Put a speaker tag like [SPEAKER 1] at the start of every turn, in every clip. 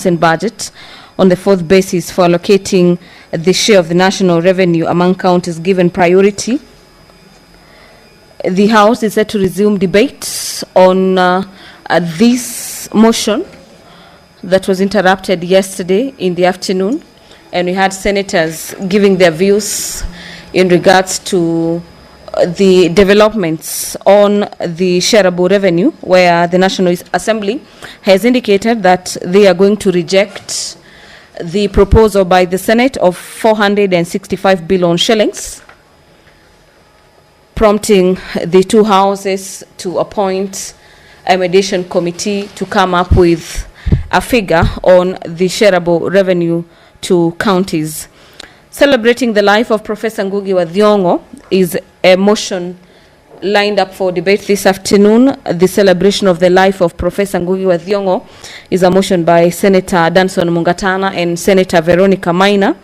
[SPEAKER 1] and budget on the fourth basis for allocating the share of the national revenue among counties given priority. The House is set to resume debates on this motion that was interrupted yesterday in the afternoon, and we had senators giving their views in regards to the developments on the shareable revenue, where the National Assembly has indicated that they are going to reject the proposal by the Senate of 465 billion shillings, prompting the two houses to appoint a mediation committee to come up with a figure on the shareable revenue to counties. Celebrating the life of Professor Ngugi wa Thiong'o is a motion lined up for debate this afternoon. The celebration of the life of Professor Ngugi wa Thiong'o is a motion by Senator Danson Mungatana and Senator Veronica Maina.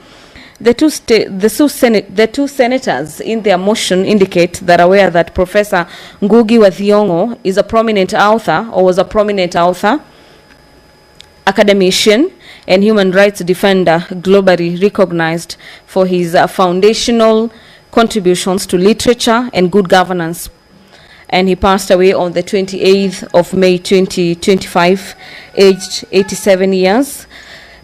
[SPEAKER 1] The two senators in their motion indicate that aware that Professor Ngugi wa Thiong'o is a prominent author, or was a prominent author, academician, and human rights defender, globally recognized for his foundational contributions to literature and good governance. And he passed away on the 28th of May 2025, aged 87 years.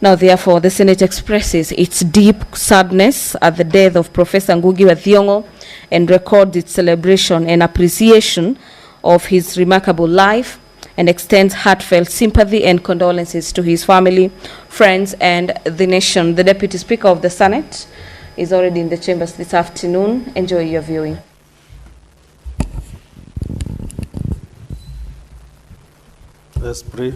[SPEAKER 1] Now, therefore, the Senate expresses its deep sadness at the death of Professor Ngugi wa Thiong'o and records its celebration and appreciation of his remarkable life, and extends heartfelt sympathy and condolences to his family, friends, and the nation. The Deputy Speaker of the Senate is already in the chambers this afternoon. Enjoy your viewing.
[SPEAKER 2] Let's pray.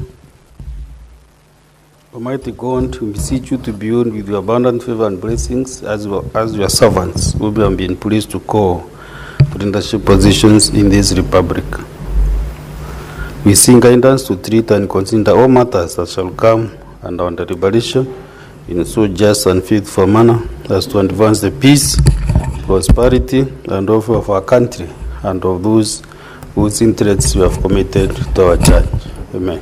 [SPEAKER 2] Almighty God, we beseech you to be on with your abundant favor and blessings as your servants who have been pleased to call for leadership positions in this republic. We seek guidance to treat and consider all matters that shall come under deliberation in so just and faithful manner as to advance the peace, prosperity, and welfare of our country and of those whose interests we have committed to our church. Amen.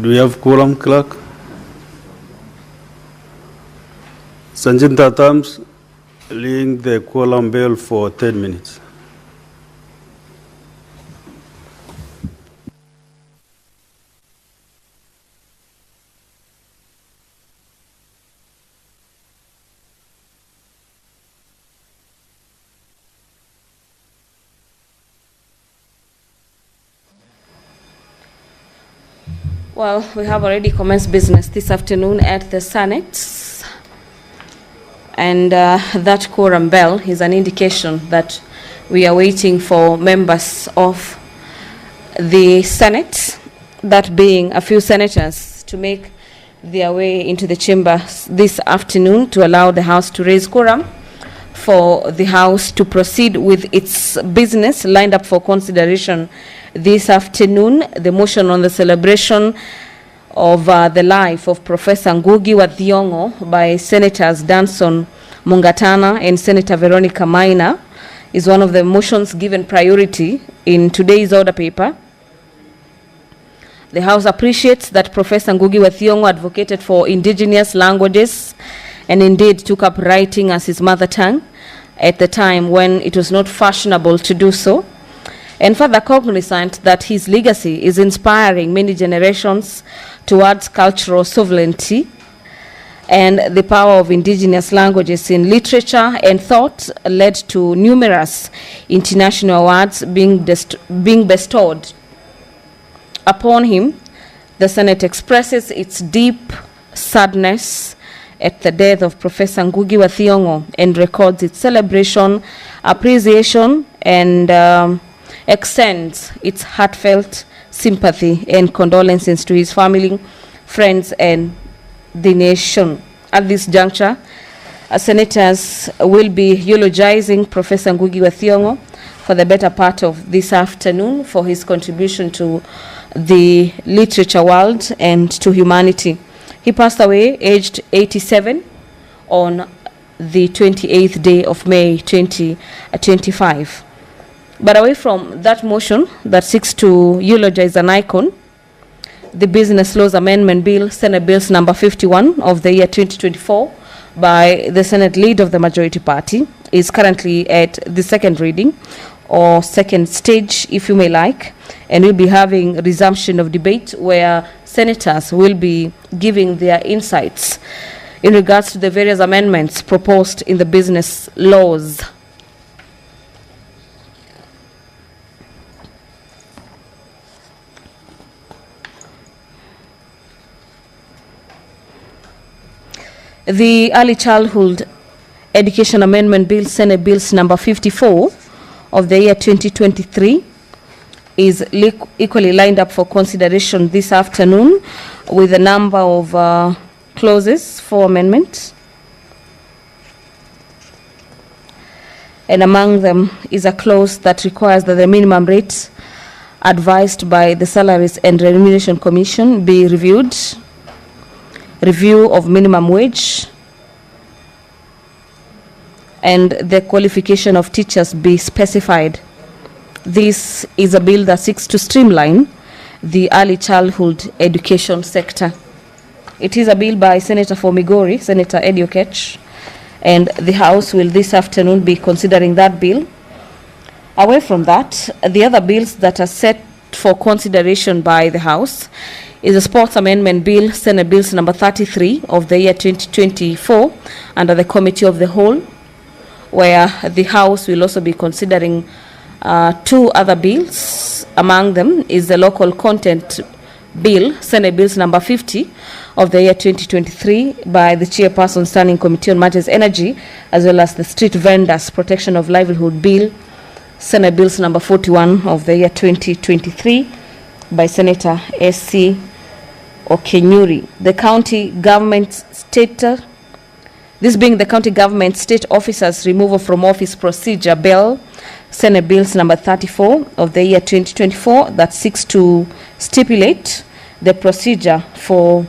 [SPEAKER 2] Do we have quorum, clerk? Sanjinta Tams, ring the quorum bell for 10 minutes.
[SPEAKER 1] Well, we have already commenced business this afternoon at the Senate, and that quorum bell is an indication that we are waiting for members of the Senate, that being a few senators, to make their way into the chamber this afternoon to allow the House to raise quorum for the House to proceed with its business lined up for consideration this afternoon. The motion on the celebration of the life of Professor Ngugi wa Thiong'o by Senators Danson Mungatana and Senator Veronica Maina is one of the motions given priority in today's order paper. The House appreciates that Professor Ngugi wa Thiong'o advocated for indigenous languages and indeed took up writing as his mother tongue at the time when it was not fashionable to do so, and further cognizant that his legacy is inspiring many generations towards cultural sovereignty and the power of indigenous languages in literature and thought led to numerous international awards being bestowed upon him. The Senate expresses its deep sadness at the death of Professor Ngugi wa Thiong'o and records its celebration, appreciation, and extends its heartfelt sympathy and condolences to his family, friends, and the nation. At this juncture, senators will be eulogizing Professor Ngugi wa Thiong'o for the better part of this afternoon for his contribution to the literature world and to humanity. He passed away aged 87 on the 28th day of May 2025. But away from that motion that seeks to eulogize an icon, the Business Laws Amendment Bill, Senate Bills number 51 of the year 2024 by the Senate lead of the majority party, is currently at the second reading, or second stage, if you may like, and we'll be having resumption of debate where senators will be giving their insights in regards to the various amendments proposed in the business laws. The Early Childhood Education Amendment Bill, Senate Bills number 54 of the year 2023, is equally lined up for consideration this afternoon with a number of clauses for amendment. And among them is a clause that requires that the minimum rate advised by the Salaries and Remuneration Commission be reviewed, review of minimum wage, and the qualification of teachers be specified. This is a bill that seeks to streamline the early childhood education sector. It is a bill by Senator for Migori, Senator Eddie Oketch, and the House will this afternoon be considering that bill. Away from that, the other bills that are set for consideration by the House is a Sports Amendment Bill, Senate Bills number 33 of the year 2024 under the Committee of the Whole, where the House will also be considering two other bills. Among them is the Local Content Bill, Senate Bills number 50 of the year 2023 by the Chairperson Standing Committee on Matters Energy, as well as the Street Vendors Protection of Livelihood Bill, Senate Bills number 41 of the year 2023 by Senator S.C. Okenyuri. The county government this being the county government state officers removal from office procedure bill, Senate Bills number 34 of the year 2024, that seeks to stipulate the procedure for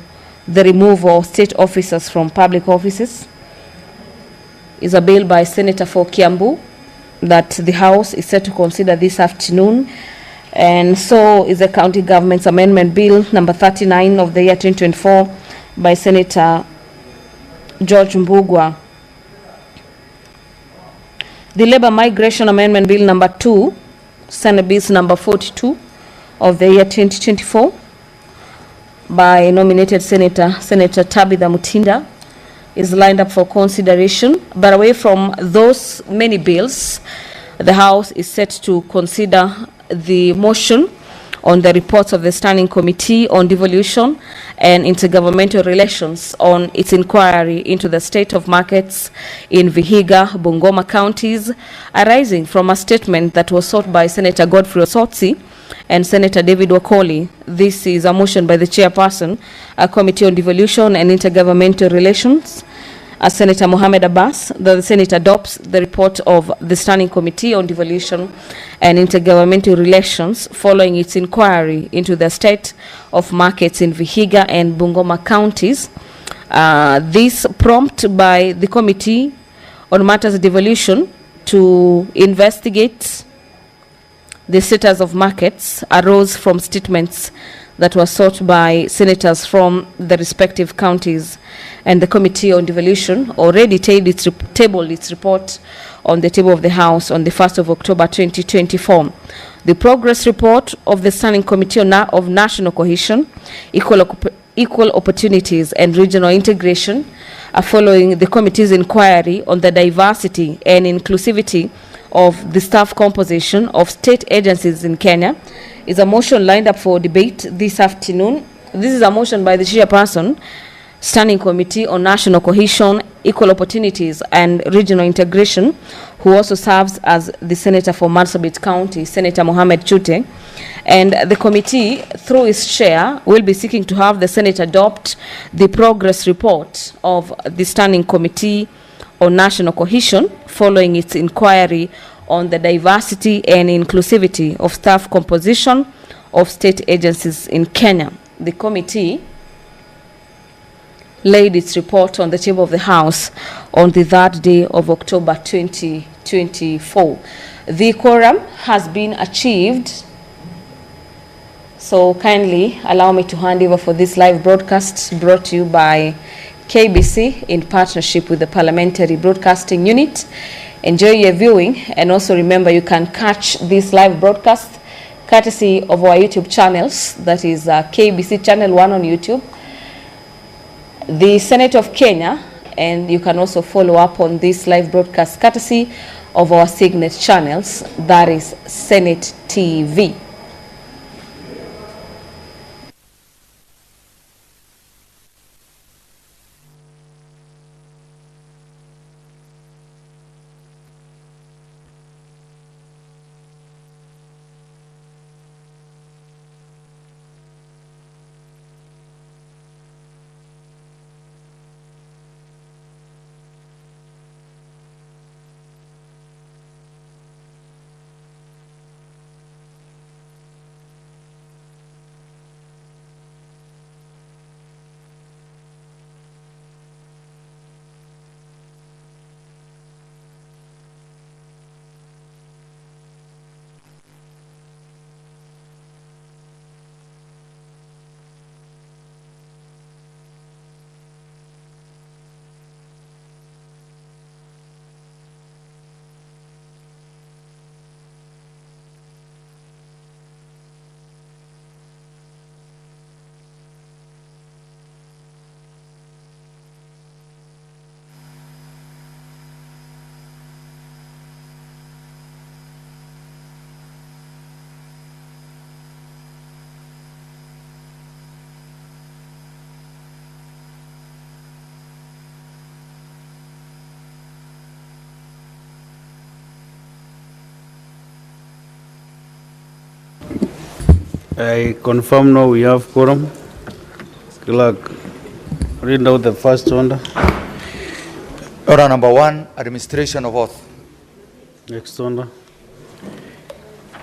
[SPEAKER 1] the removal of state officers from public offices, is a bill by Senator for Kiambu that the House is set to consider this afternoon. And so is the County Government's Amendment Bill number 39 of the year 2024 by Senator George Mbugua. The Labour Migration Amendment Bill number 2, Senate Bills number 42 of the year 2024 by nominated Senator Tabitha Mutinda, is lined up for consideration. But away from those many bills, the House is set to consider the motion on the reports of the Standing Committee on Devolution and Intergovernmental Relations on its inquiry into the state of markets in Vihiga, Bungoma counties, arising from a statement that was sought by Senator Godfrey Osotsi and Senator David Wakoli. This is a motion by the Chairperson, a Committee on Devolution and Intergovernmental Relations, as Senator Mohammed Abbas, the Senate adopts the report of the Standing Committee on Devolution and Intergovernmental Relations following its inquiry into the state of markets in Vihiga and Bungoma counties. This prompt by the Committee on Matters of Devolution to investigate the status of markets arose from statements that were sought by senators from the respective counties, and the Committee on Devolution already tabled its report on the table of the House on the 1st of October 2024. The progress report of the Standing Committee of National Cohesion, Equal Opportunities and Regional Integration, following the committee's inquiry on the diversity and inclusivity of the staff composition of state agencies in Kenya, is a motion lined up for debate this afternoon. This is a motion by the Chairperson, Standing Committee on National Cohesion, Equal Opportunities and Regional Integration, who also serves as the senator for Marsabit County, Senator Mohamed Chute. And the committee, through its chair, will be seeking to have the Senate adopt the progress report of the Standing Committee on National Cohesion following its inquiry on the diversity and inclusivity of staff composition of state agencies in Kenya. The committee laid its report on the table of the House on the 3rd day of October 2024. The quorum has been achieved, so kindly allow me to hand over for this live broadcast brought to you by KBC in partnership with the Parliamentary Broadcasting Unit. Enjoy your viewing, and also remember you can catch this live broadcast courtesy of our YouTube channels, that is KBC Channel 1 on YouTube, the Senate of Kenya, and you can also follow up on this live broadcast courtesy of our Signet channels, that is Senate TV.
[SPEAKER 2] I confirm now we have quorum. Clerk, read out the first order.
[SPEAKER 3] Order number 1, administration of oath.
[SPEAKER 2] Next order.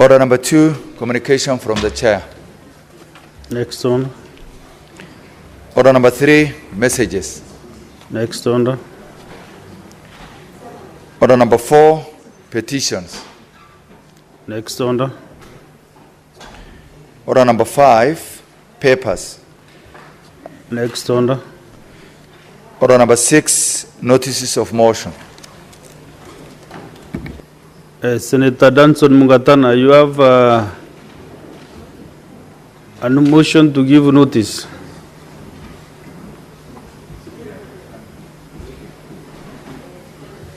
[SPEAKER 3] Order number 2, communication from the chair.
[SPEAKER 2] Next order.
[SPEAKER 3] Order number 3, messages.
[SPEAKER 2] Next order.
[SPEAKER 3] Order number 4, petitions.
[SPEAKER 2] Next order.
[SPEAKER 3] Order number 5, papers.
[SPEAKER 2] Next order.
[SPEAKER 3] Order number 6, notices of motion.
[SPEAKER 2] Senator Danson Mungatana, you have a motion to give notice.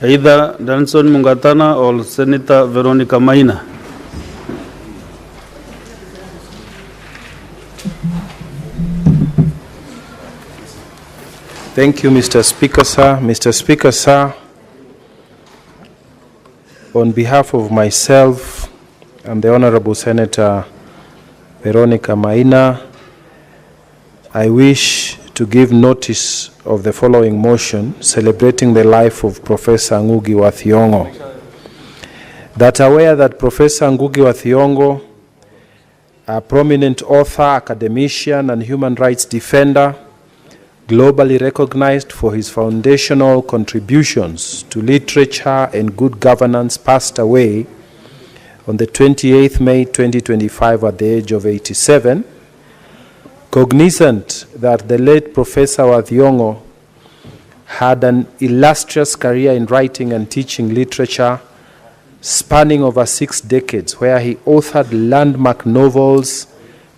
[SPEAKER 2] Either Danson Mungatana or Senator Veronica Maina.
[SPEAKER 4] Thank you, Mr. Speaker, sir. Mr. Speaker, sir, on behalf of myself and the Honorable Senator Veronica Maina, I wish to give notice of the following motion celebrating the life of Professor Ngugi wa Thiong'o. That aware that Professor Ngugi wa Thiong'o, a prominent author, academician, and human rights defender, globally recognized for his foundational contributions to literature and good governance, passed away on the 28th May 2025 at the age of 87, cognizant that the late Professor wa Thiong'o had an illustrious career in writing and teaching literature spanning over 6 decades, where he authored landmark novels,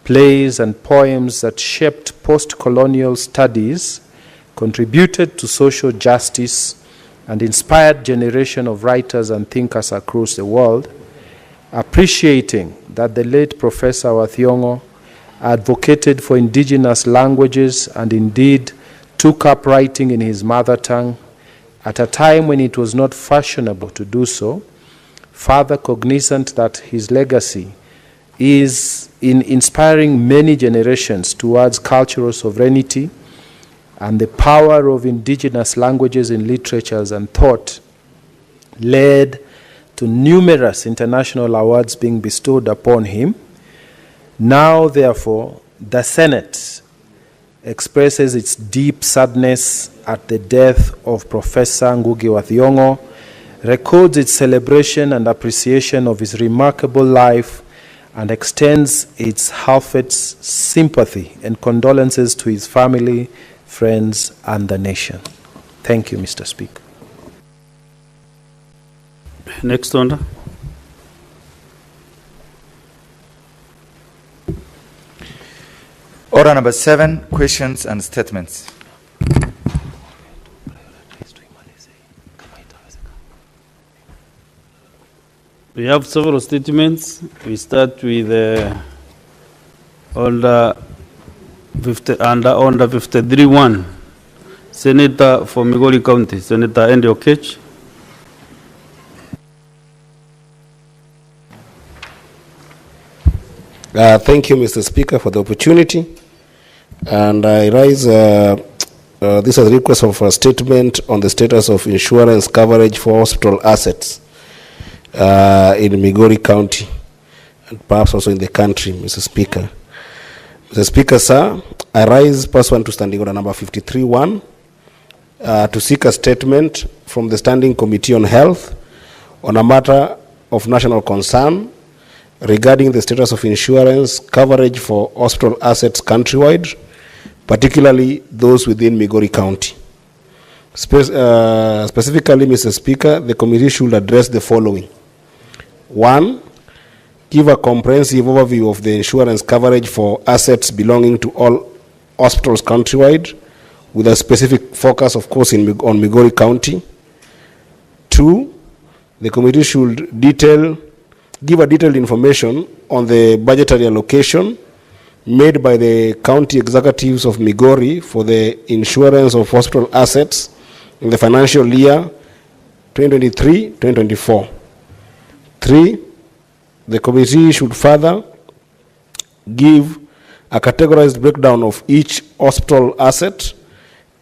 [SPEAKER 4] plays, and poems that shaped post-colonial studies, contributed to social justice, and inspired generation of writers and thinkers across the world. Appreciating that the late Professor wa Thiong'o advocated for indigenous languages and indeed took up writing in his mother tongue, at a time when it was not fashionable to do so, further cognizant that his legacy is in inspiring many generations towards cultural sovereignty and the power of indigenous languages in literatures and thought, led to numerous international awards being bestowed upon him. Now, therefore, the Senate expresses its deep sadness at the death of Professor Ngugi wa Thiong'o, records its celebration and appreciation of his remarkable life, and extends its heartfelt sympathy and condolences to his family, friends, and the nation. Thank you, Mr. Speaker.
[SPEAKER 2] Next order.
[SPEAKER 3] Order number 7, questions and statements.
[SPEAKER 2] We have several statements. We start with under 53-1, Senator for Migori County, Senator Andy Okech.
[SPEAKER 5] Thank you, Mr. Speaker, for the opportunity. And I raise this as a request of a statement on the status of insurance coverage for hospital assets in Migori County and perhaps also in the country, Mr. Speaker. Mr. Speaker, sir, I rise pursuant to Standing Order number 53-1 to seek a statement from the Standing Committee on Health on a matter of national concern regarding the status of insurance coverage for hospital assets countrywide, particularly those within Migori County. Specifically, Mr. Speaker, the committee should address the following. 1, give a comprehensive overview of the insurance coverage for assets belonging to all hospitals countrywide, with a specific focus, of course, on Migori County. 2, the committee should give a detailed information on the budgetary allocation made by the county executives of Migori for the insurance of hospital assets in the financial year 2023-2024. 3, the committee should further give a categorized breakdown of each hospital asset,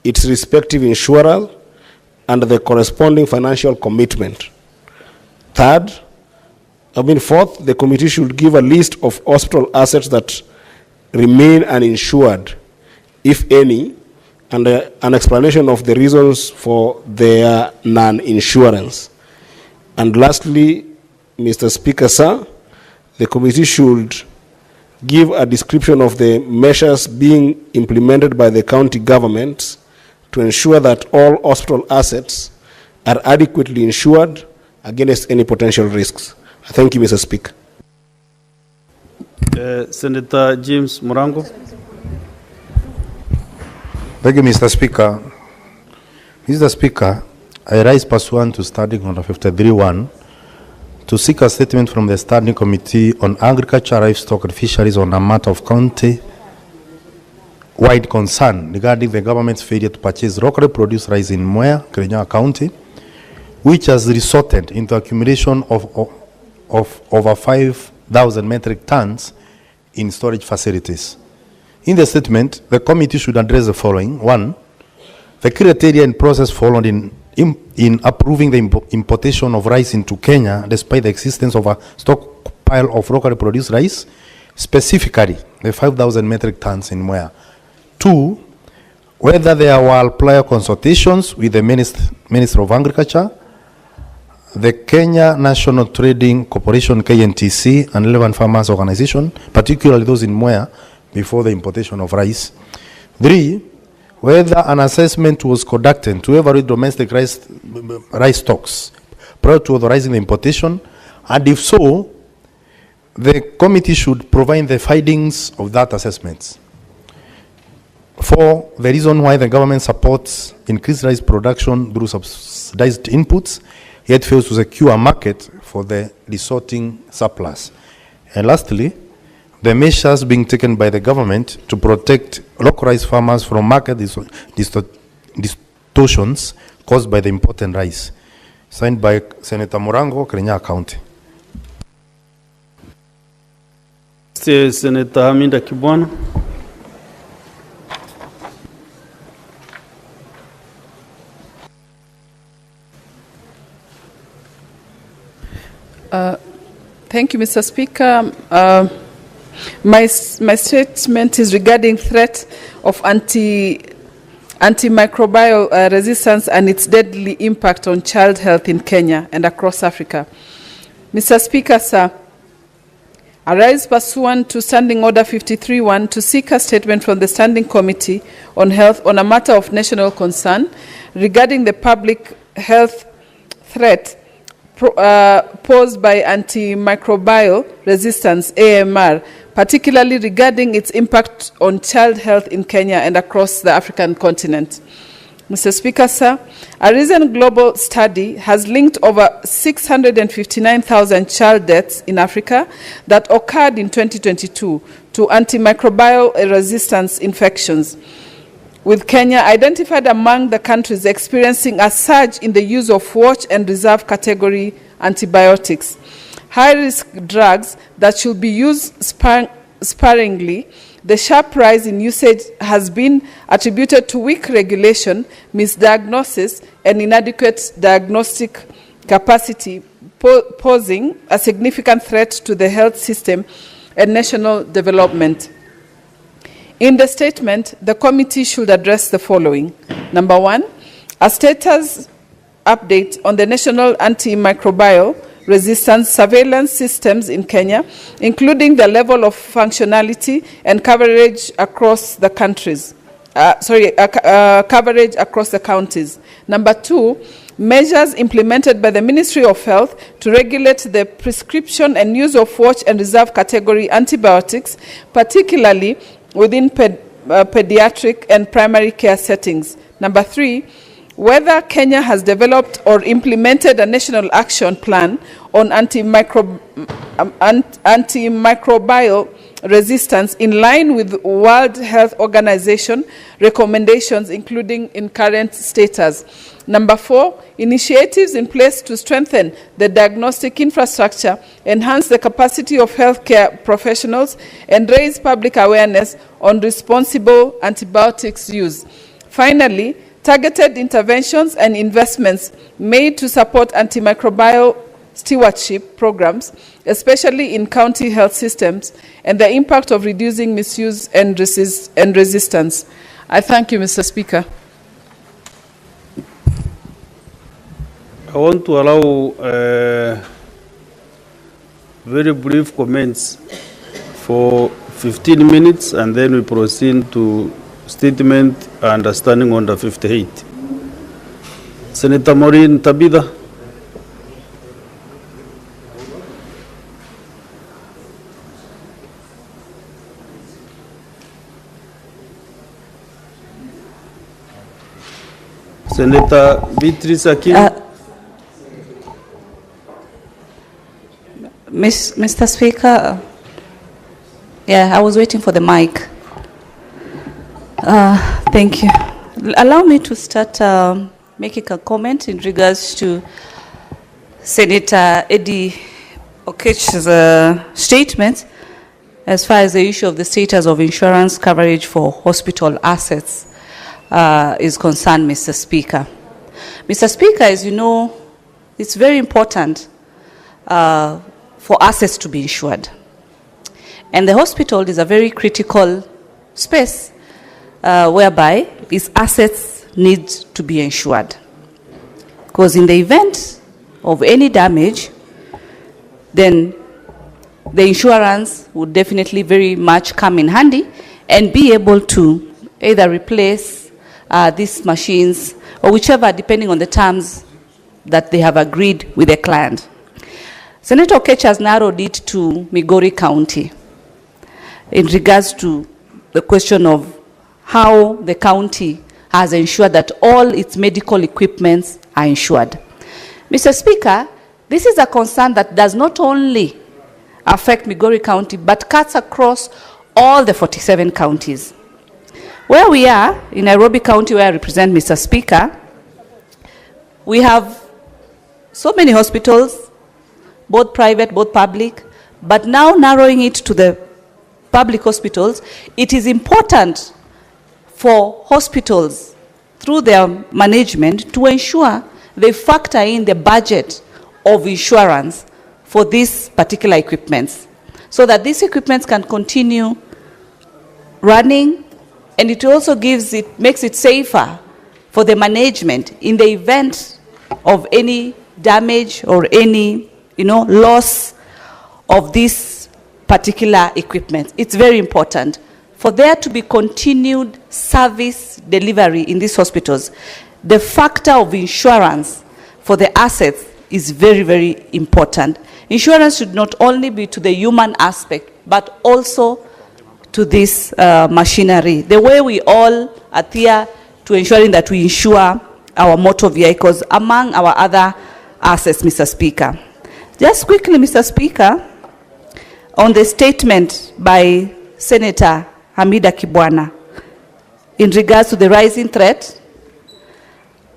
[SPEAKER 5] its respective insurer, and the corresponding financial commitment. Fourth, the committee should give a list of hospital assets that remain uninsured, if any, and an explanation of the reasons for their non-insurance. And lastly, Mr. Speaker, sir, the committee should give a description of the measures being implemented by the county government to ensure that all hospital assets are adequately insured against any potential risks. Thank you, Mr. Speaker.
[SPEAKER 2] Senator James Murango.
[SPEAKER 6] Thank you, Mr. Speaker. Mr. Speaker, I rise pursuant to Standing Order 53-1 to seek a statement from the Standing Committee on Agriculture, Livestock and Fisheries on a matter of county-wide concern regarding the government's failure to purchase locally produced rice in Mwea, Kirinyaga County, which has resulted into accumulation of over 5,000 metric tons in storage facilities. In the statement, the committee should address the following. 1, the criteria and process followed in approving the importation of rice into Kenya despite the existence of a stockpile of locally produced rice, specifically the 5,000 metric tons in Mwea. 2, whether there were prior consultations with the Minister of Agriculture, the Kenya National Trading Corporation, KNTC, and relevant farmers' organization, particularly those in Mwea, before the importation of rice. 3, whether an assessment was conducted to evaluate domestic rice stocks prior to authorizing the importation, and if so, the committee should provide the findings of that assessment. 4, the reason why the government supports increased rice production through subsidized inputs, yet fails to secure a market for the resulting surplus. And lastly, the measures being taken by the government to protect localized farmers from market distortions caused by the important rise. Signed by Senator Morango, Kirinyaga County.
[SPEAKER 2] Senator Hamida Kibwana.
[SPEAKER 7] Thank you, Mr. Speaker. My statement is regarding threat of antimicrobial resistance and its deadly impact on child health in Kenya and across Africa. Mr. Speaker, sir, I rise pursuant to Standing Order 53-1 to seek a statement from the Standing Committee on Health on a matter of national concern regarding the public health threat posed by antimicrobial resistance, AMR, particularly regarding its impact on child health in Kenya and across the African continent. Mr. Speaker, sir, a recent global study has linked over 659,000 child deaths in Africa that occurred in 2022 to antimicrobial resistance infections, with Kenya identified among the countries experiencing a surge in the use of watch and reserve category antibiotics. High-risk drugs that should be used sparingly. The sharp rise in usage has been attributed to weak regulation, misdiagnosis, and inadequate diagnostic capacity, posing a significant threat to the health system and national development. In the statement, the committee should address the following. Number one, a status update on the national antimicrobial resistance surveillance systems in Kenya, including the level of functionality and coverage across the countries. Coverage across the counties. Number two, measures implemented by the Ministry of Health to regulate the prescription and use of watch and reserve category antibiotics, particularly within pediatric and primary care settings. Number three, whether Kenya has developed or implemented a national action plan on antimicrobial resistance in line with World Health Organization recommendations, including in current status. Number four, initiatives in place to strengthen the diagnostic infrastructure, enhance the capacity of healthcare professionals, and raise public awareness on responsible antibiotics use. Finally, targeted interventions and investments made to support antimicrobial stewardship programs, especially in county health systems, and the impact of reducing misuse and resistance. I thank you, Mr. Speaker.
[SPEAKER 2] I want to allow very brief comments for 15 minutes, and then we proceed to statement under Standing Order 58. Senator Maureen Tabitha. Senator Beatrice Akin.
[SPEAKER 8] Mr. Speaker, I was waiting for the mic. Thank you. Allow me to start making a comment in regards to Senator Eddie Okech's statement as far as the issue of the status of insurance coverage for hospital assets is concerned, Mr. Speaker. Mr. Speaker, as you know, it's very important for assets to be insured. And the hospital is a very critical space whereby its assets need to be insured. Because in the event of any damage, then the insurance would definitely very much come in handy and be able to either replace these machines or whichever, depending on the terms that they have agreed with the client. Senator Okech has narrowed it to Migori County in regards to the question of how the county has ensured that all its medical equipments are insured. Mr. Speaker, this is a concern that does not only affect Migori County, but cuts across all the 47 counties. Where we are, in Nairobi County, where I represent, Mr. Speaker, We have so many hospitals, both private, both public, but now narrowing it to the public hospitals, it is important for hospitals, through their management, to ensure they factor in the budget of insurance for these particular equipments, so that these equipments can continue running, and it also makes it safer for the management in the event of any damage or any, loss of this particular equipment. It's very important for there to be continued service delivery in these hospitals. The factor of insurance for the assets is very, very important. Insurance should not only be to the human aspect, but also to this machinery. The way we all adhere to ensuring that we insure our motor vehicles, among our other assets, Mr. Speaker. Just quickly, Mr. Speaker, on the statement by Senator Hamida Kibwana in regards to the rising threat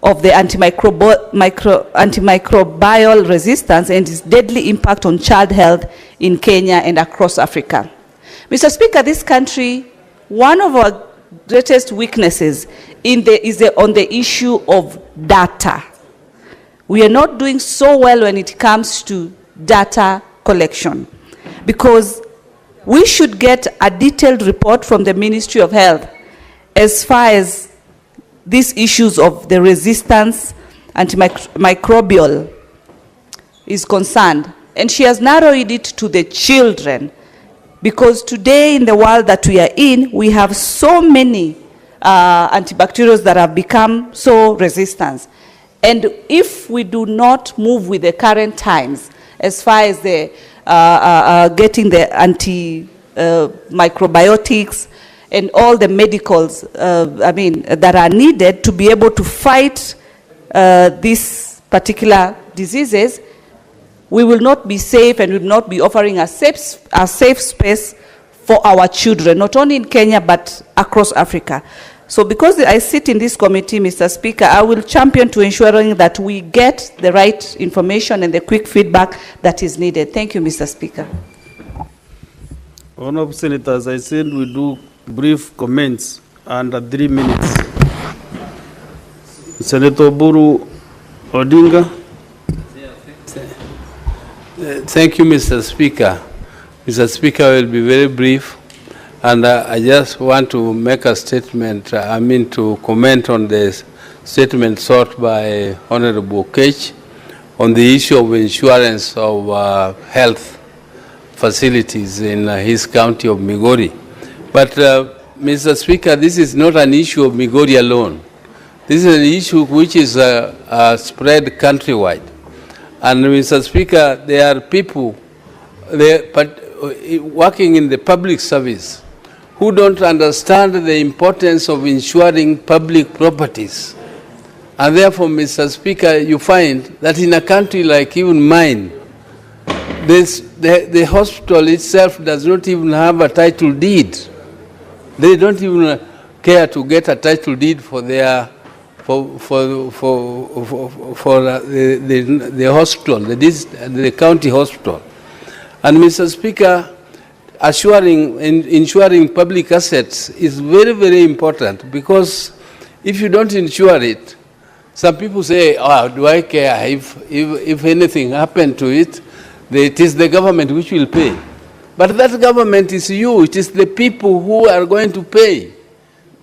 [SPEAKER 8] of the antimicrobial resistance and its deadly impact on child health in Kenya and across Africa. Mr. Speaker, this country, one of our greatest weaknesses is on the issue of data. We are not doing so well when it comes to data collection, because we should get a detailed report from the Ministry of Health as far as these issues of the resistance antimicrobial is concerned. And she has narrowed it to the children, because today in the world that we are in, we have so many antibacterials that have become so resistant. And if we do not move with the current times, as far as the getting the antimicrobiotics and all the medicals, that are needed to be able to fight these particular diseases, we will not be safe and will not be offering a safe space for our children, not only in Kenya, but across Africa. So because I sit in this committee, Mr. Speaker, I will champion to ensuring that we get the right information and the quick feedback that is needed. Thank you, Mr. Speaker.
[SPEAKER 2] Honorable Senators, I said we do brief comments under 3 minutes. Senator Buru Odinga.
[SPEAKER 9] Thank you, Mr. Speaker. Mr. Speaker, I will be very brief. And I just want to make a statement, to comment on the statement sought by Honorable Okech on the issue of insurance of health facilities in his county of Migori. But, Mr. Speaker, this is not an issue of Migori alone. This is an issue which is spread countrywide. And, Mr. Speaker, there are people working in the public service who don't understand the importance of insuring public properties. And therefore, Mr. Speaker, you find that in a country like even mine, the hospital itself does not even have a title deed. They don't even care to get a title deed for their the hospital, the county hospital. And Mr. Speaker, ensuring public assets is very, very important, because if you don't insure it, some people say, do I care if anything happened to it? It is the government which will pay. But that government is you. It is the people who are going to pay.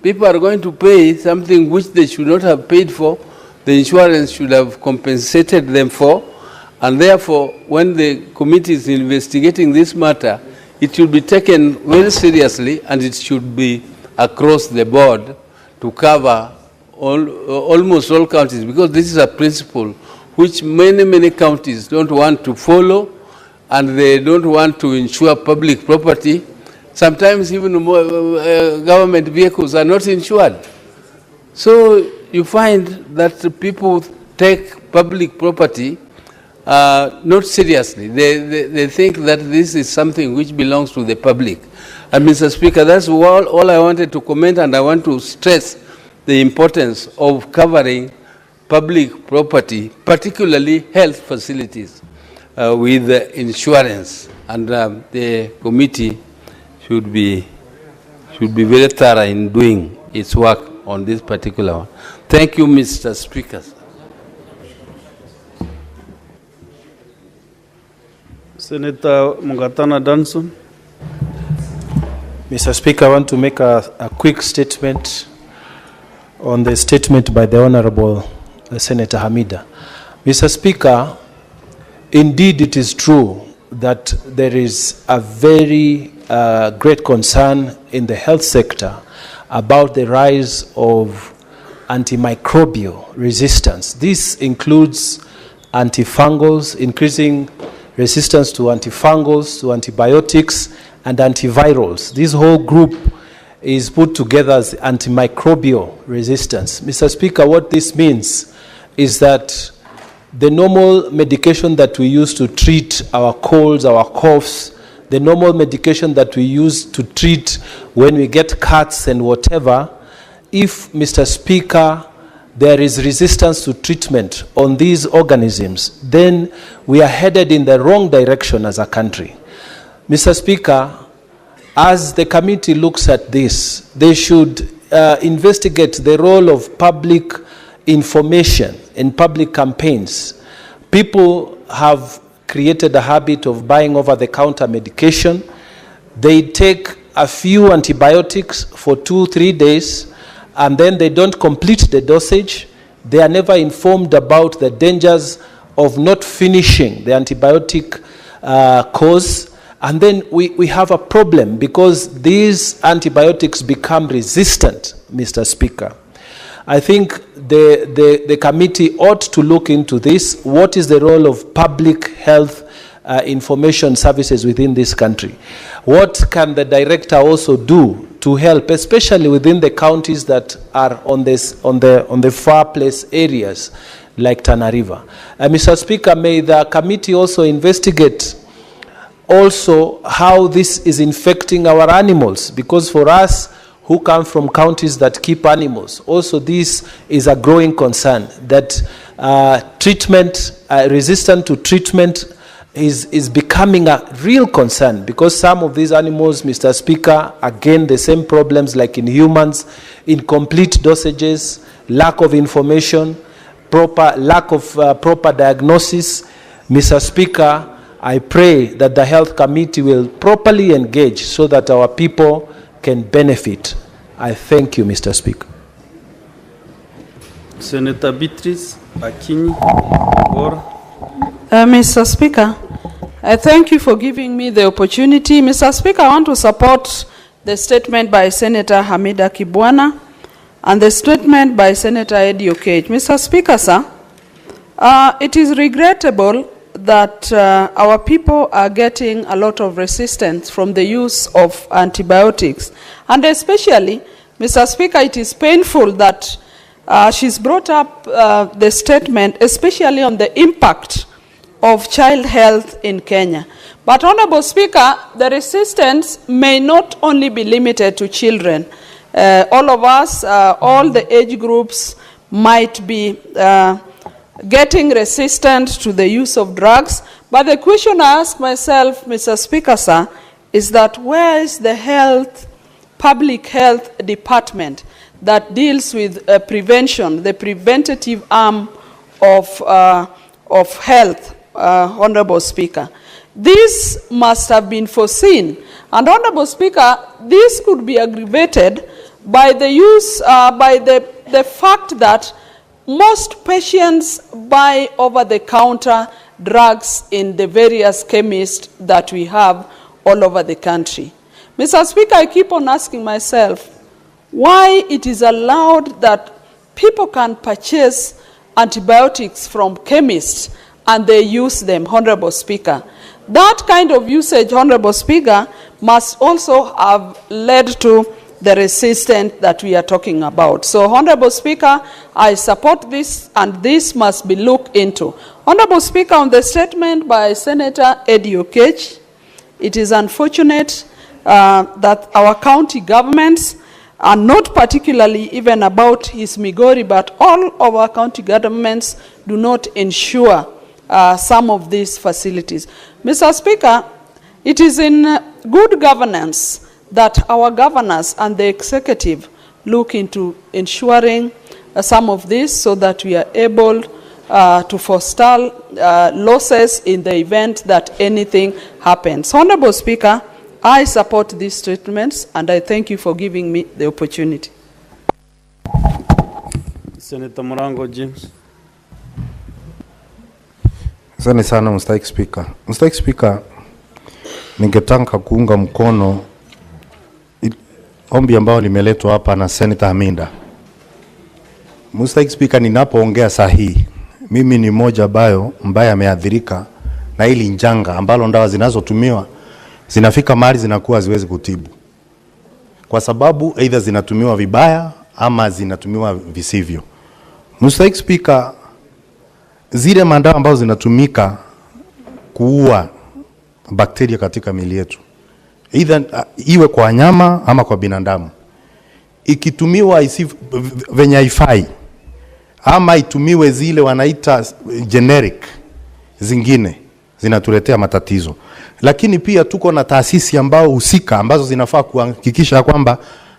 [SPEAKER 9] People are going to pay something which they should not have paid for. The insurance should have compensated them for. And therefore, when the committee is investigating this matter, it should be taken very seriously, and it should be across the board to cover almost all counties, because this is a principle which many, many counties don't want to follow, and they don't want to insure public property. Sometimes even government vehicles are not insured. So you find that people take public property not seriously. They think that this is something which belongs to the public. And Mr. Speaker, that's all I wanted to comment, and I want to stress the importance of covering public property, particularly health facilities, with insurance. And the committee should be very thorough in doing its work on this particular one. Thank you, Mr. Speaker.
[SPEAKER 2] Senator Mugatana Danson.
[SPEAKER 4] Mr. Speaker, I want to make a quick statement on the statement by the Honorable Senator Hamida. Mr. Speaker, indeed it is true that there is a very great concern in the health sector about the rise of antimicrobial resistance. This includes antifungals, increasing resistance to antifungals, to antibiotics, and antivirals. This whole group is put together as antimicrobial resistance. Mr. Speaker, what this means is that the normal medication that we use to treat our colds, our coughs, the normal medication that we use to treat when we get cuts and whatever, if, Mr. Speaker, there is resistance to treatment on these organisms, then we are headed in the wrong direction as a country. Mr. Speaker, as the committee looks at this, they should investigate the role of public information in public campaigns. People have created a habit of buying over-the-counter medication. They take a few antibiotics for 2-3 days, and then they don't complete the dosage. They are never informed about the dangers of not finishing the antibiotic course. And then we have a problem because these antibiotics become resistant, Mr. Speaker. I think the committee ought to look into this. What is the role of public health information services within this country? What can the director also do to help, especially within the counties that are on the far place areas like Tana River? Mr. Speaker, may the committee also investigate also how this is infecting our animals, because for us who come from counties that keep animals, also this is a growing concern that resistance to treatment is becoming a real concern, because some of these animals, Mr. Speaker, again the same problems like in humans, incomplete dosages, lack of information, lack of proper diagnosis. Mr. Speaker, I pray that the Health Committee will properly engage so that our people can benefit. I thank you, Mr. Speaker.
[SPEAKER 2] Senator Beatrice Akinyi.
[SPEAKER 7] Mr. Speaker, I thank you for giving me the opportunity. Mr. Speaker, I want to support the statement by Senator Hamida Kibwana and the statement by Senator Eddie Okech. Mr. Speaker, sir, it is regrettable that our people are getting a lot of resistance from the use of antibiotics. And especially, Mr. Speaker, it is painful that she's brought up the statement, especially on the impact of child health in Kenya. But, Honorable Speaker, the resistance may not only be limited to children. All of us, all the age groups might be getting resistant to the use of drugs. But the question I ask myself, Mr. Speaker, sir, is that where is the public health department that deals with prevention, the preventative arm of health, Honorable Speaker? This must have been foreseen. And, Honorable Speaker, this could be aggravated by the use, by the fact that most patients buy over-the-counter drugs in the various chemists that we have all over the country. Mr. Speaker, I keep on asking myself why it is allowed that people can purchase antibiotics from chemists and they use them, Honorable Speaker. That kind of usage, Honorable Speaker, must also have led to the resistance that we are talking about. So, Honorable Speaker, I support this, and this must be looked into. Honorable Speaker, on the statement by Senator Eddie Okech, it is unfortunate that our county governments and not particularly even about his Migori, but all of our county governments do not ensure some of these facilities. Mr. Speaker, it is in good governance that our governors and the executive look into ensuring some of this so that we are able to forestall losses in the event that anything happens. Honorable Speaker, I support these statements and I thank you for giving me the opportunity.
[SPEAKER 2] Senator Murango James.
[SPEAKER 6] Asante sana Mstahiki Speaker. Mstahiki Speaker, ningetaka kuunga mkono ombi ambao limeletwa hapa na Senator Aminda. Mstahiki Speaker, ninapoongea sahihi, mimi ni mmoja ambaye ameathirika na hili njanga ambalo ndawa zinazotumiwa zinafika mahali zinakuwa haziwezi kutibu. Kwa sababu either zinatumiwa vibaya ama zinatumiwa visivyo. Mstahiki Speaker, zile madawa ambazo zinatumika kuua bakteria katika miili yetu, either iwe kwa wanyama ama kwa binadamu, ikitumiwa venye haifai ama itumiwe zile wanaita generic zingine, zinatuletea matatizo. Lakini pia tuko na taasisi ambao husika ambazo zinafaa kuhakikisha kwamba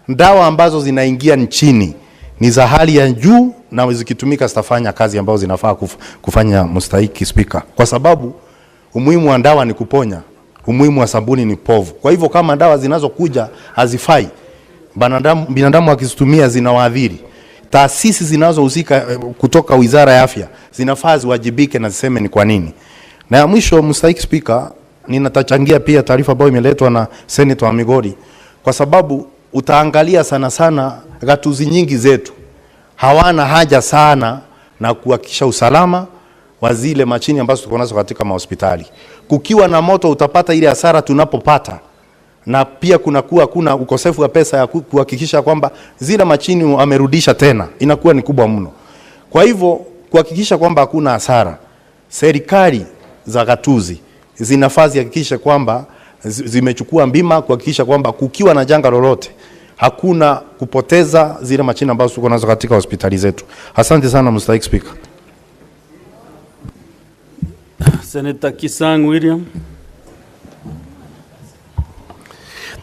[SPEAKER 6] dawa ambazo zinaingia nchini ni za hali ya juu na zikitumika zitafanya kazi ambazo zinafaa kufanya. Mstahiki Speaker, kwa sababu umuhimu wa dawa ni kuponya, umuhimu wa sabuni ni povu. Kwa hivyo kama dawa zinazokuja hazifai, binadamu wakizitumia zinawaadhiri, taasisi zinazohusika kutoka Wizara ya Afya zinafaa ziwajibike na ziseme ni kwa nini. Na ya mwisho, Mstahiki Speaker, ninatachangia pia taarifa ambayo imeletwa na Senator wa Migori, kwa sababu utaangalia sana gatuzi nyingi zetu hawana haja sana na kuhakikisha usalama wa zile machini ambazo tuko nazo katika mahospitali. Kukiwa na moto utapata ile hasara tunapopata, na pia kuna ukosefu wa pesa ya kuhakikisha kwamba zile machini amerudisha tena, inakuwa ni kubwa mno. Kwa hivyo kuhakikisha kwamba hakuna hasara, serikali za gatuzi zinafaa zihakikishe kwamba zimechukua bima kuhakikisha kwamba kukiwa na janga lolote hakuna kupoteza zile machini ambazo tuko nazo katika hospitali zetu. Asante sana Mstahiki Speaker.
[SPEAKER 2] Senator Kisang William.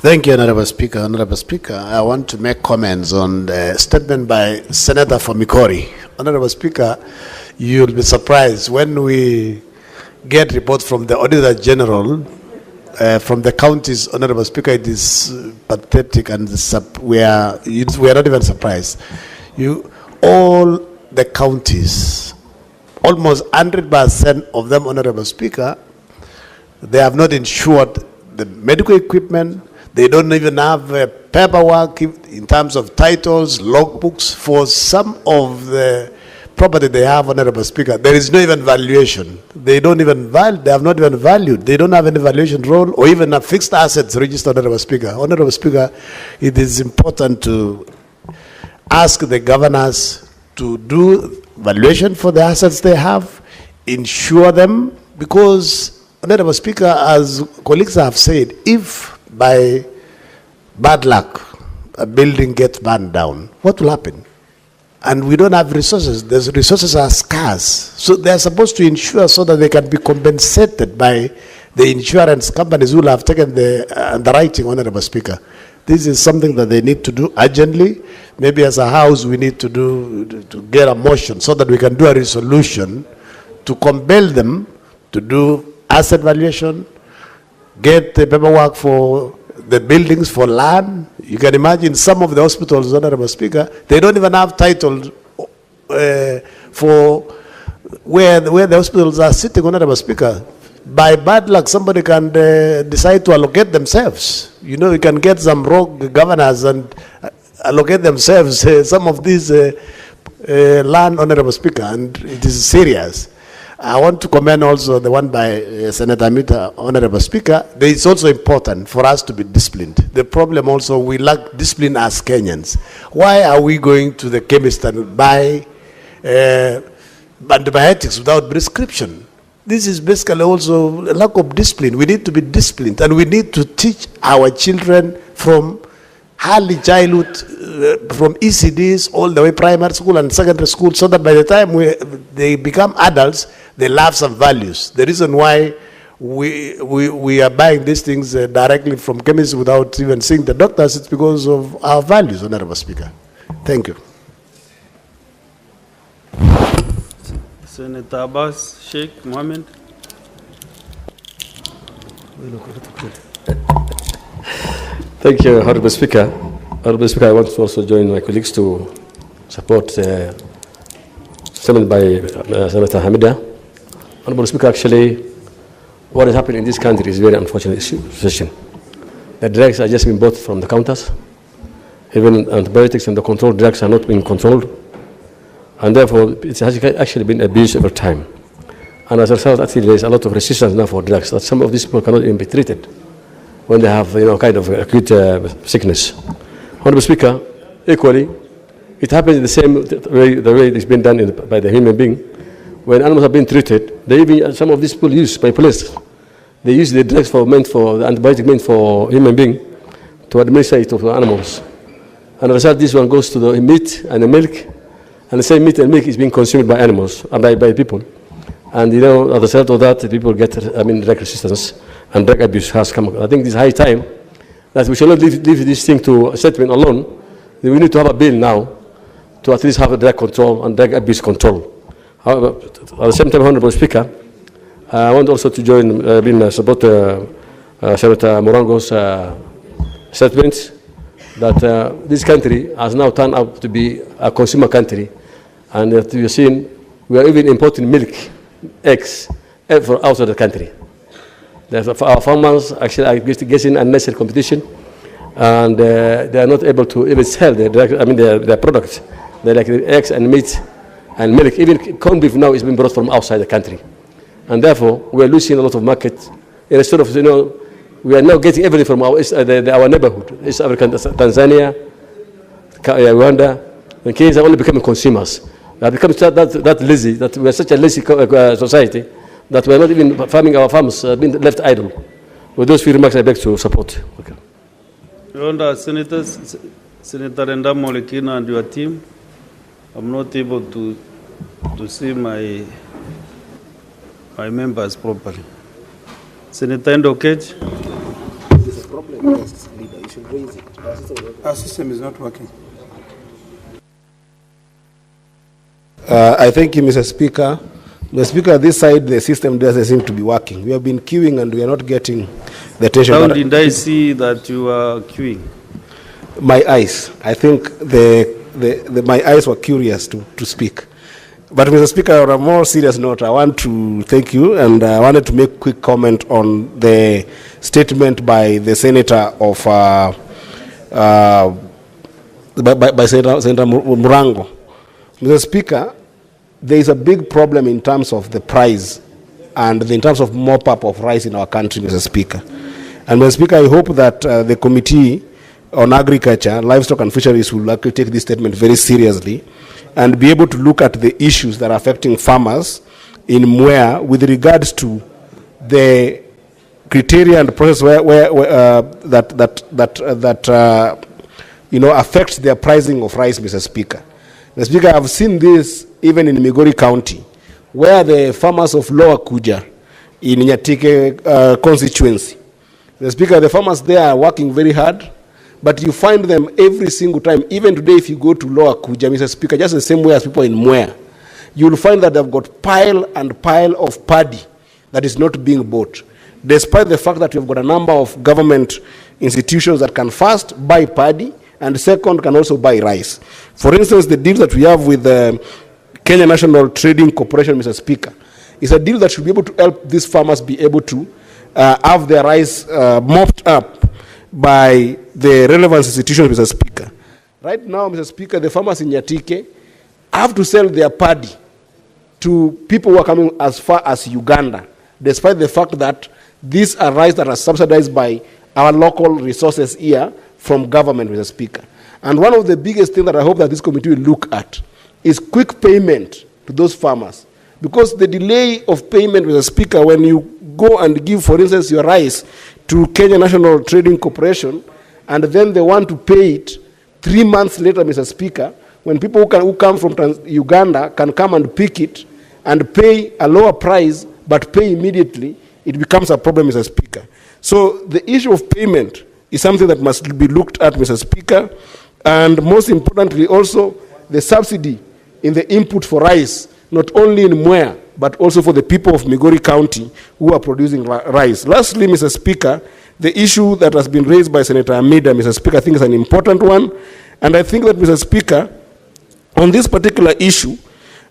[SPEAKER 5] Thank you, Honorable Speaker. Honorable Speaker, I want to make comments on the statement by Senator from Migori. Honorable Speaker, you'll be surprised when we get reports from the Auditor General from the counties. Honorable Speaker, it is pathetic, and we are not even surprised. All the counties, almost 100% of them, Honorable Speaker, they have not insured the medical equipment. They don't even have paperwork in terms of titles, logbooks for some of the property they have, Honorable Speaker. There is no even valuation. They have not even valued. They don't have any valuation role or even a fixed assets registered, Honorable Speaker. Honorable Speaker, it is important to ask the governors to do valuation for the assets they have, insure them, because, Honorable Speaker, as colleagues have said, if by bad luck a building gets burned down, what will happen? And we don't have resources. The resources are scarce. So they are supposed to insure so that they can be compensated by the insurance companies who will have taken the underwriting, Honorable Speaker. This is something that they need to do urgently. Maybe as a house we need to get a motion so that we can do a resolution to compel them to do asset valuation, get the paperwork for the buildings, for land. You can imagine some of the hospitals, Honorable Speaker, they don't even have title for where the hospitals are sitting, Honorable Speaker. By bad luck, somebody can decide to allocate themselves. You know, you can get some rogue governors and allocate themselves some of these land, Honorable Speaker, and it is serious. I want to commend also the one by Senator Amita, Honorable Speaker. It's also important for us to be disciplined. The problem also, we lack discipline as Kenyans. Why are we going to the chemist and buy antibiotics without prescription? This is basically also a lack of discipline. We need to be disciplined, and we need to teach our children from
[SPEAKER 10] early childhood, from ECDs all the way primary school and secondary school, so that by the time they become adults, they love some values. The reason why we are buying these things directly from chemists without even seeing the doctors, it's because of our values, Honorable Speaker. Thank you.
[SPEAKER 2] Senator Abbas Sheikh Mohammed.
[SPEAKER 11] Thank you, Honorable Speaker. Honorable Speaker, I want to also join my colleagues to support statement by Senator Hamida. Honorable Speaker, actually, what is happening in this country is a very unfortunate situation. The drugs are just being bought from the counters. Even antibiotics and the controlled drugs are not being controlled. And therefore, it has actually been abused over time. And as a result, actually, there is a lot of resistance now for drugs, that some of these people cannot even be treated when they have, kind of acute sickness. Honorable Speaker, equally, it happens in the same way, the way it's been done by the human being. When animals have been treated, they even, some of these people use by police. They use the drugs the antibiotic meant for human being to administer it to animals. And as a result, this one goes to the meat and the milk, and the same meat and milk is being consumed by animals, by people. And as a result of that, people get, drug resistance and drug abuse has come. I think it's high time that we shall not leave this thing to a statement alone. We need to have a bill now to at least have a drug control and drug abuse control. However, at the same time, Honorable Speaker, I want also to join, support Senator Morango's statements that this country has now turned out to be a consumer country, and that we are seeing, we are even importing milk, eggs, from outside the country. Our farmers actually are getting unnecessary competition, and they are not able to even sell their products. They're like the eggs and meat and milk. Even corned beef now is being brought from outside the country. And therefore, we are losing a lot of market. Instead of, we are now getting everything from our neighborhood. East Africa, Tanzania, Rwanda, and Kenya are only becoming consumers. We have become that lazy, that we are such a lazy society, that we are not even farming our farms, being left idle. With those few remarks, I beg to support. Okay.
[SPEAKER 2] Senator Ndamo Olekina and your team, I'm not able to see my members properly. Senator Ndokech.
[SPEAKER 5] There's a problem with this leader. You should raise it.
[SPEAKER 12] Our system is not working.
[SPEAKER 5] I thank you, Mr. Speaker. Mr. Speaker, this side, the system doesn't seem to be working. We have been queuing and we are not getting the attention.
[SPEAKER 2] How did I see that you are queuing?
[SPEAKER 5] My eyes. I think my eyes were curious to speak. But Mr. Speaker, on a more serious note, I want to thank you, and I wanted to make a quick comment on the statement by the Senator of by Senator Murango. Mr. Speaker, there is a big problem in terms of the price and in terms of mop-up of rice in our country, Mr. Speaker. And Mr. Speaker, I hope that the Committee on Agriculture, Livestock and Fisheries will likely take this statement very seriously and be able to look at the issues that are affecting farmers in Mwea with regards to the criteria and process that affects their pricing of rice, Mr. Speaker. Mr. Speaker, I've seen this even in Migori County, where the farmers of Lower Kuja in Nyatike constituency, Mr. Speaker, the farmers there are working very hard, but you find them every single time. Even today, if you go to Lower Kuja, Mr. Speaker, just the same way as people in Mwea, you'll find that they've got pile and pile of paddy that is not being bought, despite the fact that we've got a number of government institutions that can first buy paddy and second can also buy rice. For instance, the deal that we have with the Kenya National Trading Corporation, Mr. Speaker, is a deal that should be able to help these farmers be able to have their rice mopped up by the relevant institutions, Mr. Speaker. Right now, Mr. Speaker, the farmers in Nyatike have to sell their paddy to people who are coming as far as Uganda, despite the fact that these are rice that are subsidized by our local resources here from government, Mr. Speaker. And one of the biggest things that I hope that this committee will look at is quick payment to those farmers. Because the delay of payment, Mr. Speaker, when you go and give, for instance, your rice to Kenya National Trading Corporation, and then they want to pay it 3 months later, Mr. Speaker, when people who come from Uganda can come and pick it and pay a lower price, but pay immediately, it becomes a problem, Mr. Speaker. So the issue of payment is something that must be looked at, Mr. Speaker, and most importantly also the subsidy in the input for rice, not only in Mwea, but also for the people of Migori County who are producing rice. Lastly, Mr. Speaker, the issue that has been raised by Senator Amida, Mr. Speaker, I think is an important one, and I think that, Mr. Speaker, on this particular issue,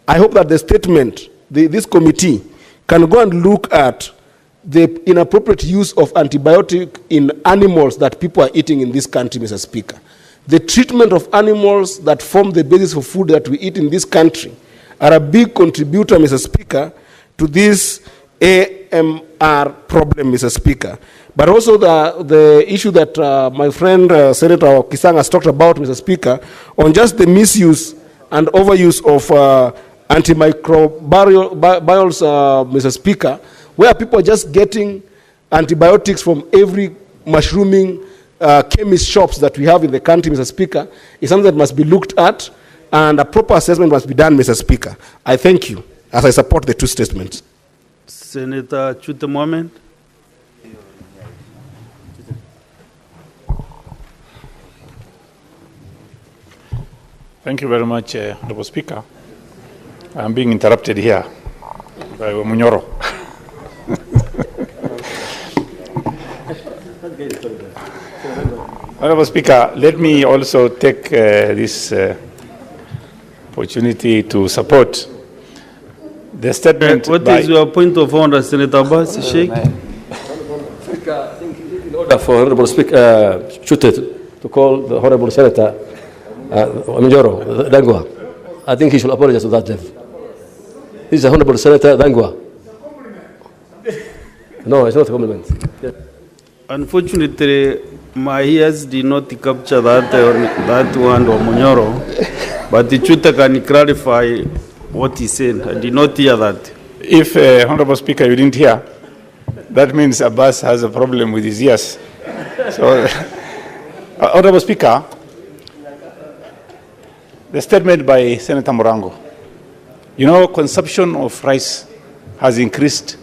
[SPEAKER 5] I hope that the statement, this committee, can go and look at the inappropriate use of antibiotic in animals that people are eating in this country, Mr. Speaker. The treatment of animals that form the basis for food that we eat in this country are a big contributor, Mr. Speaker, to this AMR problem, Mr. Speaker. But also the issue that my friend Senator Kisang has talked about, Mr. Speaker, on just the misuse and overuse of antimicrobials, Mr. Speaker, where people are just getting antibiotics from every mushrooming chemist shops that we have in the country, Mr. Speaker, is something that must be looked at, and a proper assessment must be done, Mr. Speaker. I thank you, as I support the two statements.
[SPEAKER 2] Senator Chute Mohamed.
[SPEAKER 13] Thank you very much, Honorable Speaker. I'm being interrupted here by Munyoro. Honorable Speaker, let me also take this opportunity to support the statement.
[SPEAKER 2] What is your point of order, Senator Abbas Sheikh?
[SPEAKER 11] Speaker, I think in order for Honorable Speaker Chute to call the Honorable Senator Minjoro Dangwa, I think he should apologize to that level. He's the Honorable Senator Dangwa. No, it's not a compliment. Yes.
[SPEAKER 2] Unfortunately, my ears did not capture that one of Munyoro, but the Chute can clarify what he said. I did not hear that.
[SPEAKER 13] If, Honorable Speaker, you didn't hear, that means Abbas has a problem with his ears. So, Honorable Speaker, the statement by Senator Morango, you know, consumption of rice has increased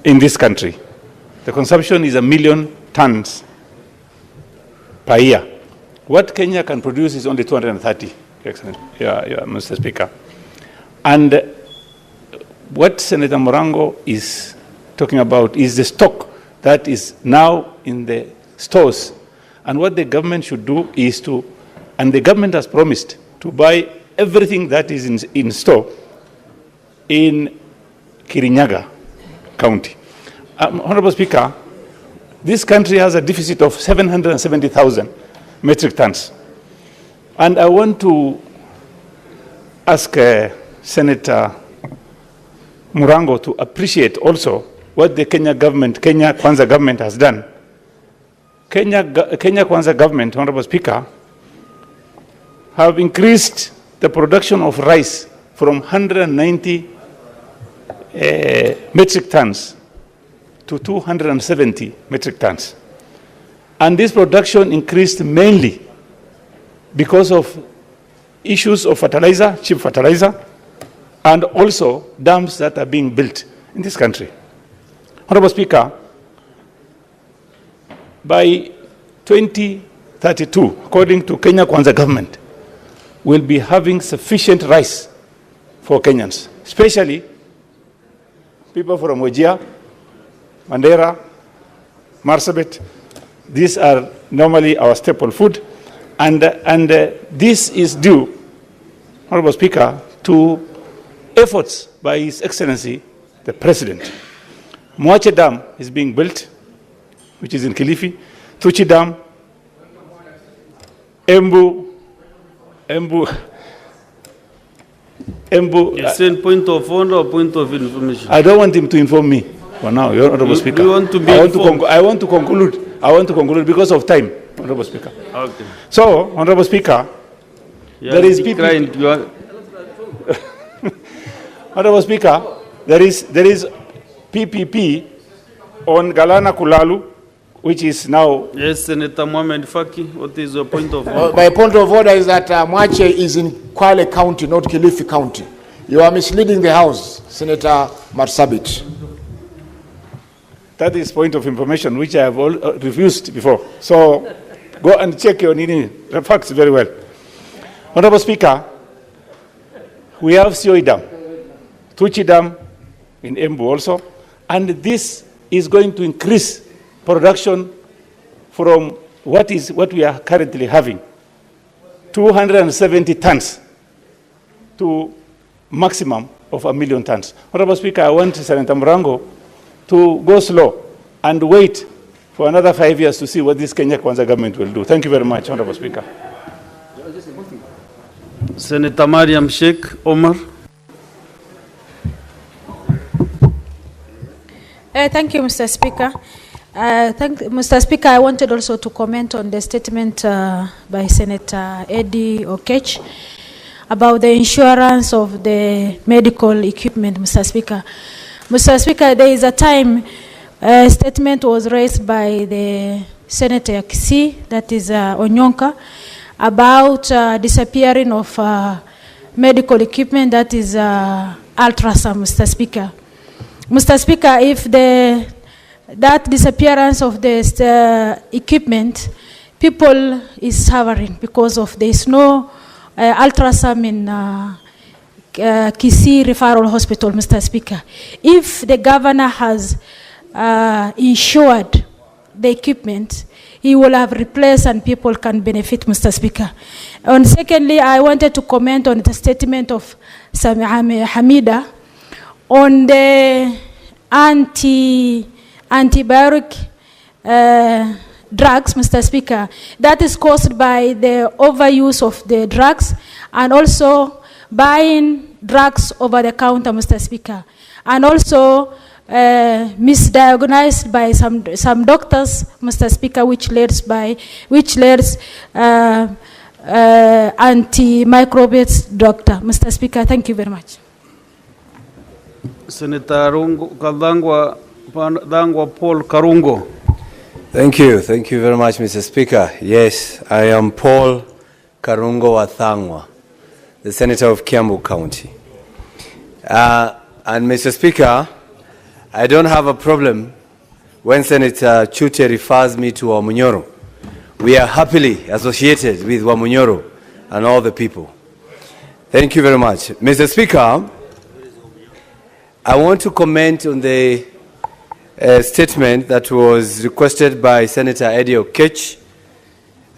[SPEAKER 13] in this country. The consumption is 1 million tons per year. What Kenya can produce is only 230, Excellent. Mr. Speaker. And what Senator Morango is talking about is the stock that is now in the stores. And what the government should do is to, and the government has promised to buy everything that is in store in Kirinyaga County. Honorable Speaker, this country has a deficit of 770,000 metric tons. And I want to ask Senator Morango to appreciate also what the Kenya Kwanza government has done. Kenya Kwanza government, Honorable Speaker, have increased the production of rice from 190 metric tons to 270 metric tons. And this production increased mainly because of issues of fertilizer, cheap fertilizer, and also dams that are being built in this country. Honorable Speaker, by 2032, according to Kenya Kwanza government, we'll be having sufficient rice for Kenyans, especially people from Wajir, Mandera, Marsabit. These are normally our staple food, and this is due, Honorable Speaker, to efforts by His Excellency, the President. Mwache Dam is being built, which is in Kilifi, Tuchi Dam, Embu.
[SPEAKER 2] You saying point of order or point of information?
[SPEAKER 13] I don't want him to inform me for now, Your Honorable Speaker.
[SPEAKER 2] You want to be
[SPEAKER 13] I want to conclude. I want to conclude because of time, Honorable Speaker.
[SPEAKER 2] Okay.
[SPEAKER 13] So, Honorable Speaker, there is PPP. Honorable Speaker, there is PPP on Galana Kulalu, which is now...
[SPEAKER 2] Yes, Senator Mohamed Faki, what is your point of order?
[SPEAKER 14] My point of order is that Mwache is in Kwale County, not Kilifi County. You are misleading the House, Senator Marsabit.
[SPEAKER 13] That is point of information which I have refused before. So go and check your facts very well. Honorable Speaker, we have Sioi Dam, Tuchi Dam in Embu also, and this is going to increase production from what we are currently having, 270 tons to maximum of 1 million tons. Honorable Speaker, I want Senator Murango to go slow and wait for another 5 years to see what this Kenya Kwanza government will do. Thank you very much, Honorable Speaker.
[SPEAKER 2] Senator Mariam Sheikh Omar.
[SPEAKER 15] Thank you, Mr. Speaker. Mr. Speaker, I wanted also to comment on the statement by Senator Eddie Okech about the insurance of the medical equipment, Mr. Speaker. Mr. Speaker, there is a time a statement was raised by the Senator Kisii, that is Onyonka, about disappearing of medical equipment, that is ultrasound, Mr. Speaker. Mr. Speaker, if that disappearance of the equipment, people is suffering because of there is no ultrasound in Kisii Referral Hospital, Mr. Speaker. If the governor has insured the equipment, he will have replaced and people can benefit, Mr. Speaker. And secondly, I wanted to comment on the statement of Hamida on the antibiotic drugs, Mr. Speaker. That is caused by the overuse of the drugs and also buying drugs over the counter, Mr. Speaker. And also misdiagnosed by some doctors, Mr. Speaker, which leads antimicrobial doctor. Mr. Speaker, thank you very much.
[SPEAKER 2] Senator Dangwa Paul Karungo.
[SPEAKER 16] Thank you very much, Mr. Speaker. Yes, I am Paul Karungo Wathangwa, the Senator of Kiambu County. And Mr. Speaker, I don't have a problem when Senator Chute refers me to Wamunyoro. We are happily associated with Wamunyoro and all the people. Thank you very much. Mr. Speaker, I want to comment on the statement that was requested by Senator Eddie Okech,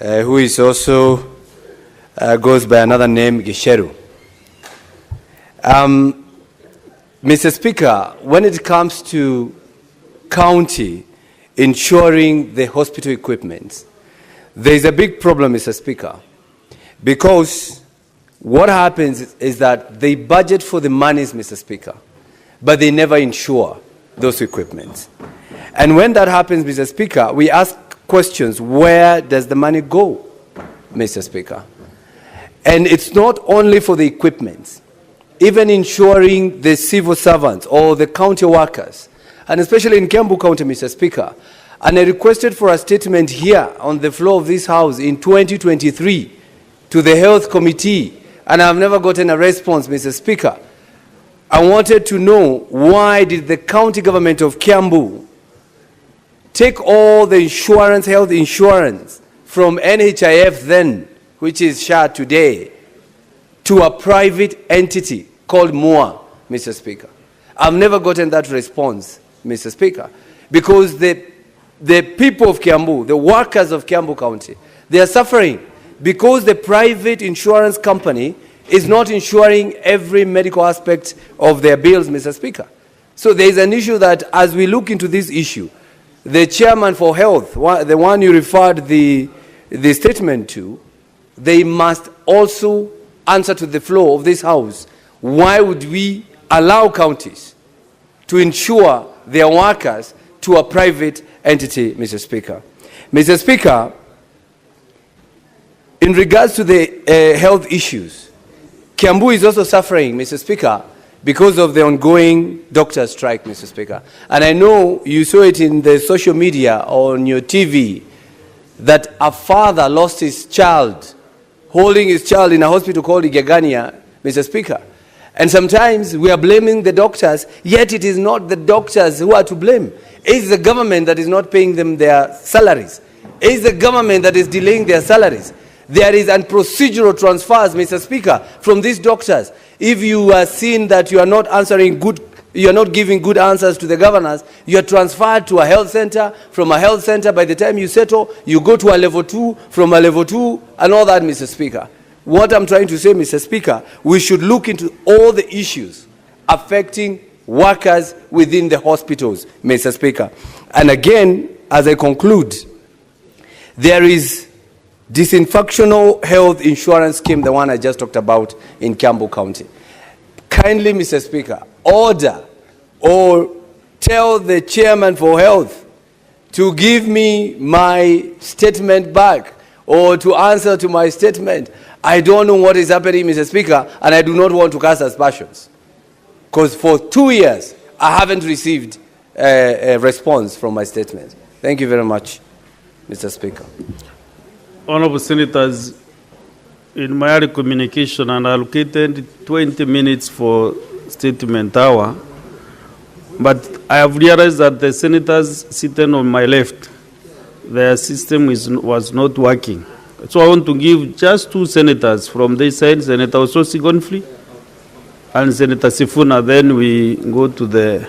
[SPEAKER 16] who is also goes by another name, Gisheru. Mr. Speaker, when it comes to county insuring the hospital equipment, there is a big problem, Mr. Speaker, because what happens is that they budget for the monies, Mr. Speaker, but they never insure those equipment. And when that happens, Mr. Speaker, we ask questions, where does the money go, Mr. Speaker? And it's not only for the equipment, even ensuring the civil servants or the county workers, and especially in Kiambu County, Mr. Speaker. And I requested for a statement here on the floor of this House in 2023 to the Health Committee, and I've never gotten a response, Mr. Speaker. I wanted to know, why did the county government of Kiambu take all the insurance, health insurance, from NHIF then, which is SHA today, to a private entity called MOA, Mr. Speaker? I've never gotten that response, Mr. Speaker, because the people of Kiambu, the workers of Kiambu County, they are suffering because the private insurance company is not insuring every medical aspect of their bills, Mr. Speaker. So there is an issue that as we look into this issue, the chairman for health, the one you referred the statement to, they must also answer to the floor of this House. Why would we allow counties to insure their workers to a private entity, Mr. Speaker? Mr. Speaker, in regards to the health issues, Kiambu is also suffering, Mr. Speaker, because of the ongoing doctor strike, Mr. Speaker. And I know you saw it in the social media or on your TV that a father lost his child, holding his child in a hospital called Igagania, Mr. Speaker. And sometimes we are blaming the doctors, yet it is not the doctors who are to blame. It's the government that is not paying them their salaries. It's the government that is delaying their salaries. There is procedural transfers, Mr. Speaker, from these doctors. If you are seen that you are not you are not giving good answers to the governors, you are transferred to a health center. From a health center, by the time you settle, you go to a level 2, from a level 2, and all that, Mr. Speaker. What I'm trying to say, Mr. Speaker, we should look into all the issues affecting workers within the hospitals, Mr. Speaker. And again, as I conclude, there is disinfectional health insurance scheme, the one I just talked about in Kiambu County. Kindly, Mr. Speaker, order or tell the chairman for health to give me my statement back or to answer to my statement. I don't know what is happening, Mr. Speaker, and I do not want to cast aspersions. Because for 2 years, I haven't received a response from my statement. Thank you very much, Mr. Speaker.
[SPEAKER 2] Honorable Senators, in my early communication, and allocated 20 minutes for statement hour, but I have realized that the senators sitting on my left, their system was not working. So I want to give just 2 senators from this side, Senator Ososi Gonfrey and Senator Sifuna. Then we go to the,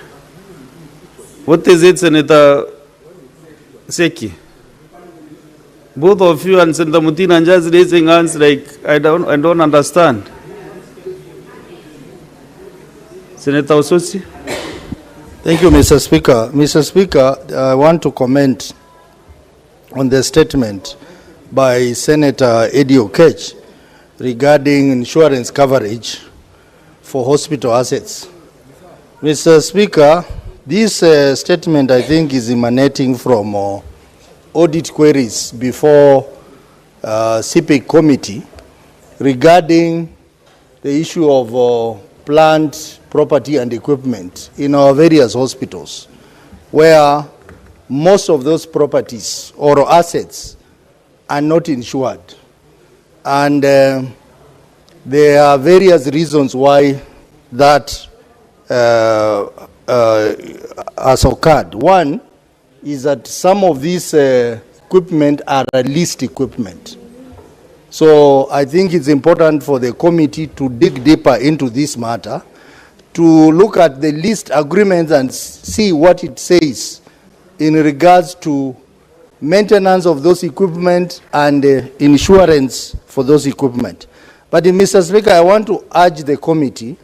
[SPEAKER 2] what is it, Senator Seki? Both of you and Senator Mutina are just raising hands like I don't understand. Senator Ososi.
[SPEAKER 6] Thank you, Mr. Speaker. Mr. Speaker, I want to comment on the statement by Senator Eddie Okech regarding insurance coverage for hospital assets. Mr. Speaker, this statement, I think, is emanating from audit queries before CPIC committee regarding the issue of plant, property and equipment in our various hospitals, where most of those properties or assets are not insured. And there are various reasons why that has occurred. One is that some of these equipment are leased equipment. So I think it's important for the committee to dig deeper into this matter, to look at the leased agreements and see what it says in regards to maintenance of those equipment and insurance for those equipment. But Mr. Speaker, I want to urge the committee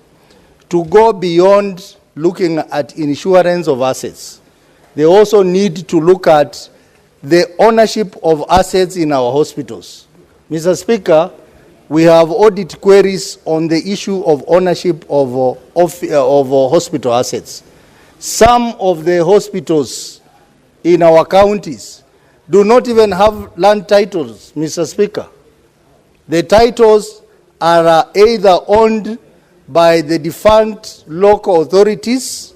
[SPEAKER 6] to go beyond looking at insurance of assets. They also need to look at the ownership of assets in our hospitals. Mr. Speaker, we have audit queries on the issue of ownership of hospital assets. Some of the hospitals in our counties do not even have land titles, Mr. Speaker. The titles are either owned by the defunct local authorities,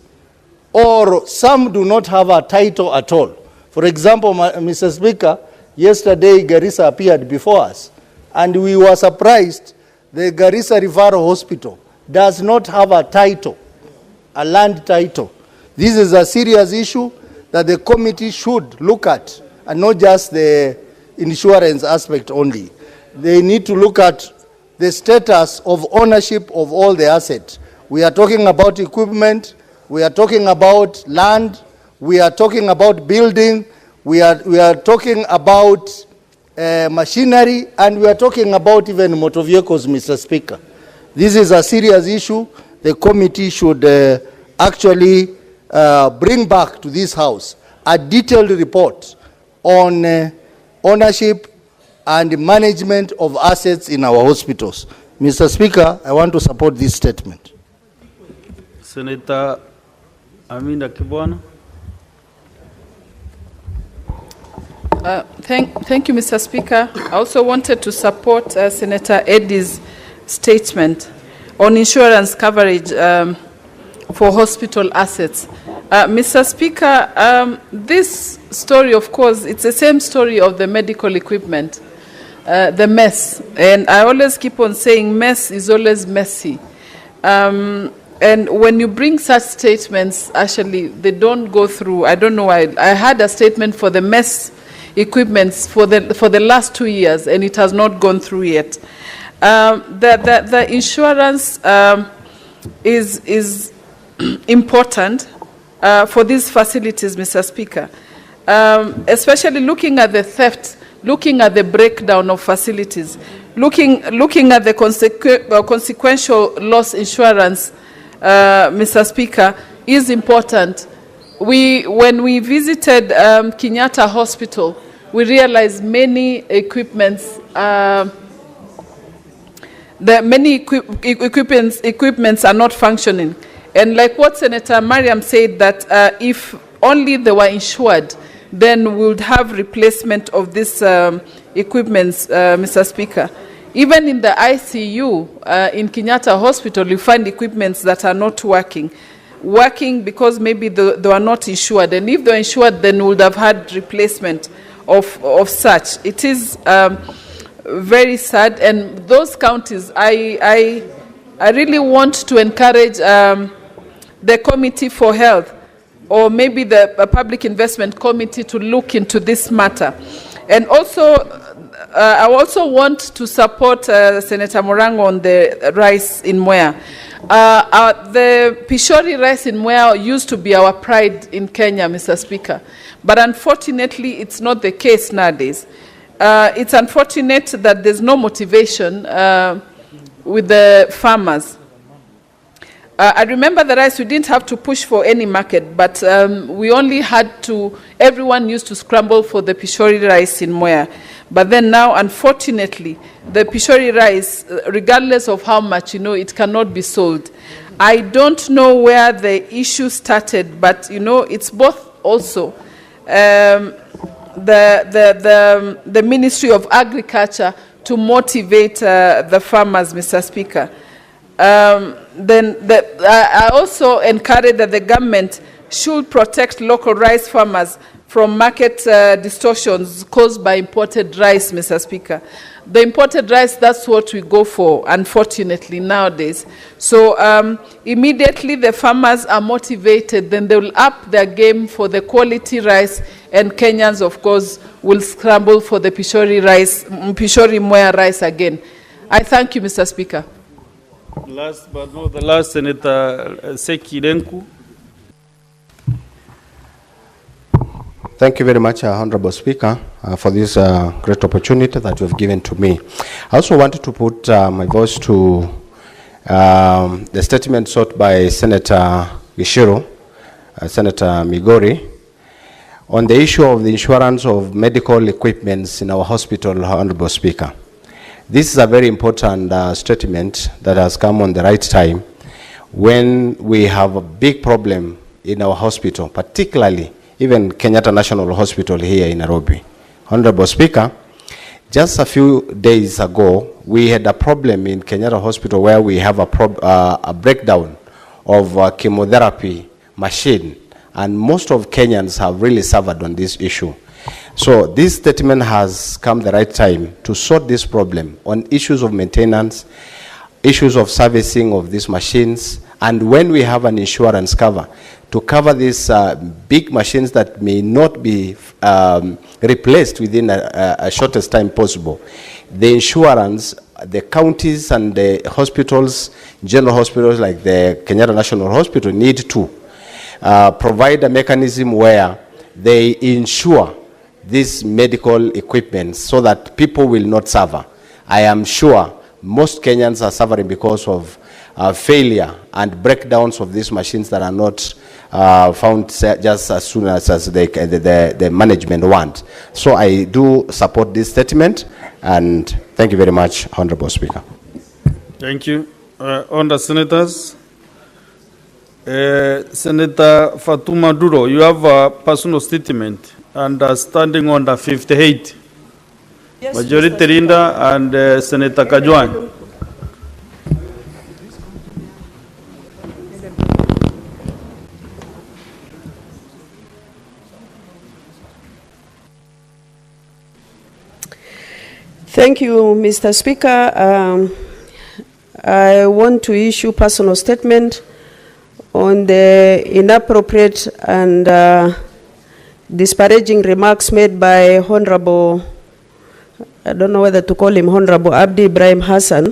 [SPEAKER 6] or some do not have a title at all. For example, Mr. Speaker, yesterday Garissa appeared before us, and we were surprised the Garissa Referral Hospital does not have a title, a land title. This is a serious issue that the committee should look at, and not just the insurance aspect only. They need to look at the status of ownership of all the assets. We are talking about equipment, we are talking about land, we are talking about building, we are talking about machinery, and we are talking about even motor vehicles, Mr. Speaker. This is a serious issue. The committee should actually bring back to this House a detailed report on ownership and management of assets in our hospitals. Mr. Speaker, I want to support this statement.
[SPEAKER 2] Senator Aminda Kibwana.
[SPEAKER 7] Thank you, Mr. Speaker. I also wanted to support Senator Eddie's statement on insurance coverage. for hospital assets. Mr. Speaker, this story, of course, it's the same story of the medical equipment, the mess. And I always keep on saying mess is always messy. And when you bring such statements, actually, they don't go through. I don't know why. I had a statement for the mess equipments for the last 2 years, and it has not gone through yet. The insurance is important for these facilities, Mr. Speaker, especially looking at the theft, looking at the breakdown of facilities, looking at the consequential loss insurance, Mr. Speaker, is important. When we visited Kenyatta Hospital, we realized many equipments, equipments are not functioning. And like what Senator Mariam said, that if only they were insured, then we would have replacement of these equipments, Mr. Speaker. Even in the ICU in Kenyatta Hospital, you find equipments that are not working because maybe they were not insured. And if they were insured, then we would have had replacement of such. It is very sad. And those counties, I really want to encourage the Committee for Health, or maybe the Public Investment Committee, to look into this matter. And also, I also want to support Senator Morango on the rice in Mwea. The Pishori rice in Mwea used to be our pride in Kenya, Mr. Speaker. But unfortunately, it's not the case nowadays. It's unfortunate that there's no motivation with the farmers. I remember the rice, we didn't have to push for any market, but we only had to, everyone used to scramble for the Pishori rice in Mwea. But then now, unfortunately, the Pishori rice, regardless of how much, it cannot be sold. I don't know where the issue started, but, it's both also the Ministry of Agriculture to motivate the farmers, Mr. Speaker. I also encourage that the government should protect local rice farmers from market distortions caused by imported rice, Mr. Speaker. The imported rice, that's what we go for, unfortunately, nowadays. So immediately the farmers are motivated, then they will up their game for the quality rice, and Kenyans, of course, will scramble for the Pishori rice, Pishori Mwea rice again. I thank you, Mr. Speaker.
[SPEAKER 2] Last but not the last, Senator Seki Denku.
[SPEAKER 17] Thank you very much, Honorable Speaker, for this great opportunity that you have given to me. I also wanted to put my voice to the statement sought by Senator Gishiro, Senator Migori, on the issue of the insurance of medical equipments in our hospital, Honorable Speaker. This is a very important statement that has come on the right time when we have a big problem in our hospital, particularly even Kenyatta National Hospital here in Nairobi. Honorable Speaker, just a few days ago, we had a problem in Kenyatta Hospital where we have a breakdown of chemotherapy machine, and most of Kenyans have really suffered on this issue. So this statement has come the right time to sort this problem on issues of maintenance, issues of servicing of these machines, and when we have an insurance cover, to cover these big machines that may not be replaced within a shortest time possible. The insurance, the counties and the hospitals, general hospitals like the Kenyatta National Hospital, need to provide a mechanism where they insure these medical equipment so that people will not suffer. I am sure most Kenyans are suffering because of failure and breakdowns of these machines that are not found just as soon as the management want. So I do support this statement, and thank you very much, Honorable Speaker.
[SPEAKER 2] Thank you. Honourable Senators, Senator Fatuma Duro, you have a personal statement and standing on the 58. Yes, Majority Leader and Senator Kajwang.
[SPEAKER 18] Thank you, Mr. Speaker. I want to issue personal statement on the inappropriate and disparaging remarks made by Honorable, I don't know whether to call him Honorable Abdi Ibrahim Hassan,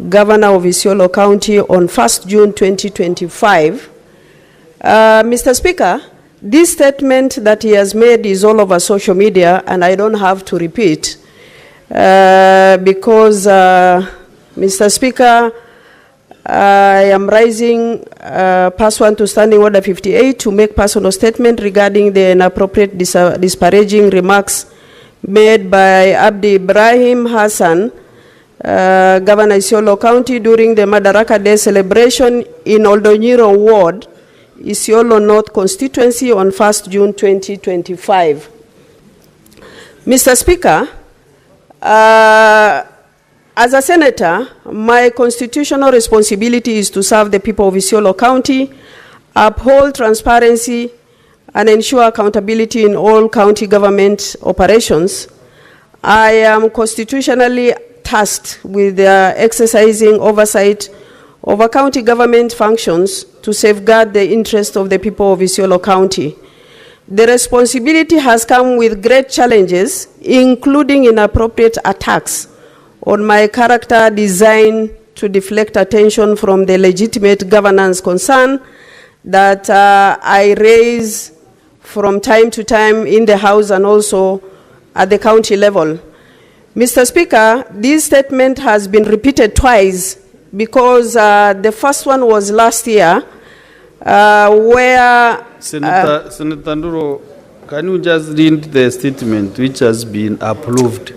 [SPEAKER 18] Governor of Isiolo County, on 1st June 2025. Mr. Speaker, this statement that he has made is all over social media, and I don't have to repeat because, Mr. Speaker, I am rising pursuant to Standing Order 58 to make personal statement regarding the inappropriate disparaging remarks made by Abdi Ibrahim Hassan, Governor Isiolo County, during the Madaraka Day celebration in Oldonyiro Ward, Isiolo North constituency on 1st June 2025. Mr. Speaker, as a senator, my constitutional responsibility is to serve the people of Isiolo County, uphold transparency, and ensure accountability in all county government operations. I am constitutionally tasked with exercising oversight over county government functions to safeguard the interests of the people of Isiolo County. The responsibility has come with great challenges, including inappropriate attacks on my character designed to deflect attention from the legitimate governance concern that I raise from time to time in the House and also at the county level. Mr. Speaker, this statement has been repeated twice because the first one was last year where...
[SPEAKER 2] Senator Nduro, can you just read the statement which has been approved?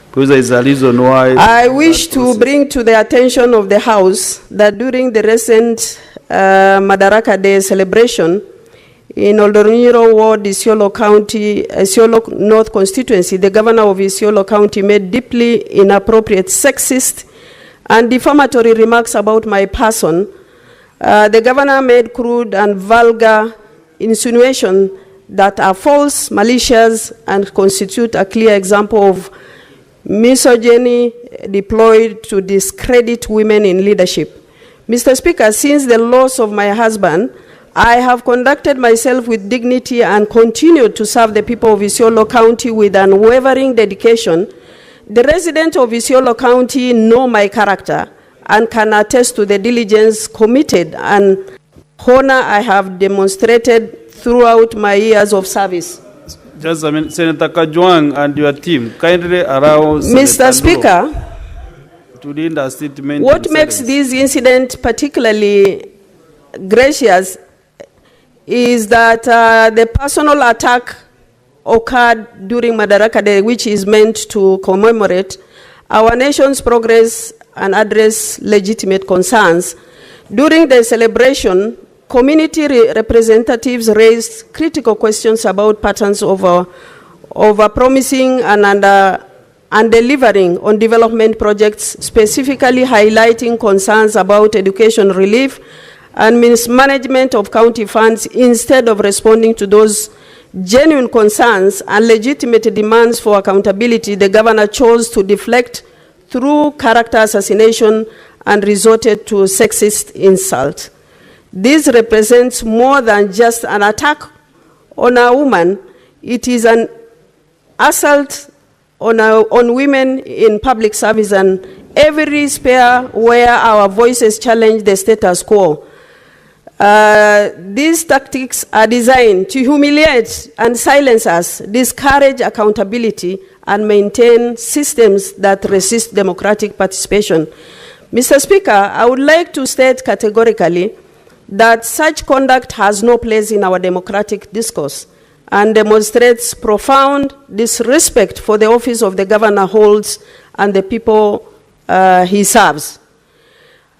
[SPEAKER 2] Because there is a reason why...
[SPEAKER 18] I wish to bring to the attention of the House that during the recent Madaraka Day celebration in Oldonyiro Ward, Isiolo County, Isiolo North constituency, the Governor of Isiolo County made deeply inappropriate, sexist, and defamatory remarks about my person. The Governor made crude and vulgar insinuations that are false, malicious, and constitute a clear example of misogyny deployed to discredit women in leadership. Mr. Speaker, since the loss of my husband, I have conducted myself with dignity and continued to serve the people of Isiolo County with unwavering dedication. The residents of Isiolo County know my character and can attest to the diligence committed and honor I have demonstrated throughout my years of service.
[SPEAKER 2] Just a minute, Senator Kajwang and your team, kindly allow
[SPEAKER 18] Mr. Speaker,
[SPEAKER 2] to read a statement.
[SPEAKER 18] What makes this incident particularly gracious is that the personal attack occurred during Madaraka Day, which is meant to commemorate our nation's progress and address legitimate concerns. During the celebration, community representatives raised critical questions about patterns of promising and delivering on development projects, specifically highlighting concerns about education relief and mismanagement of county funds. Instead of responding to those genuine concerns and legitimate demands for accountability, the Governor chose to deflect through character assassination and resorted to sexist insult. This represents more than just an attack on a woman. It is an assault on women in public service and every sphere where our voices challenge the status quo. These tactics are designed to humiliate and silence us, discourage accountability, and maintain systems that resist democratic participation. Mr. Speaker, I would like to state categorically that such conduct has no place in our democratic discourse and demonstrates profound disrespect for the office of the Governor holds and the people he serves.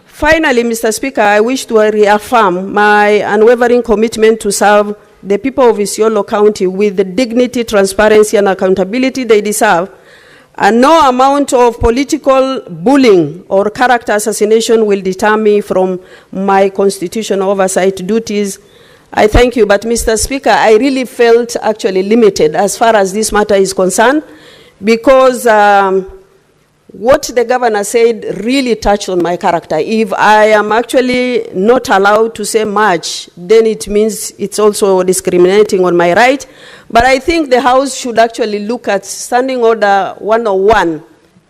[SPEAKER 18] Finally, Mr. Speaker, I wish to reaffirm my unwavering commitment to serve the people of Isiolo County with the dignity, transparency, and accountability they deserve, and no amount of political bullying or character assassination will deter me from my constitutional oversight duties. I thank you, but Mr. Speaker, I really felt actually limited as far as this matter is concerned, because what the governor said really touched on my character. If I am actually not allowed to say much, then it means it's also discriminating on my right. But I think the House should actually look at Standing Order 101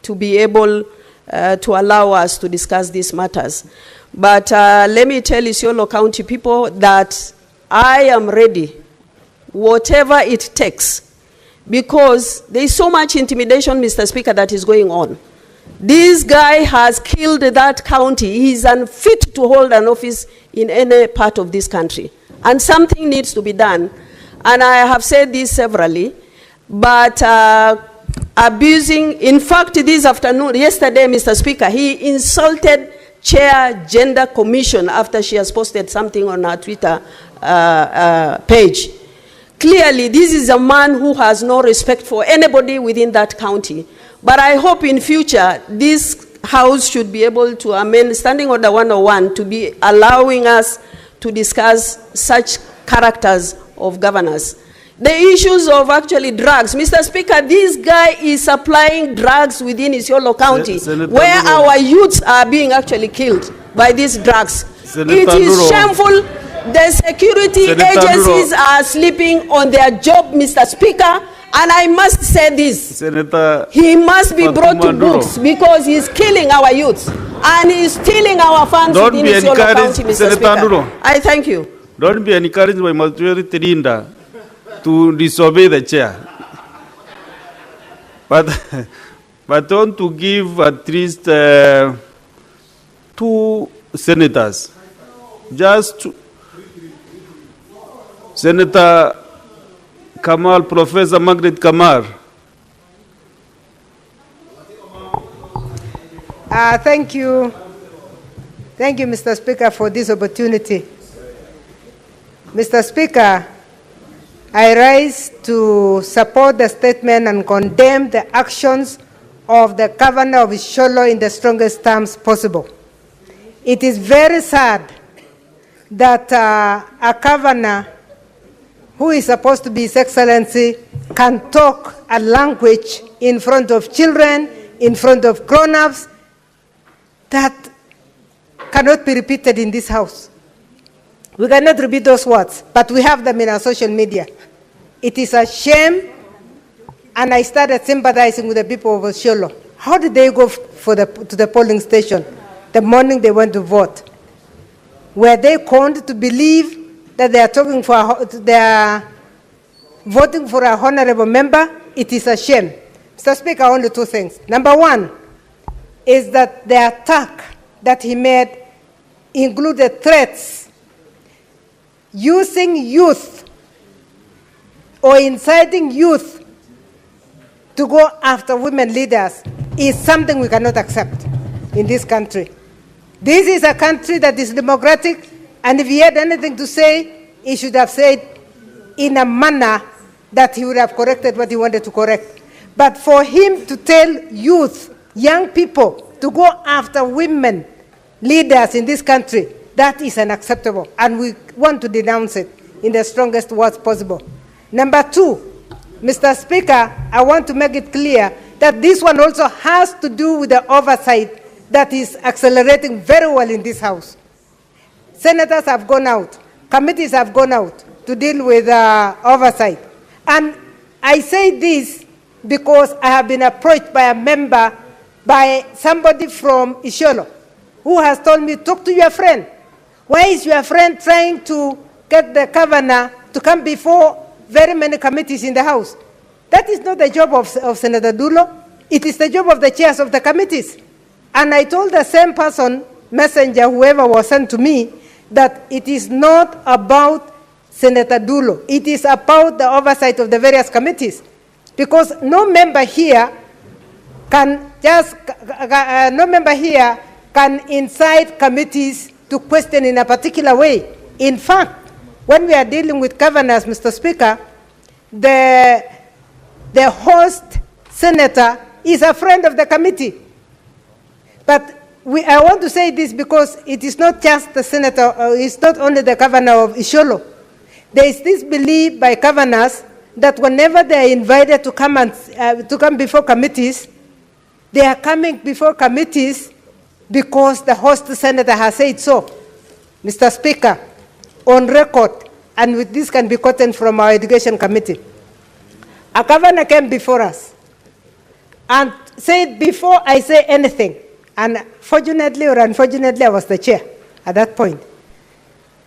[SPEAKER 18] to be able to allow us to discuss these matters. But let me tell Isiolo County people that I am ready, whatever it takes, because there is so much intimidation, Mr. Speaker, that is going on. This guy has killed that county. He is unfit to hold an office in any part of this country. And something needs to be done. And I have said this severally, but abusing, in fact, this afternoon, yesterday, Mr. Speaker, he insulted Chair Gender Commission after she has posted something on her Twitter page. Clearly, this is a man who has no respect for anybody within that county. But I hope in future, this House should be able to amend Standing Order 101 to be allowing us to discuss such characters of governors. The issues of actually drugs. Mr. Speaker, this guy is supplying drugs within Isiolo County, where our youths are being actually killed by these drugs. It is shameful. The security agencies are sleeping on their job, Mr. Speaker. And I must say this, he must be brought to books because he's killing our youths and he's stealing our funds within Isiolo County, Mr. Speaker. I thank you.
[SPEAKER 2] Don't be encouraged by majority leader to disobey the chair. But want to give at least 2 senators. Just Senator Kamal, Professor Margaret Kamar.
[SPEAKER 19] Thank you. Thank you, Mr. Speaker, for this opportunity. Mr. Speaker, I rise to support the statement and condemn the actions of the governor of Isiolo in the strongest terms possible. It is very sad that a governor who is supposed to be His Excellency can talk a language in front of children, in front of grown-ups, that cannot be repeated in this House. We cannot repeat those words, but we have them in our social media. It is a shame, and I started sympathizing with the people of Isiolo. How did they go to the polling station the morning they went to vote? Were they conned to believe that they are voting for a honorable member? It is a shame. Mr. Speaker, only 2 things. Number 1 is that the attack that he made included threats using youth or inciting youth to go after women leaders is something we cannot accept in this country. This is a country that is democratic, and if he had anything to say, he should have said in a manner that he would have corrected what he wanted to correct. But for him to tell youth, young people, to go after women leaders in this country, that is unacceptable, and we want to denounce it in the strongest words possible. Number 2, Mr. Speaker, I want to make it clear that this one also has to do with the oversight that is accelerating very well in this House. Senators have gone out, committees have gone out to deal with oversight. And I say this because I have been approached by a member, by somebody from Isiolo, who has told me, talk to your friend. Why is your friend trying to get the governor to come before very many committees in the House? That is not the job of Senator Dulo. It is the job of the chairs of the committees. And I told the same person, messenger, whoever was sent to me, that it is not about Senator Dulo. It is about the oversight of the various committees. Because no member here can incite committees to question in a particular way. In fact, when we are dealing with governors, Mr. Speaker, the host senator is a friend of the committee. But I want to say this because it is not just the senator, it's not only the governor of Isiolo. There is this belief by governors that whenever they are invited to come before committees, They are coming before committees because the host senator has said so. Mr. Speaker, on record, and with this can be quoted from our education committee, a governor came before us and said, before I say anything, and fortunately or unfortunately I was the chair at that point.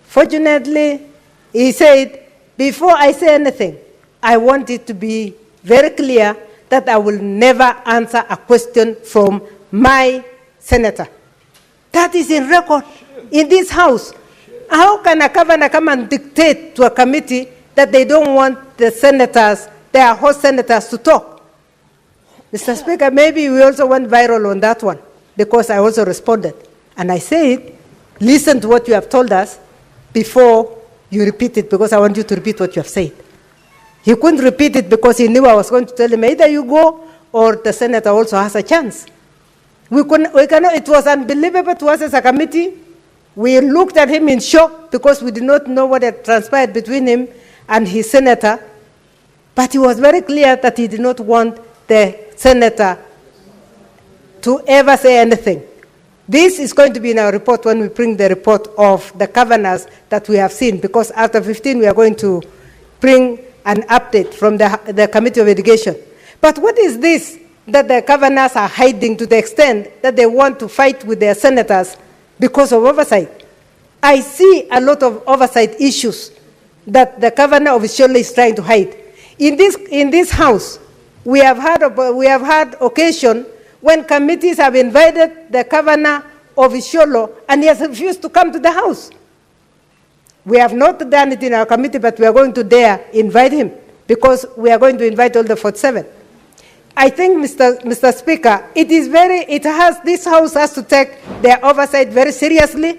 [SPEAKER 19] Fortunately, he said, before I say anything, I want it to be very clear that I will never answer a question from my senator. That is in record in this house. How can a governor come and dictate to a committee that they don't want the senators, their host senators, to talk? Mr. Speaker, maybe we also went viral on that one because I also responded. And I said, listen to what you have told us before you repeat it, because I want you to repeat what you have said. He couldn't repeat it because he knew I was going to tell him either you go or the senator also has a chance. We cannot, it was unbelievable to us as a committee. We looked at him in shock because we did not know what had transpired between him and his senator. But he was very clear that he did not want the senator to ever say anything. This is going to be in our report when we bring the report of the governors that we have seen, because after 15 we are going to bring an update from the Committee of Education. But what is this that the governors are hiding to the extent that they want to fight with their senators because of oversight? I see a lot of oversight issues that the governor of Isiolo is trying to hide. In this house, we have had occasion when committees have invited the governor of Isiolo and he has refused to come to the house. We have not done it in our committee, but we are going to dare invite him because we are going to invite all the 47. I think, Mr. Speaker, this house has to take their oversight very seriously,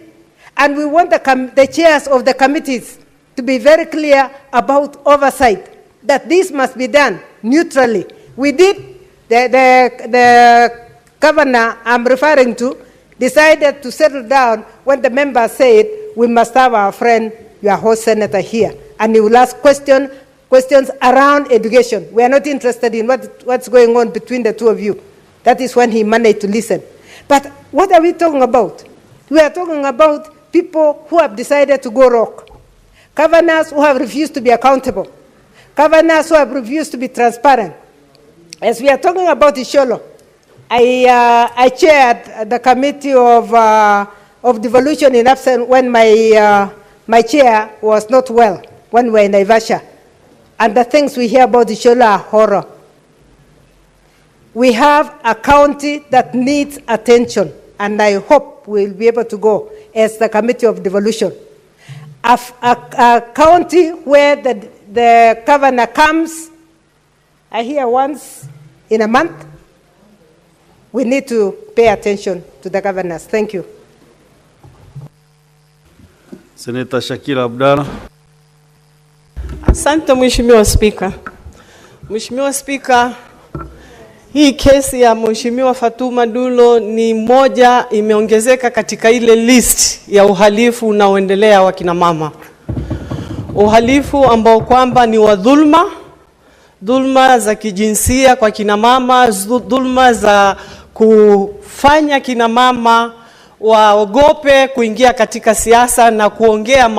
[SPEAKER 19] and we want the chairs of the committees to be very clear about oversight, that this must be done neutrally. We did, the governor I'm referring to decided to settle down when the members said, we must have our friend, your host senator here, and he will ask questions around education. We are not interested in what's going on between the two of you. That is when he managed to listen. But what are we talking about? We are talking about people who have decided to go rogue, governors who have refused to be accountable, governors who have refused to be transparent. As we are talking about Isiolo, I chaired the committee of devolution in absence when my chair was not well, when we were in Naivasha. And the things we hear about Isiolo are horror. We have a county that needs attention, and I hope we'll be able to go as the committee of devolution. A county where the governor comes, I hear once in a month. We need to pay attention to the governors. Thank you.
[SPEAKER 2] Senator Shakira Abdalla.
[SPEAKER 20] Asante Mheshimiwa Spika. Mheshimiwa Spika, hii kesi ya Mheshimiwa Fatuma Dulo ni moja imeongezeka katika ile list ya uhalifu unaoendelea wa kina mama. Uhalifu ambao kwamba ni wa dhulma za kijinsia kwa kina mama, dhulma za kufanya kina mama waogope kuingia katika siasa na kuongea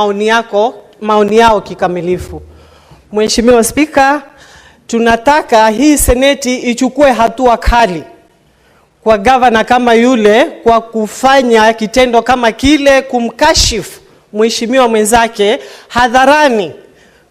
[SPEAKER 20] maoni yao kikamilifu. Mheshimiwa Spika, tunataka hii seneti ichukue hatua kali kwa gavana kama yule kwa kufanya kitendo kama kile, kumkashifu mheshimiwa mwenzake hadharani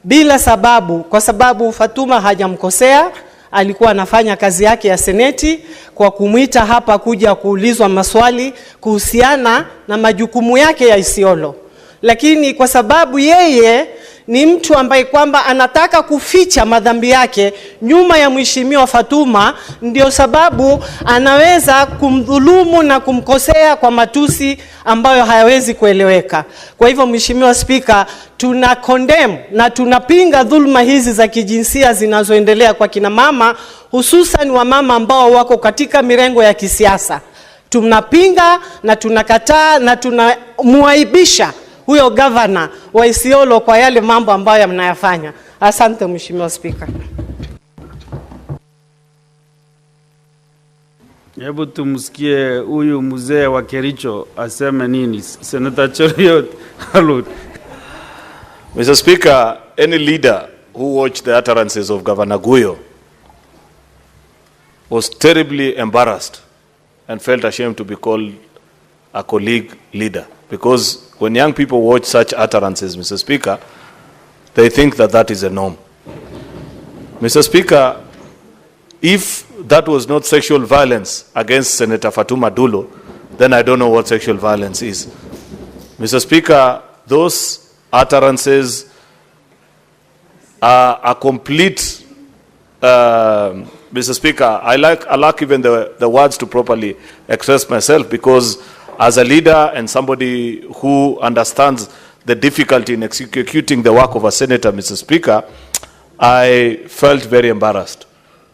[SPEAKER 20] bila sababu, kwa sababu Fatuma hajamkosea, alikuwa anafanya kazi yake ya seneti kwa kumuita hapa kuja kuulizwa maswali kuhusiana na majukumu yake ya Isiolo. Lakini kwa sababu yeye ni mtu ambaye kwamba anataka kuficha madhambi yake nyuma ya mheshimiwa Fatuma, ndio sababu anaweza kumdhulumu na kumkosea kwa matusi ambayo hayawezi kueleweka. Kwa hivyo Mheshimiwa Spika, tuna condemn na tunapinga dhulma hizi za kijinsia zinazoendelea kwa kina mama, hususan wamama ambao wako katika mirengo ya kisiasa. Tunapinga na tunakataa na tunamuaibisha huyo gavana wa Isiolo kwa yale mambo ambayo mnayafanya. Asante Mheshimiwa Spika.
[SPEAKER 2] Hebu tumsikie huyu mzee wa Kericho aseme nini. Senator Cheriot Harut.
[SPEAKER 10] Mr. Speaker, any leader who watched the utterances of Governor Guyo was terribly embarrassed and felt ashamed to be called a colleague leader. Because when young people watch such utterances, Mr. Speaker, they think that that is a norm. Mr. Speaker, if that was not sexual violence against Senator Fatuma Dulo, then I don't know what sexual violence is. Mr. Speaker, those utterances are a complete, Mr. Speaker, I lack even the words to properly express myself, because as a leader and somebody who understands the difficulty in executing the work of a senator, Mr. Speaker, I felt very embarrassed.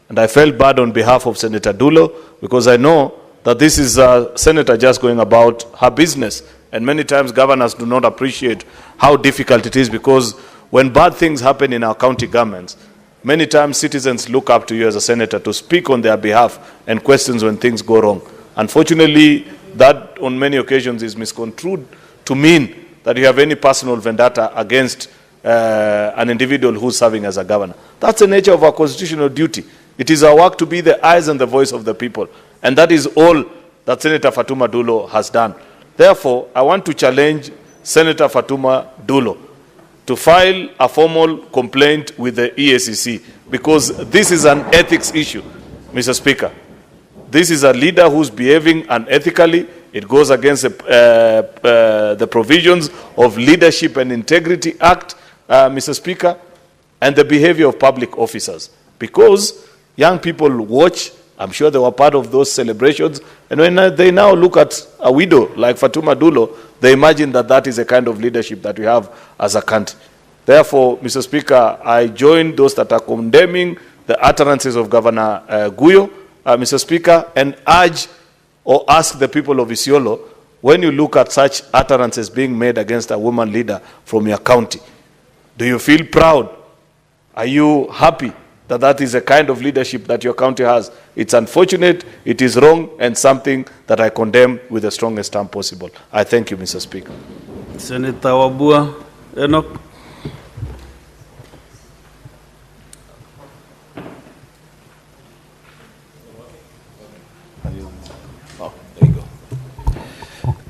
[SPEAKER 10] And I felt bad on behalf of Senator Dulo, because I know that this is a senator just going about her business. And many times governors do not appreciate how difficult it is, because when bad things happen in our county governments, many times citizens look up to you as a senator to speak on their behalf and questions when things go wrong. Unfortunately, that on many occasions is misconstrued to mean that you have any personal vendetta against an individual who's serving as a governor. That's the nature of our constitutional duty. It is our work to be the eyes and the voice of the people. And that is all that Senator Fatuma Dulo has done. Therefore, I want to challenge Senator Fatuma Dulo to file a formal complaint with the EACC, because this is an ethics issue, Mr. Speaker. This is a leader who's behaving unethically. It goes against the provisions of Leadership and Integrity Act, Mr. Speaker, and the behavior of public officers. Because young people watch, I'm sure they were part of those celebrations, and when they now look at a widow like Fatuma Dulo, they imagine that that is a kind of leadership that we have as a country. Therefore, Mr. Speaker, I join those that are condemning the utterances of Governor Guyo, Mr. Speaker, and urge or ask the people of Isiolo, when you look at such utterances being made against a woman leader from your county, do you feel proud? Are you happy that that is a kind of leadership that your county has? It's unfortunate, it is wrong, and something that I condemn with the strongest term possible. I thank you, Mr. Speaker.
[SPEAKER 2] Senator Wabua Enoch.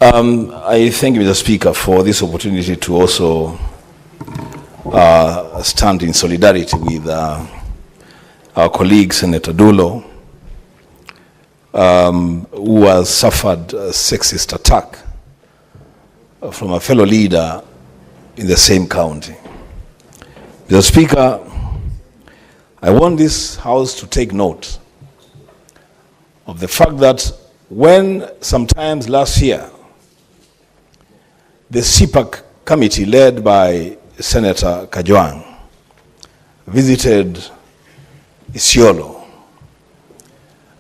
[SPEAKER 21] I thank you, Mr. Speaker, for this opportunity to also stand in solidarity with our colleague, Senator Dulo, who has suffered a sexist attack from a fellow leader in the same county. Mr. Speaker, I want this House to take note of the fact that when sometimes last year, the CPAC committee led by Senator Kajwang visited Isiolo,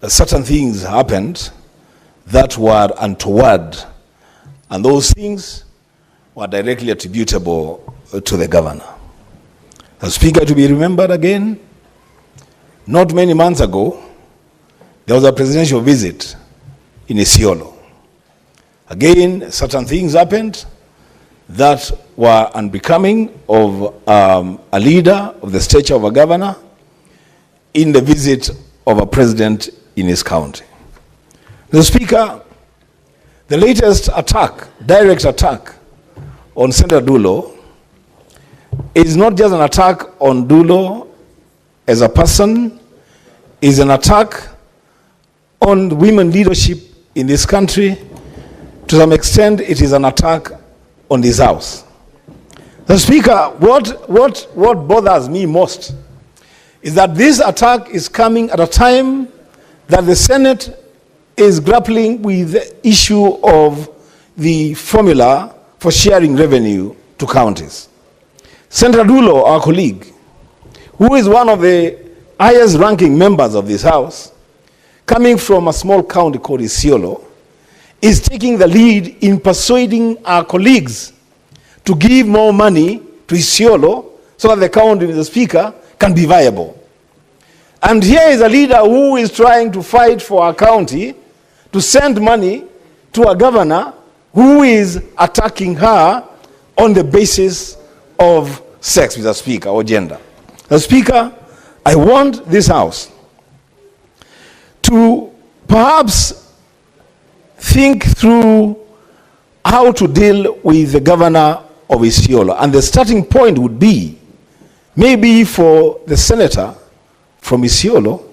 [SPEAKER 21] certain things happened that were untoward, and those things were directly attributable to the governor. The Speaker, to be remembered again, not many months ago, there was a presidential visit in Isiolo. Again, certain things happened that were unbecoming of a leader of the stature of a governor in the visit of a president in his county. The Speaker, the latest attack, direct attack on Senator Dulo is not just an attack on Dulo as a person, is an attack on women leadership in this country. To some extent, it is an attack on this House. The Speaker, what bothers me most is that this attack is coming at a time that the Senate is grappling with the issue of the formula for sharing revenue to counties. Senator Dulo, our colleague, who is one of the highest ranking members of this House, coming from a small county called Isiolo, is taking the lead in persuading our colleagues to give more money to Isiolo so that the county, Mr. Speaker, can be viable. And here is a leader who is trying to fight for our county to send money to a governor who is attacking her on the basis of sex, Mr. Speaker, or gender. Mr. Speaker, I want this House to perhaps think through how to deal with the governor of Isiolo. And the starting point would be maybe for the senator from Isiolo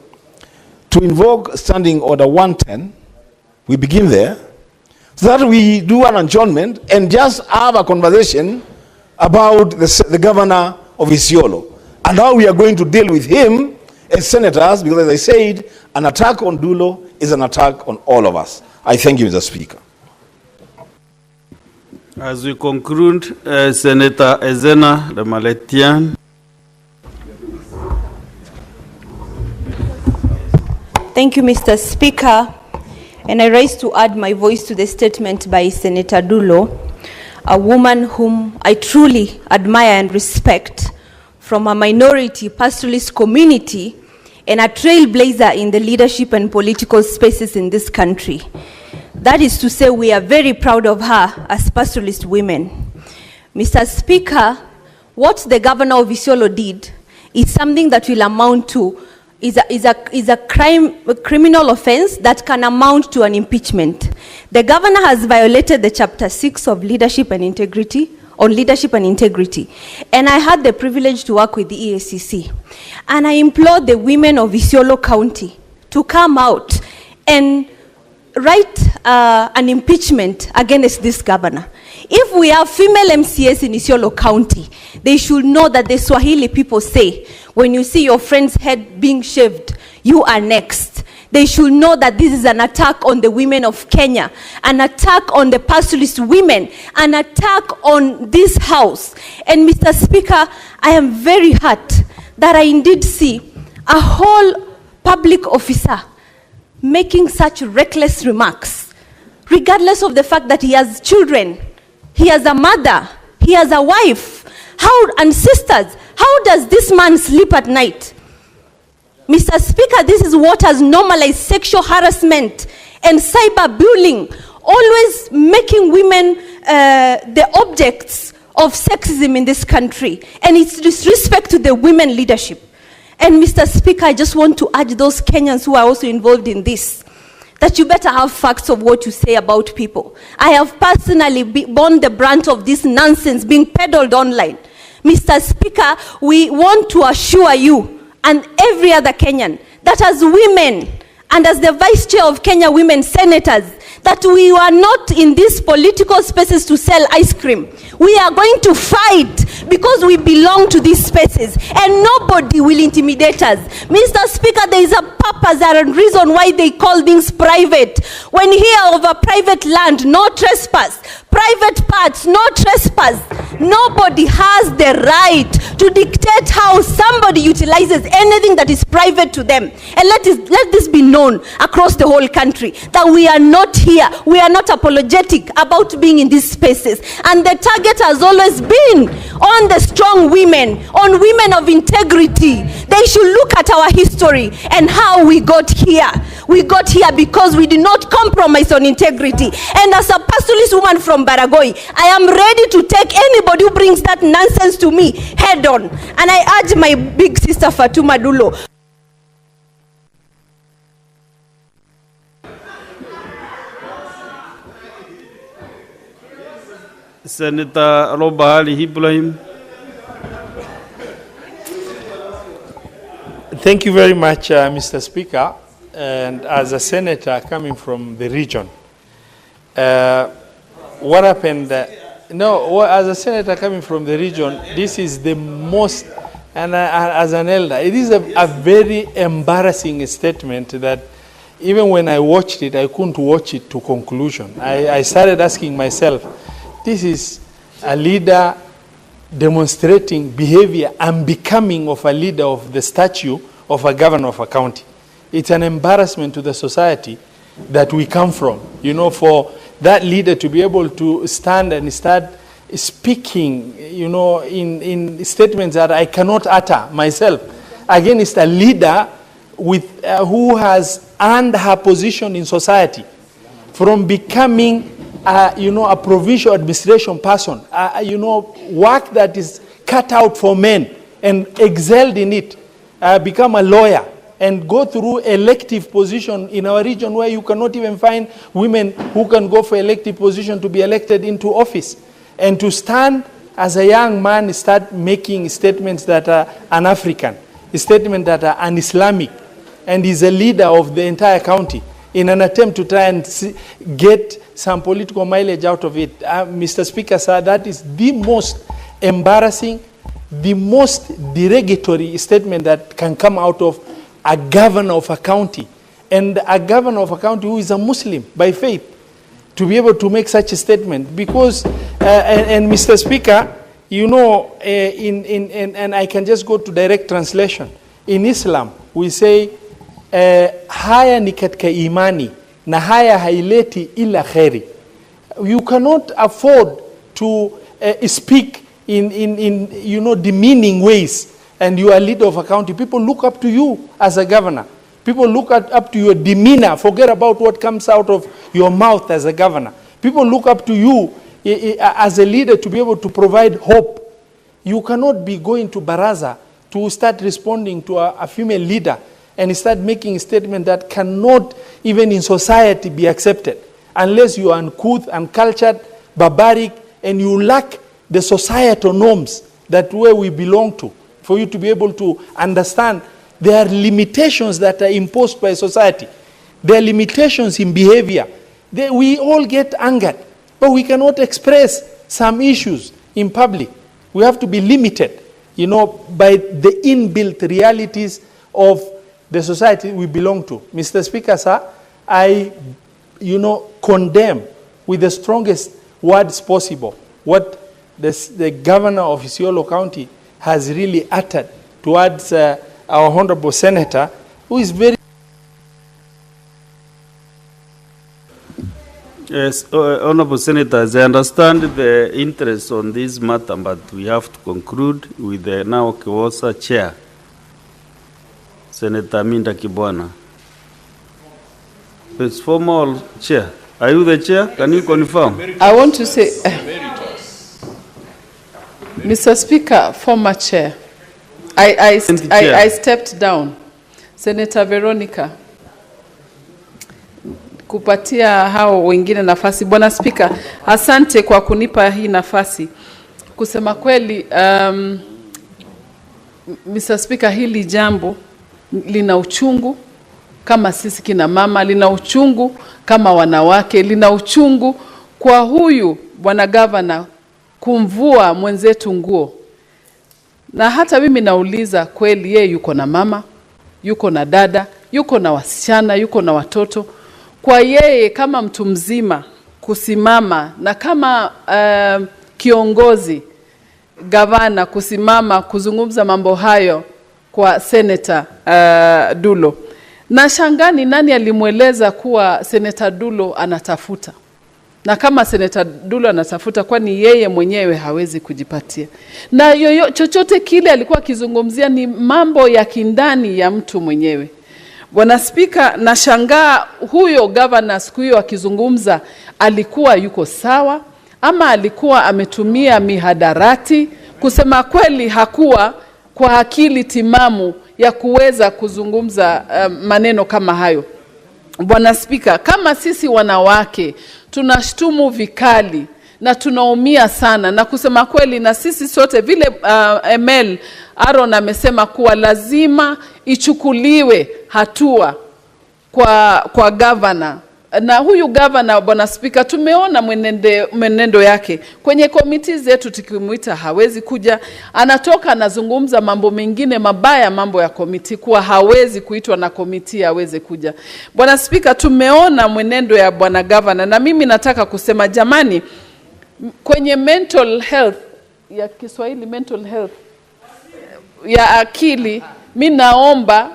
[SPEAKER 21] to invoke Standing Order 110. We begin there, so that we do an adjournment and just have a conversation about the governor of Isiolo and how we are going to deal with him as senators, because as I said, an attack on Dulo is an attack on all of us. I thank you, Mr. Speaker.
[SPEAKER 2] As we conclude, Senator Ezena the Maletian.
[SPEAKER 1] Thank you, Mr. Speaker. And I rise to add my voice to the statement by Senator Dulo, a woman whom I truly admire and respect, from a minority pastoralist community and a trailblazer in the leadership and political spaces in this country. That is to say, we are very proud of her as pastoralist women. Mr. Speaker, what the governor of Isiolo did is something that will amount to is a criminal offense that can amount to an impeachment. The governor has violated the Chapter 6 of Leadership and Integrity, on leadership and integrity. And I had the privilege to work with the EACC. And I implored the women of Isiolo County to come out and write an impeachment against this governor. If we have female MCAs in Isiolo County, they should know that the Swahili people say, when you see your friend's head being shaved, you are next. They should know that this is an attack on the women of Kenya, an attack on the pastoralist women, an attack on this house. And Mr. Speaker, I am very hurt that I indeed see a whole public officer making such reckless remarks, regardless of the fact that he has children, he has a mother, he has a wife, and sisters. How does this man sleep at night? Mr. Speaker, this is what has normalized sexual harassment and cyberbullying, always making women the objects of sexism in this country. And it's disrespect to the women leadership. And Mr. Speaker, I just want to urge those Kenyans who are also involved in this, that you better have facts of what you say about people. I have personally borne the brunt of this nonsense being peddled online. Mr. Speaker, we want to assure you and every other Kenyan that as women and as the Vice Chair of Kenya Women Senators, that we are not in these political spaces to sell ice cream. We are going to fight because we belong to these spaces and nobody will intimidate us. Mr. Speaker, there is a purpose and a reason why they call things private. When you hear of a private land, no trespass. Private parts, no trespass. Nobody has the right to dictate how somebody utilizes anything that is private to them. And let this be known across the whole country that we are not here, we are not apologetic about being in these spaces. And the target has always been on the strong women, on women of integrity. They should look at our history and how we got here. We got here because we did not compromise on integrity. And as a pastoralist woman from Baragoi, I am ready to take anybody who brings that nonsense to me head on. And I urge my big sister Fatuma Dulo.
[SPEAKER 2] Senator Robahali Ibrahim.
[SPEAKER 22] Thank you very much, Mr. Speaker. And as a senator coming from the region, what happened? As a senator coming from the region, this is the most, and as an elder, it is a very embarrassing statement that even when I watched it, I couldn't watch it to conclusion. I started asking myself, this is a leader demonstrating behavior unbecoming of a leader of the stature of a governor of a county. It's an embarrassment to the society that we come from. You know, for that leader to be able to stand and start speaking, you know, in statements that I cannot utter myself against a leader with who has earned her position in society. from becoming a provincial administration person, work that is cut out for men and excelled in it, become a lawyer and go through elective position in our region where you cannot even find women who can go for elective position to be elected into office, and to stand as a young man, start making statements that are un-African, statements that are un-Islamic, and is a leader of the entire county in an attempt to try and get some political mileage out of it. Mr. Speaker, sir, that is the most embarrassing, the most derogatory statement that can come out of a governor of a county, and a governor of a county who is a Muslim by faith, to be able to make such a statement. Because, and Mr. Speaker, and I can just go to direct translation. In Islam, we say, haya ni katika imani, na haya haileti ila kheri. You cannot afford to speak in demeaning ways, and you are a leader of a county. People look up to you as a governor. People look up to your demeanor. Forget about what comes out of your mouth as a governor. People look up to you as a leader to be able to provide hope. You cannot be going to Baraza to start responding to a female leader and start making a statement that cannot even in society be accepted unless you are uncouth, uncultured, barbaric, and you lack the societal norms that where we belong to, for you to be able to understand there are limitations that are imposed by society. There are limitations in behavior. We all get angered, but we cannot express some issues in public. We have to be limited, by the inbuilt realities of the society we belong to. Mr. Speaker, sir, I, condemn with the strongest words possible what the governor of Isiolo County has really uttered towards our honorable senator, who is very...
[SPEAKER 2] Yes, Honorable Senators, I understand the interest on this matter, but we have to conclude with the now Kiwosa Chair, Senator Minda Kibwana. It's formal Chair. Are you the Chair? Can you confirm?
[SPEAKER 7] I want to say, Mr. Speaker, former Chair, I stepped down. Senator Veronica, kupatia hao wengine nafasi. Bwana Speaker, asante kwa kunipa hii nafasi. Kusema kweli, Mr. Speaker, hili jambo lina uchungu kama sisi kina mama, lina uchungu kama wanawake, lina uchungu kwa huyu bwana governor kumvua mwenzetu nguo. Na hata mimi nauliza, kweli yeye yuko na mama, yuko na dada, yuko na wasichana, yuko na watoto. Kwa yeye kama mtu mzima kusimama na kama kiongozi gavana kusimama kuzungumza mambo hayo kwa Senator Dulo. Na shangani nani alimweleza kuwa Senator Dulo anatafuta? Na kama Senator Dulo anatafuta, kwani yeye mwenyewe hawezi kujipatia? Na chochote kile alikuwa akizungumzia ni mambo ya kindani ya mtu mwenyewe. Bwana Speaker, nashangaa huyo governor siku hiyo akizungumza alikuwa yuko sawa ama alikuwa ametumia mihadarati. Kusema kweli hakuwa kwa akili timamu ya kuweza kuzungumza maneno kama hayo. Bwana Speaker, kama sisi wanawake tunashtumu vikali na tunaumia sana, na kusema kweli na sisi sote vile ML Aaron amesema kuwa lazima ichukuliwe hatua kwa governor. Na huyu governor, Bwana Speaker, tumeona mwenendo yake kwenye komiti zetu, tukimuita hawezi kuja, anatoka anazungumza mambo mengine mabaya, mambo ya komiti, kuwa hawezi kuitwa na komiti hawezi kuja. Bwana Speaker, tumeona mwenendo ya bwana governor, na mimi nataka kusema jamani, kwenye mental health ya Kiswahili, mental health ya akili, mimi naomba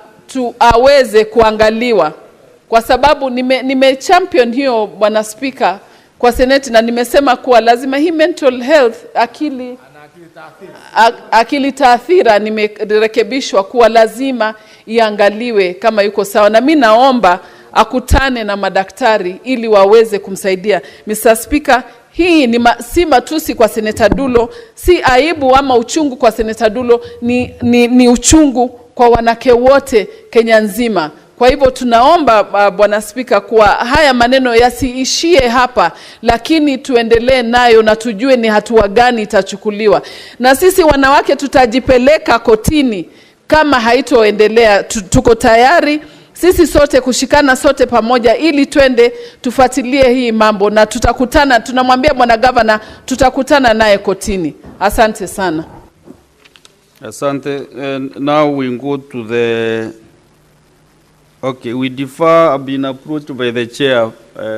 [SPEAKER 7] aweze kuangaliwa, kwa sababu nime champion hiyo Bwana Speaker kwa Senate, na nimesema kuwa lazima hii mental health akili taathira nimerekebishwa kuwa lazima iangaliwe kama yuko sawa. Na mimi naomba akutane na madaktari ili waweze kumsaidia. Mr. Speaker, hii si matusi kwa Senator Dulo, si aibu ama uchungu kwa Senator Dulo, ni uchungu kwa wanawake wote Kenya nzima. Kwa hivyo tunaomba Bwana Spika kuwa haya maneno yasiishie hapa, lakini tuendelee nayo na tujue ni hatua gani itachukuliwa. Na sisi wanawake tutajipeleka kotini kama haitoendelea. Tuko tayari sisi sote kushikana sote pamoja ili twende tufuatilie hii mambo, na tutakutana, tunamwambia Bwana Governor tutakutana naye kotini. Asante sana.
[SPEAKER 2] Asante. And now we go to the... Okay, we defer, have been approached by the Chair,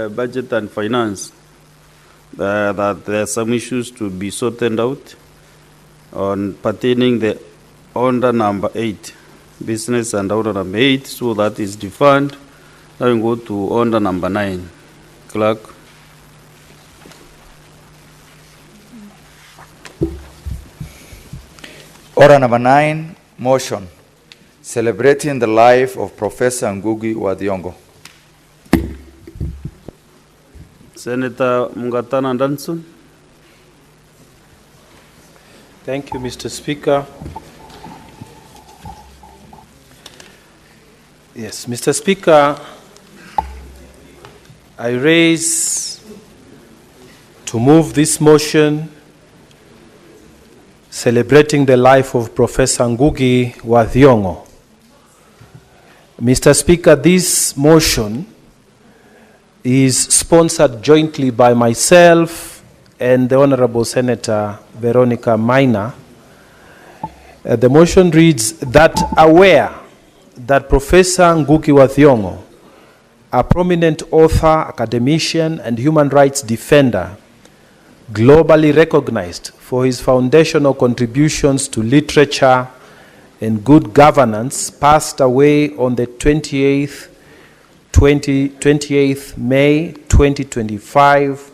[SPEAKER 2] Budget and Finance, that there are some issues to be sorted out on pertaining the order number 8, business and order number 8, so that is deferred. Now we go to order number 9. Clerk.
[SPEAKER 3] Order number 9, motion. Celebrating the life of Professor Ngugi wa Thiong'o.
[SPEAKER 2] Senator Mungatana Danson.
[SPEAKER 4] Thank you, Mr. Speaker. Yes, Mr. Speaker, I raise to move this motion celebrating the life of Professor Ngugi wa Thiong'o. Mr. Speaker, this motion is sponsored jointly by myself and the Honorable Senator Veronica Maina. The motion reads that aware that Professor Ngugi wa Thiong'o, a prominent author, academician, and human rights defender, globally recognized for his foundational contributions to literature and good governance, passed away on the 28th May 2025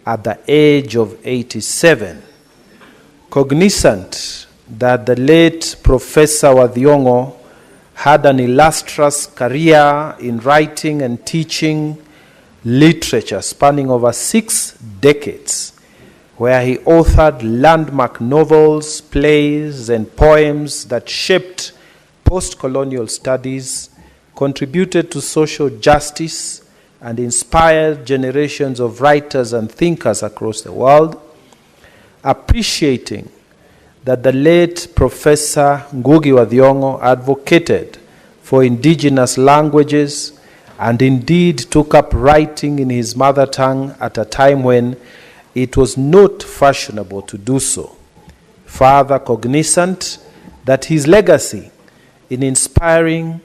[SPEAKER 4] at the age of 87. Cognizant that the late Professor wa Thiong'o had an illustrious career in writing and teaching literature spanning over 6 decades, where he authored landmark novels, plays, and poems that shaped post-colonial studies, contributed to social justice, and inspired generations of writers and thinkers across the world. Appreciating that the late Professor Ngugi wa Thiong'o advocated for indigenous languages and indeed took up writing in his mother tongue at a time when it was not fashionable to do so. Further cognizant that his legacy in inspiring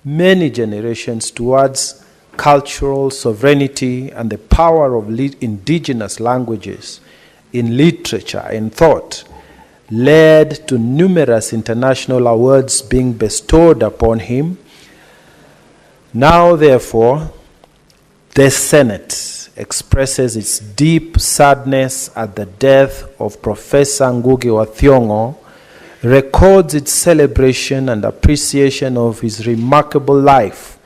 [SPEAKER 4] many generations towards cultural sovereignty and the power of indigenous languages in literature and thought led to numerous international awards being bestowed upon him. Now, therefore, the Senate expresses its deep sadness at the death of Professor Ngugi wa Thiong'o, records its celebration and appreciation of his remarkable life,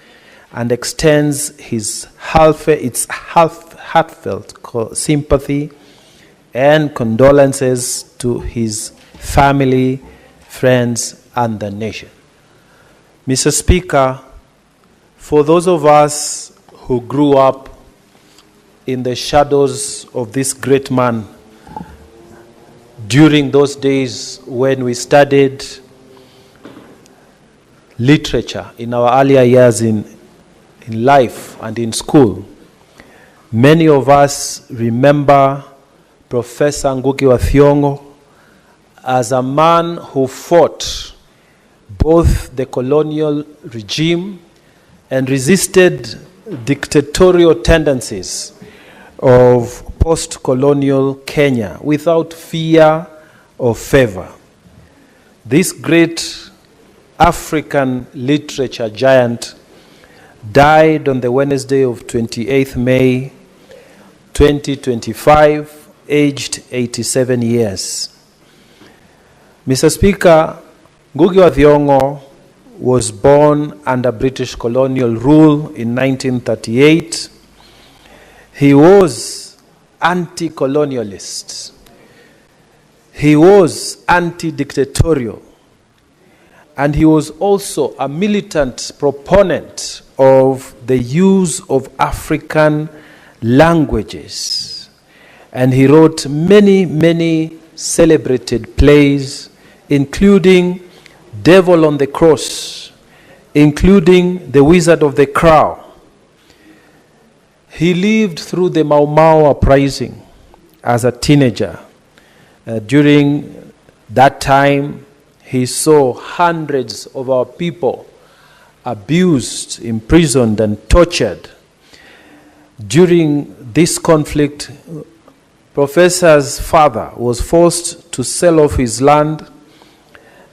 [SPEAKER 4] and extends its heartfelt sympathy and condolences to his family, friends, and the nation. Mr. Speaker, for those of us who grew up in the shadows of this great man during those days when we studied literature in our earlier years in life and in school, many of us remember Professor Ngugi wa Thiong'o as a man who fought both the colonial regime and resisted dictatorial tendencies of post-colonial Kenya without fear or favor. This great African literature giant died on the Wednesday of 28th May 2025, aged 87 years. Mr. Speaker, Ngugi wa Thiong'o was born under British colonial rule in 1938. He was anti-colonialist. He was anti-dictatorial. And he was also a militant proponent of the use of African languages. And he wrote many, many celebrated plays, including Devil on the Cross, including The Wizard of the Crow. He lived through the Mau Mau uprising as a teenager. During that time, he saw hundreds of our people abused, imprisoned, and tortured. During this conflict, Professor's father was forced to sell off his land,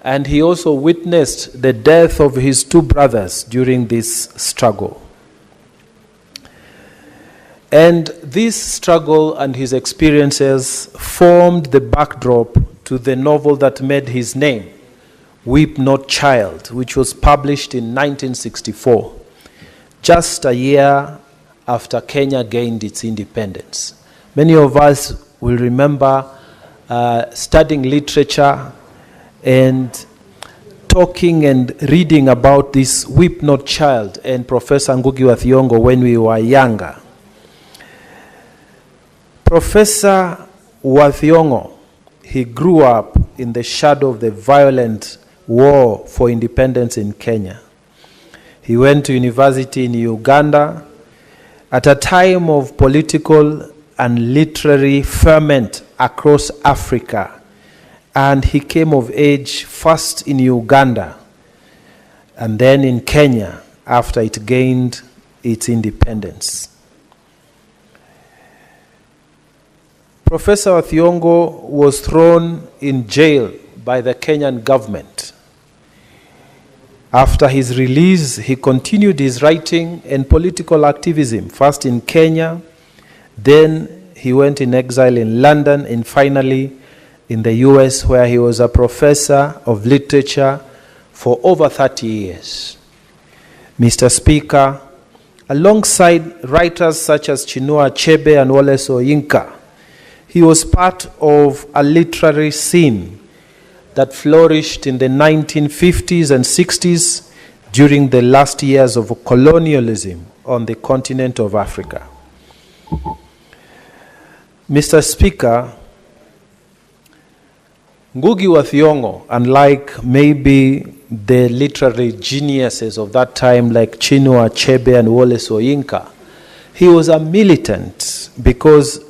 [SPEAKER 4] and he also witnessed the death of his two brothers during this struggle. And this struggle and his experiences formed the backdrop to the novel that made his name, Weep Not Child, which was published in 1964, just a year after Kenya gained its independence. Many of us will remember studying literature and talking and reading about this Weep Not Child and Professor Ngugi wa Thiong'o when we were younger. Professor wa Thiong'o, he grew up in the shadow of the violent war for independence in Kenya. He went to university in Uganda at a time of political and literary ferment across Africa. And he came of age first in Uganda and then in Kenya after it gained its independence. Professor Thiong'o was thrown in jail by the Kenyan government. After his release, he continued his writing and political activism, first in Kenya, then he went in exile in London, and finally in the US, where he was a professor of literature for over 30 years. Mr. Speaker, alongside writers such as Chinua Achebe and Wole Soyinka, he was part of a literary scene that flourished in the 1950s and 60s during the last years of colonialism on the continent of Africa. Mr. Speaker, Ngugi wa Thiong'o, unlike maybe the literary geniuses of that time like Chinua Achebe and Wole Soyinka, he was a militant because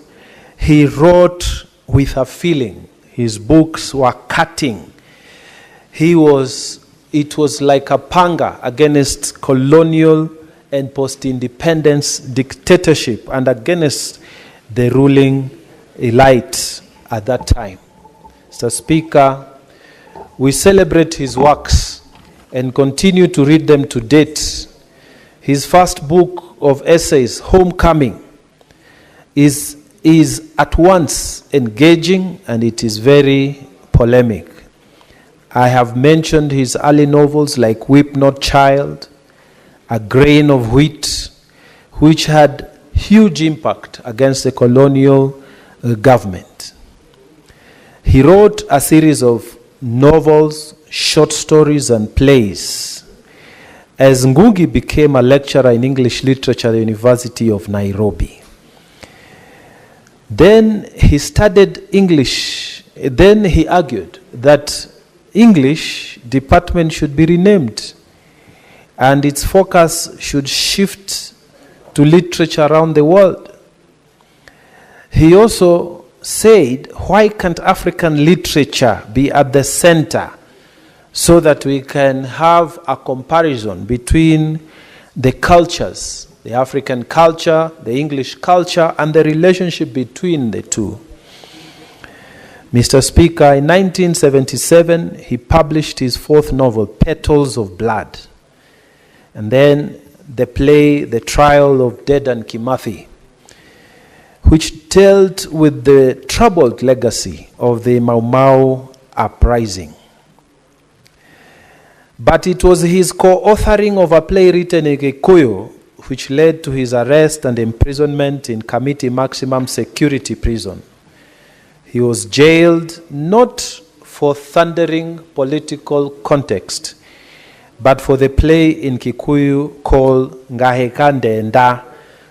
[SPEAKER 4] he wrote with a feeling. His books were cutting. It was like a panga against colonial and post-independence dictatorship and against the ruling elite at that time. Mr. Speaker, we celebrate his works and continue to read them to date. His first book of essays, Homecoming, is at once engaging and it is very polemic. I have mentioned his early novels like Weep Not Child, A Grain of Wheat, which had huge impact against the colonial government. He wrote a series of novels, short stories, and plays. As Ngugi became a lecturer in English literature at the University of Nairobi. Then he studied English. Then he argued that English department should be renamed and its focus should shift to literature around the world. He also said, why can't African literature be at the center so that we can have a comparison between the cultures, the African culture, the English culture, and the relationship between the two. Mr. Speaker, in 1977, he published his fourth novel, Petals of Blood, and then the play, The Trial of Dedan Kimathi, which dealt with the troubled legacy of the Mau Mau uprising. But it was his co-authoring of a play written in Kikuyu which led to his arrest and imprisonment in Kamiti Maximum Security Prison. He was jailed not for thundering political context, but for the play in Kikuyu called Ngahekande Nda,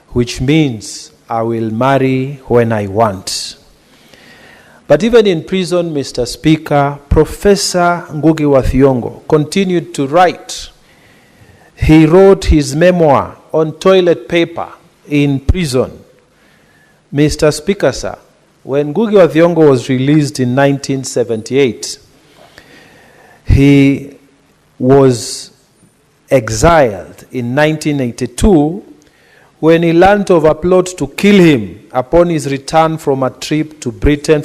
[SPEAKER 4] which means I will marry when I want. But even in prison, Mr. Speaker, Professor Ngugi wa Thiong'o continued to write. He wrote his memoir on toilet paper in prison. Mr. Speaker, sir, when Ngugi wa Thiong'o was released in 1978, he was exiled in 1982 when he learned of a plot to kill him upon his return from a trip to Britain,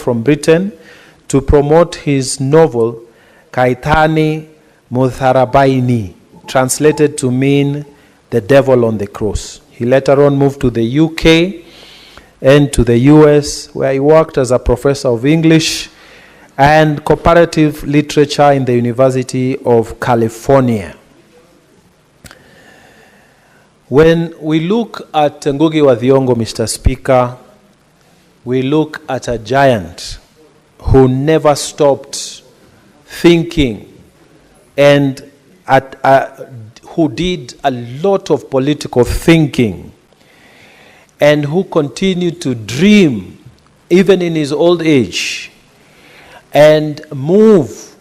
[SPEAKER 4] to promote his novel Kaitani Mutharabaini, translated to mean the devil on the cross. He later on moved to the UK and to the US, where he worked as a professor of English and comparative literature in the University of California. When we look at Ngugi wa Thiong'o, Mr. Speaker, we look at a giant who never stopped thinking and who did a lot of political thinking and who continued to dream even in his old age and move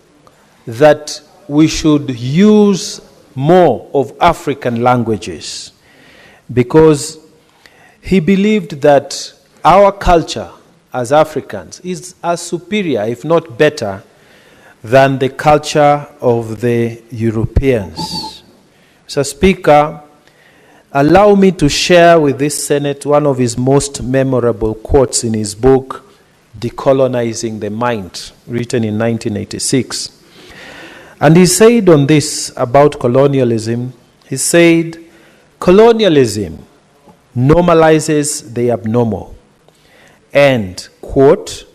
[SPEAKER 4] that we should use more of African languages, because he believed that our culture as Africans is as superior, if not better, than the culture of the Europeans. Mr. Speaker, allow me to share with this Senate one of his most memorable quotes in his book, Decolonizing the Mind, written in 1986. And he said on this about colonialism, he said, colonialism normalizes the abnormal and, quote,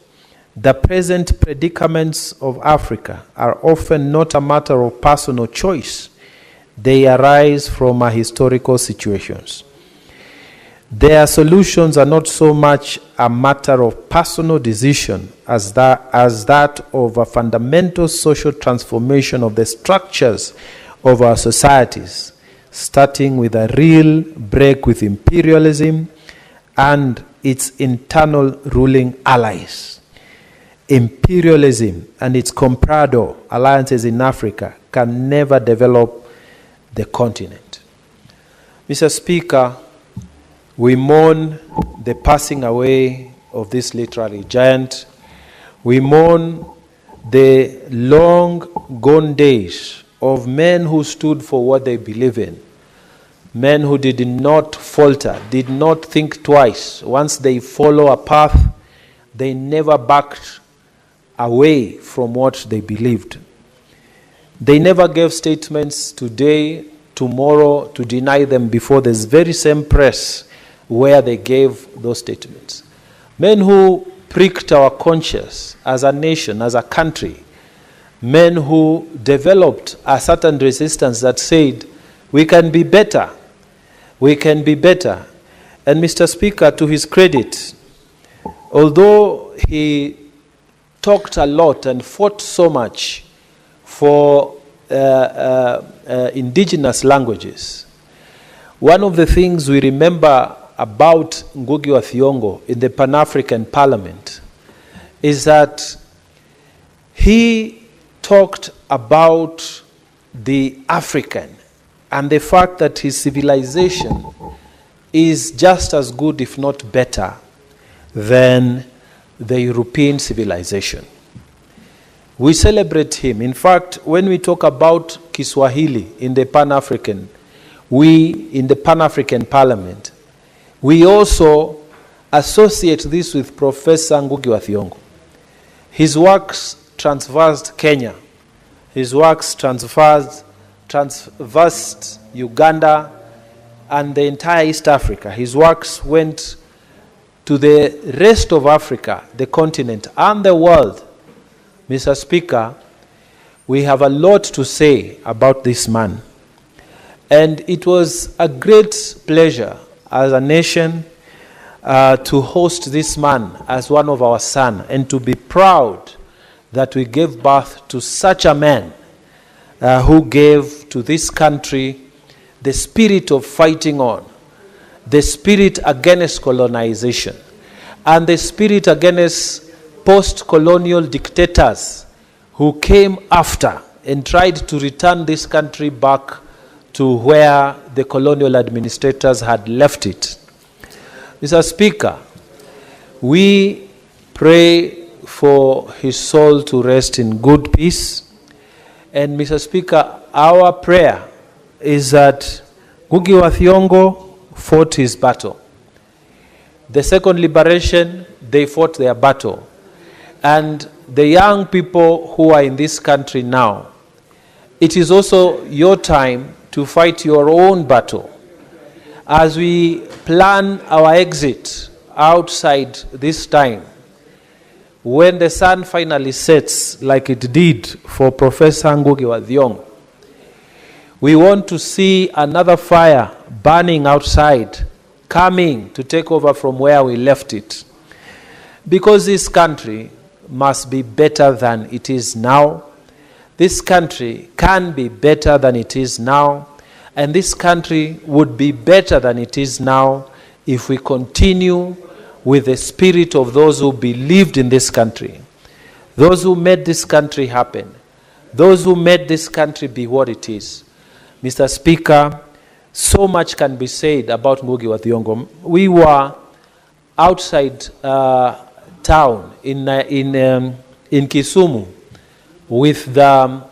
[SPEAKER 4] the present predicaments of Africa are often not a matter of personal choice. They arise from our historical situations. Their solutions are not so much a matter of personal decision as that of a fundamental social transformation of the structures of our societies, starting with a real break with imperialism and its internal ruling allies. Imperialism and its comprador alliances in Africa can never develop the continent. Mr. Speaker, we mourn the passing away of this literary giant. We mourn the long gone days of men who stood for what they believe in. Men who did not falter, did not think twice. Once they follow a path, they never backed away from what they believed. They never gave statements today, tomorrow, to deny them before this very same press where they gave those statements. Men who pricked our conscience as a nation, as a country. Men who developed a certain resistance that said, we can be better. We can be better. And Mr. Speaker, to his credit, although he talked a lot and fought so much for indigenous languages, one of the things we remember about Ngugi wa Thiong'o in the Pan-African Parliament is that he talked about the African and the fact that his civilization is just as good, if not better, than the European civilization. We celebrate him. In fact, when we talk about Kiswahili in the Pan-African, in the Pan-African Parliament, we also associate this with Professor Ngugi wa Thiong'o. His works traversed Kenya. His works traversed Uganda and the entire East Africa. His works went to the rest of Africa, the continent, and the world. Mr. Speaker, we have a lot to say about this man. And it was a great pleasure as a nation to host this man as one of our sons, and to be proud that we gave birth to such a man who gave to this country the spirit of fighting on, the spirit against colonization, and the spirit against post-colonial dictators who came after and tried to return this country back to where the colonial administrators had left it. Mr. Speaker, we pray for his soul to rest in good peace. And Mr. Speaker, our prayer is that Ngugi wa Thiong'o fought his battle. The second liberation, they fought their battle. And the young people who are in this country now, it is also your time to fight your own battle. As we plan our exit outside this time, when the sun finally sets, like it did for Professor Ngugi wa Thiong'o, we want to see another fire burning outside, coming to take over from where we left it. Because this country must be better than it is now. This country can be better than it is now. And this country would be better than it is now if we continue with the spirit of those who believed in this country, those who made this country happen, those who made this country be what it is. Mr. Speaker, so much can be said about Ngugi wa Thiong'o. We were outside town in Kisumu with the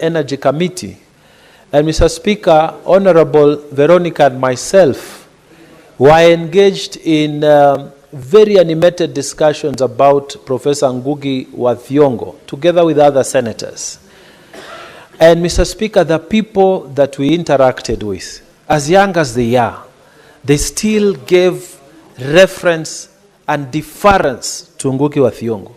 [SPEAKER 4] Energy Committee. And Mr. Speaker, Honorable Veronica and myself were engaged in very animated discussions about Professor Ngugi wa Thiong'o, together with other senators. And Mr. Speaker, the people that we interacted with, as young as they are, they still gave reference and deference to Ngugi wa Thiong'o.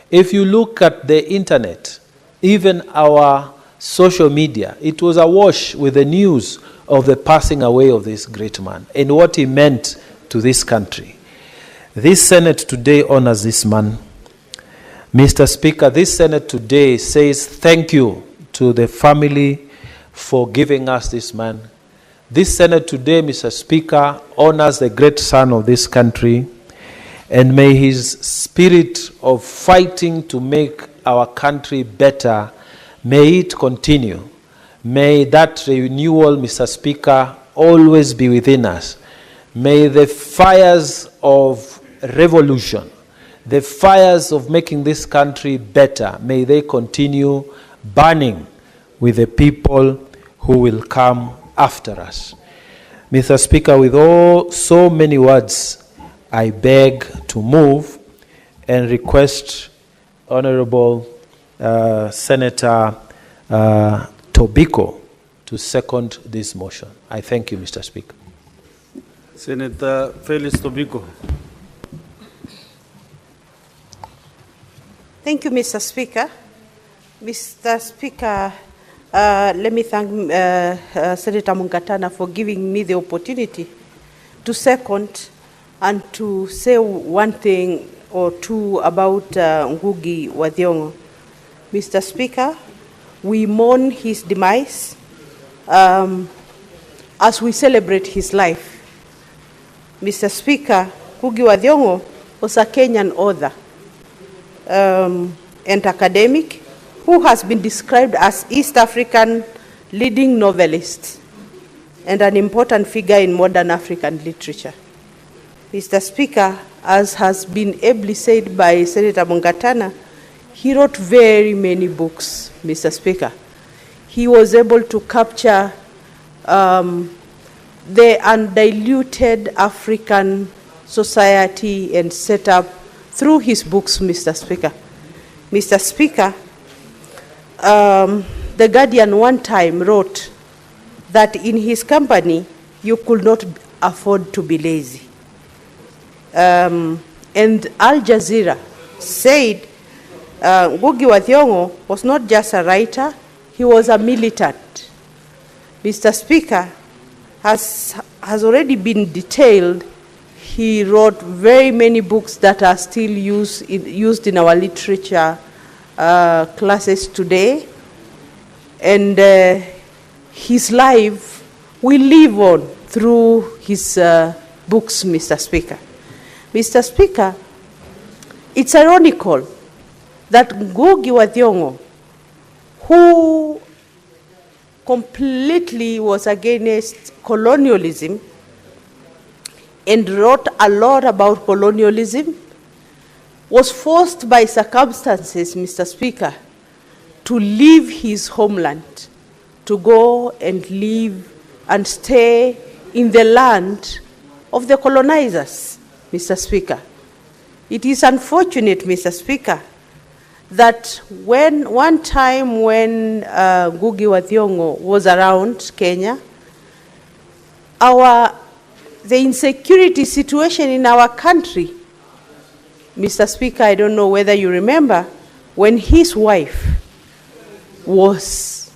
[SPEAKER 4] If you look at the internet, even our social media, it was awash with the news of the passing away of this great man and what he meant to this country. This Senate today honors this man. Mr. Speaker, this Senate today says thank you to the family for giving us this man. This Senate today, Mr. Speaker, honors the great son of this country, and may his spirit of fighting to make our country better, may it continue. May that renewal, Mr. Speaker, always be within us. May the fires of revolution, the fires of making this country better, may they continue burning with the people who will come after us. Mr. Speaker, with so many words, I beg to move and request Honorable Senator Tobiko to second this motion. I thank you, Mr. Speaker.
[SPEAKER 2] Senator Felix Tobiko.
[SPEAKER 1] Thank you, Mr. Speaker. Mr. Speaker, let me thank Senator Mungatana for giving me the opportunity to second and to say one thing or two about Ngugi wa Thiong'o. Mr. Speaker, we mourn his demise as we celebrate his life. Mr. Speaker, Ngugi wa Thiong'o was a Kenyan author and academic who has been described as East African leading novelist and an important figure in modern African literature. Mr. Speaker, as has been ably said by Senator Mungatana, he wrote very many books, Mr. Speaker. He was able to capture the undiluted African society and setup through his books, Mr. Speaker. Mr. Speaker, The Guardian one time wrote that in his company, you could not afford to be lazy. And Al Jazeera said
[SPEAKER 8] Ngugi wa Thiong'o was not just a writer, he was a militant. Mr. Speaker, has already been detailed, he wrote very many books that are still used in our literature classes today. And his life will live on through his books, Mr. Speaker. Mr. Speaker, it's ironical that Ngugi wa Thiong'o, who completely was against colonialism and wrote a lot about colonialism, was forced by circumstances, Mr. Speaker, to leave his homeland, to go and live and stay in the land of the colonizers, Mr. Speaker. It is unfortunate, Mr. Speaker, that one time when Ngugi wa Thiong'o was around Kenya, the insecurity situation in our country, Mr. Speaker, I don't know whether you remember, when his wife was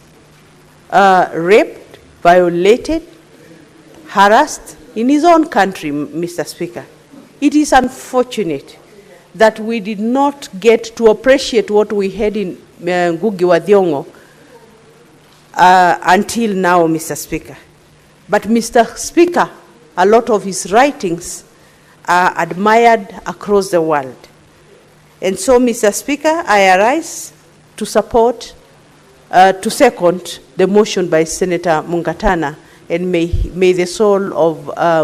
[SPEAKER 8] raped, violated, harassed in his own country, Mr. Speaker. It is unfortunate that we did not get to appreciate what we had in Ngugi wa Thiong'o until now, Mr. Speaker. But Mr. Speaker, a lot of his writings are admired across the world. And so, Mr. Speaker, I arise to support, to second the motion by Senator Mungatana, and may the soul of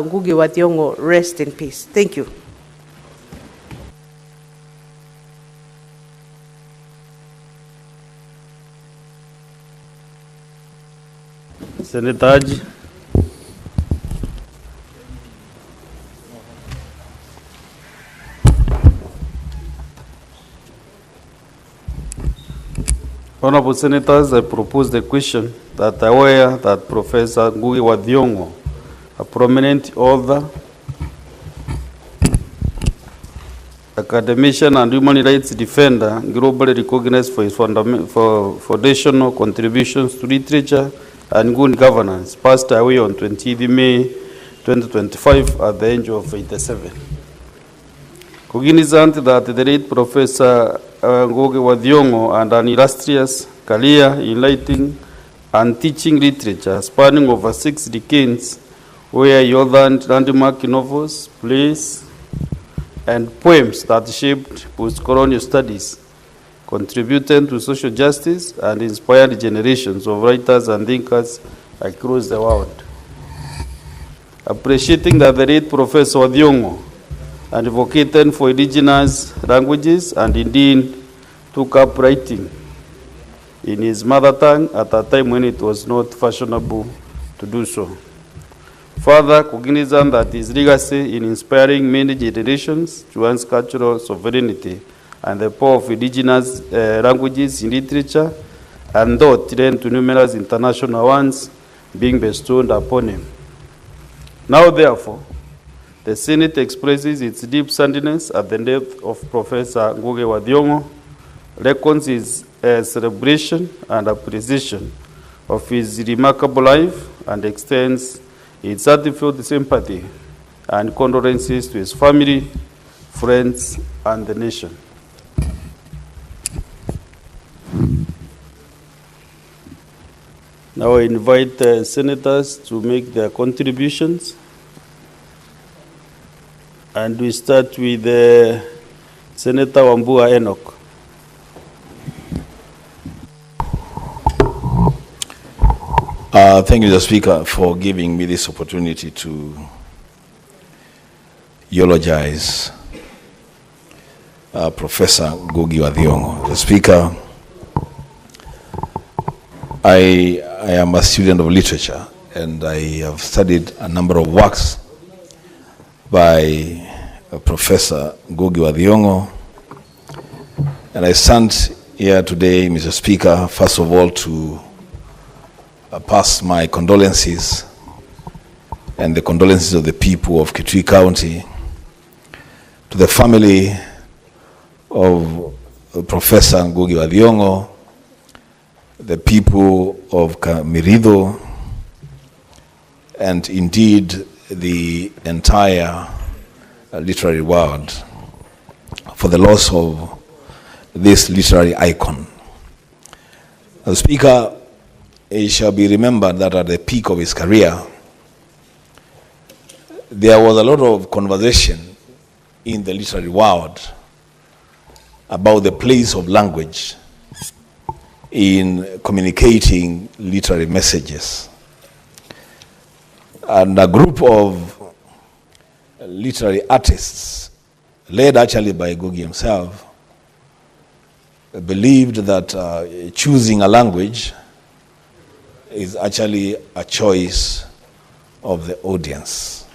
[SPEAKER 8] Ngugi wa Thiong'o rest in peace. Thank you.
[SPEAKER 2] Senator Haji. Honorable Senators, I propose the question that I aware that Professor Ngugi wa Thiong'o, a prominent author, academician and human rights defender, globally recognized for his foundational contributions to literature and good governance, passed away on 20 May 2025 at the age of 87. Cognizant that the late Professor Ngugi wa Thiong'o and an illustrious career in writing and teaching literature spanning over 6 decades, where he authored landmark novels, plays, and poems that shaped post-colonial studies, contributed to social justice, and inspired generations of writers and thinkers across the world. Appreciating that the late Professor Thiong'o advocated for indigenous languages and indeed took up writing in his mother tongue at a time when it was not fashionable to do so. Further, cognizant that his legacy in inspiring many generations towards cultural sovereignty and the power of indigenous languages in literature and thought led to numerous international ones being bestowed upon him. Now, therefore, the Senate expresses its deep sadness at the death of Professor Ngugi wa Thiong'o, reckons his celebration and appreciation of his remarkable life, and extends its heartfelt sympathy and condolences to his family, friends, and the nation. Now I invite senators to make their contributions. And we start with Senator Wambua Enoch.
[SPEAKER 21] Thank you, Mr. Speaker, for giving me this opportunity to eulogize Professor Ngugi wa Thiong'o. Mr. Speaker, I am a student of literature, and I have studied a number of works by Professor Ngugi wa Thiong'o, and I stand here today, Mr. Speaker, first of all to pass my condolences and the condolences of the people of Kitui County to the family of Professor Ngugi wa Thiong'o, the people of Mirido, and indeed the entire literary world for the loss of this literary icon. The Speaker, it shall be remembered that at the peak of his career, there was a lot of conversation in the literary world about the place of language in communicating literary messages. And a group of literary artists, led actually by Ngugi himself, believed that choosing a language is actually a choice of the audience.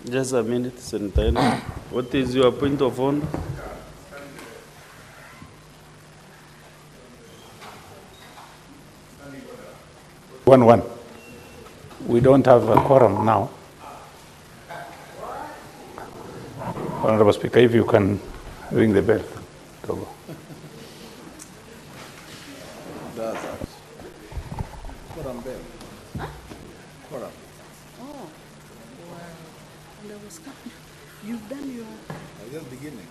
[SPEAKER 2] Just a minute, Senator. What is your point of order?
[SPEAKER 13] One. We don't have a quorum now. Honorable Speaker, if you can ring the bell. Togo.
[SPEAKER 21] Quorum bell. Quorum.
[SPEAKER 9] Oh, and I was you've done your...
[SPEAKER 21] I'm just beginning.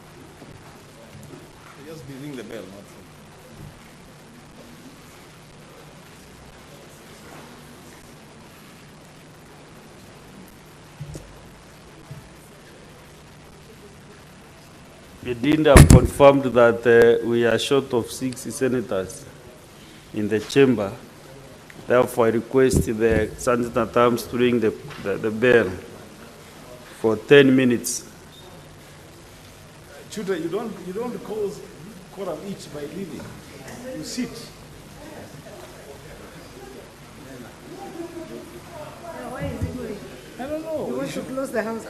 [SPEAKER 21] I just ring the bell, not from...
[SPEAKER 2] We didn't have confirmed that we are short of 6 senators in the chamber. Therefore, I request the Sergeant at Arms to ring the bell for 10 minutes.
[SPEAKER 21] Children, you don't cause quorum each by leaving. You sit.
[SPEAKER 19] Why is he going?
[SPEAKER 21] I don't know.
[SPEAKER 19] You want to close the house,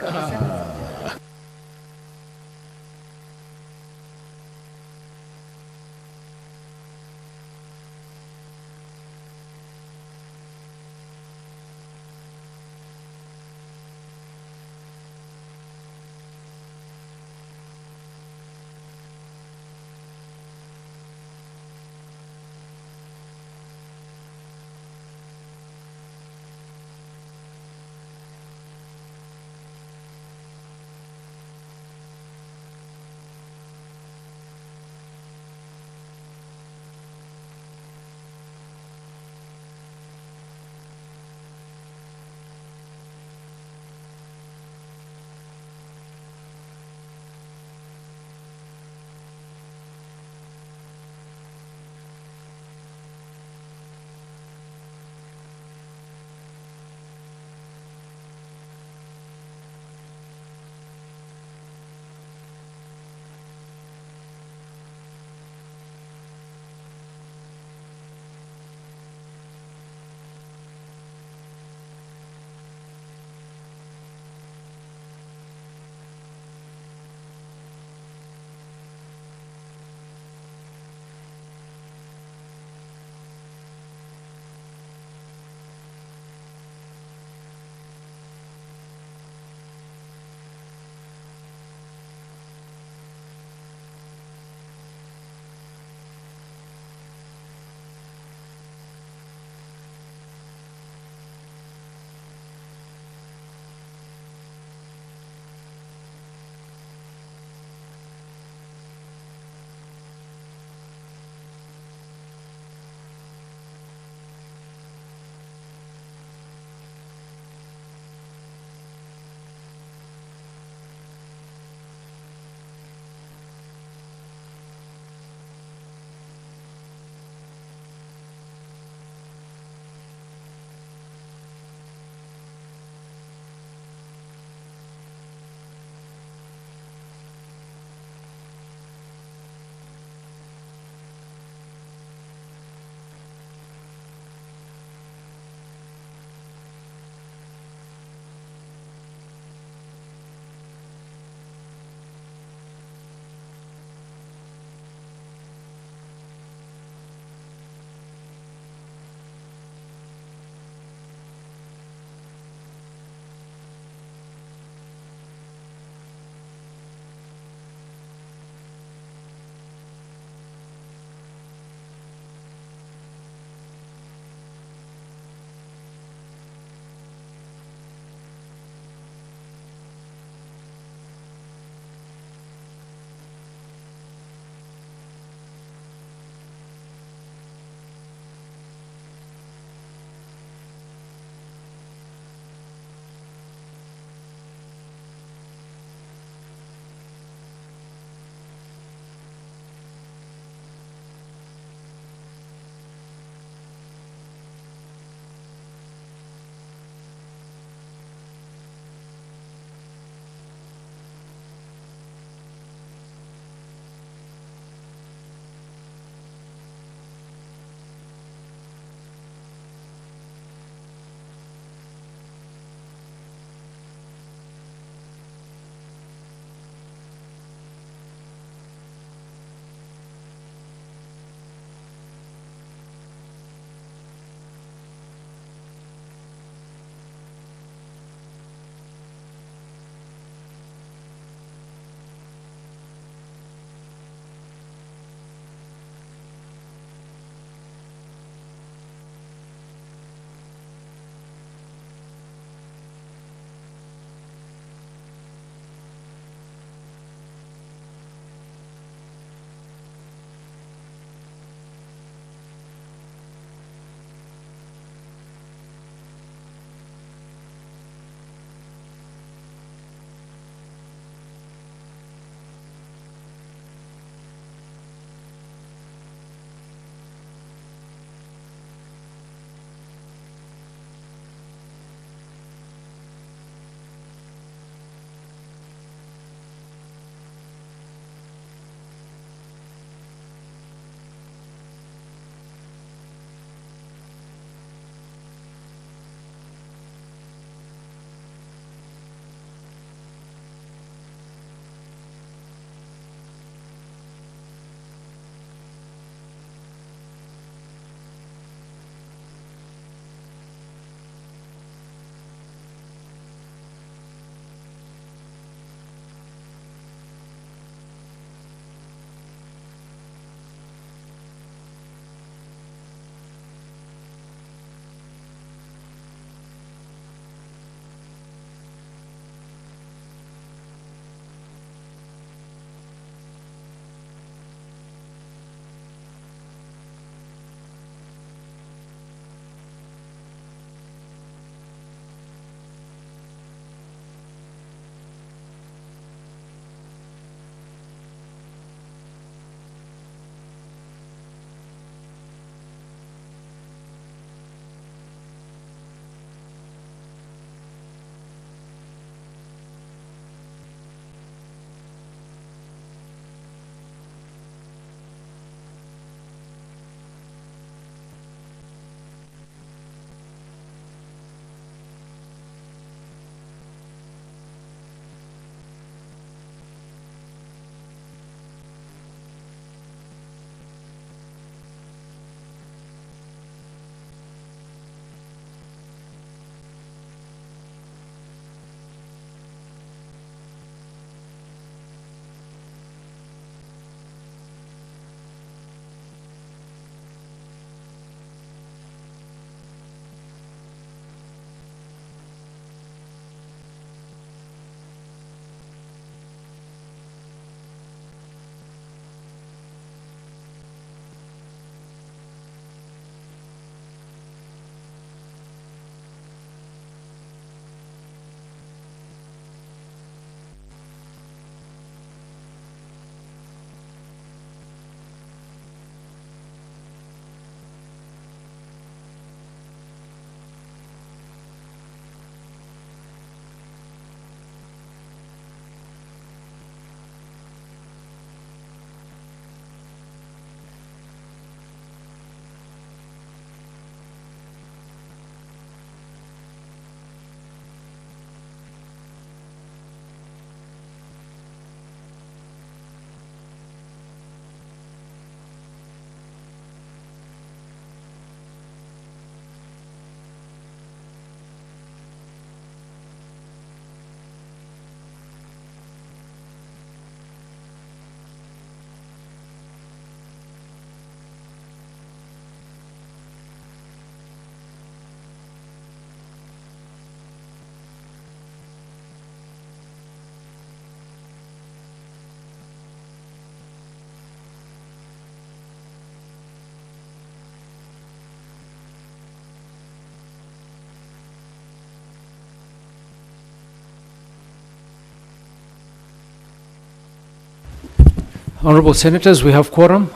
[SPEAKER 5] Honorable Senators, we have quorum.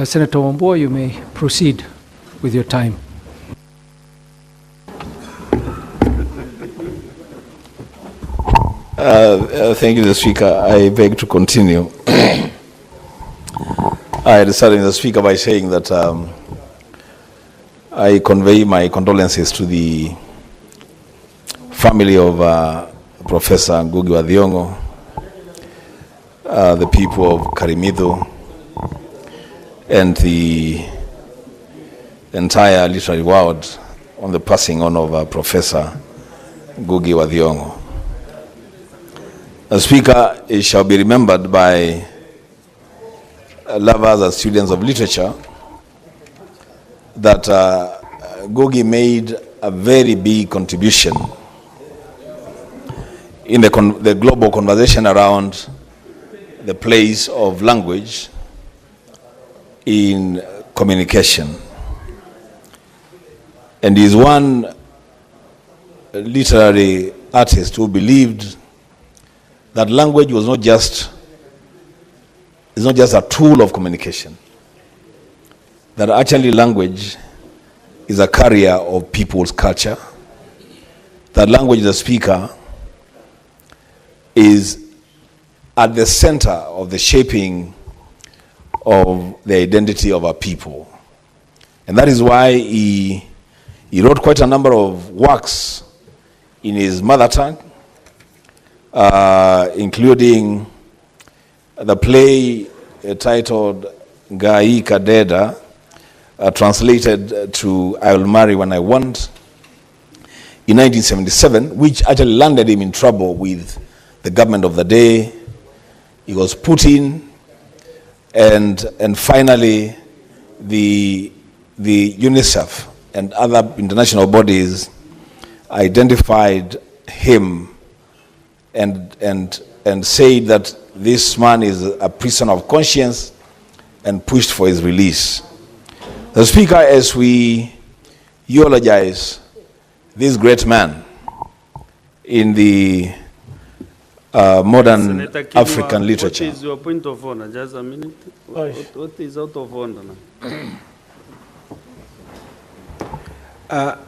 [SPEAKER 5] Senator Wambua, you may proceed with your time.
[SPEAKER 21] Thank you, Mr. Speaker. I beg to continue. I started, Mr. Speaker, by saying that I convey my condolences to the family of Professor Ngugi wa Thiong'o, the people of Karimido, and the entire literary world on the passing on of Professor Ngugi wa Thiong'o. As Speaker, it shall be remembered by lovers and students of literature that Ngugi made a very big contribution in the global conversation around the place of language in communication. And is one literary artist who believed that language was not just a tool of communication, that actually language is a carrier of people's culture, that language, the speaker, is at the center of the shaping of the identity of our people. And that is why he wrote quite a number of works in his mother tongue, including the play titled Gai Kadeda, translated to I Will Marry When I Want, in 1977, which actually landed him in trouble with the government of the day. He was put in, and finally the UNICEF and other international bodies identified him and said that this man is a prisoner of conscience and pushed for his release. The Speaker, as we eulogize this great man in the modern African literature.
[SPEAKER 2] What is your point of honor? Just a minute. What is out of order now?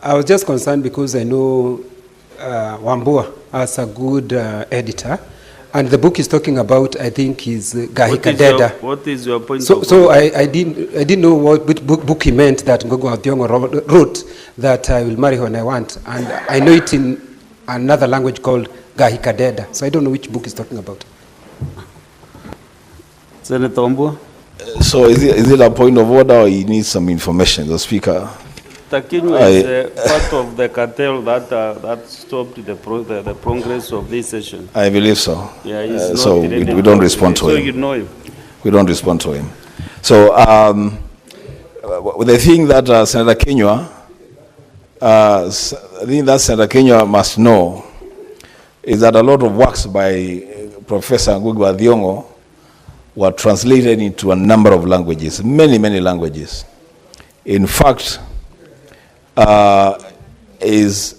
[SPEAKER 12] I was just concerned because I know Wambua as a good editor, and the book he's talking about, I think, is Gahika Deda.
[SPEAKER 2] What is your point of
[SPEAKER 12] So
[SPEAKER 2] honor?
[SPEAKER 12] I didn't know what book he meant that Ngugi wa Thiong'o wrote, that I will marry when I want, and I know it in another language called Gahika Deda. So I don't know which book he's talking about.
[SPEAKER 2] Senator Wambua?
[SPEAKER 21] So is it a point of order, or he needs some information, the Speaker?
[SPEAKER 2] Takinyo is part of the cartel that stopped the progress of this session.
[SPEAKER 21] I believe so.
[SPEAKER 2] Yeah, he's not
[SPEAKER 21] so we don't respond to
[SPEAKER 2] so
[SPEAKER 21] him.
[SPEAKER 2] you know him.
[SPEAKER 21] We don't respond to him. So the thing that Senator Kenywa, I think that Senator Kenywa must know is that a lot of works by Professor Ngugi wa Thiong'o were translated into a number of languages, many languages. In fact, is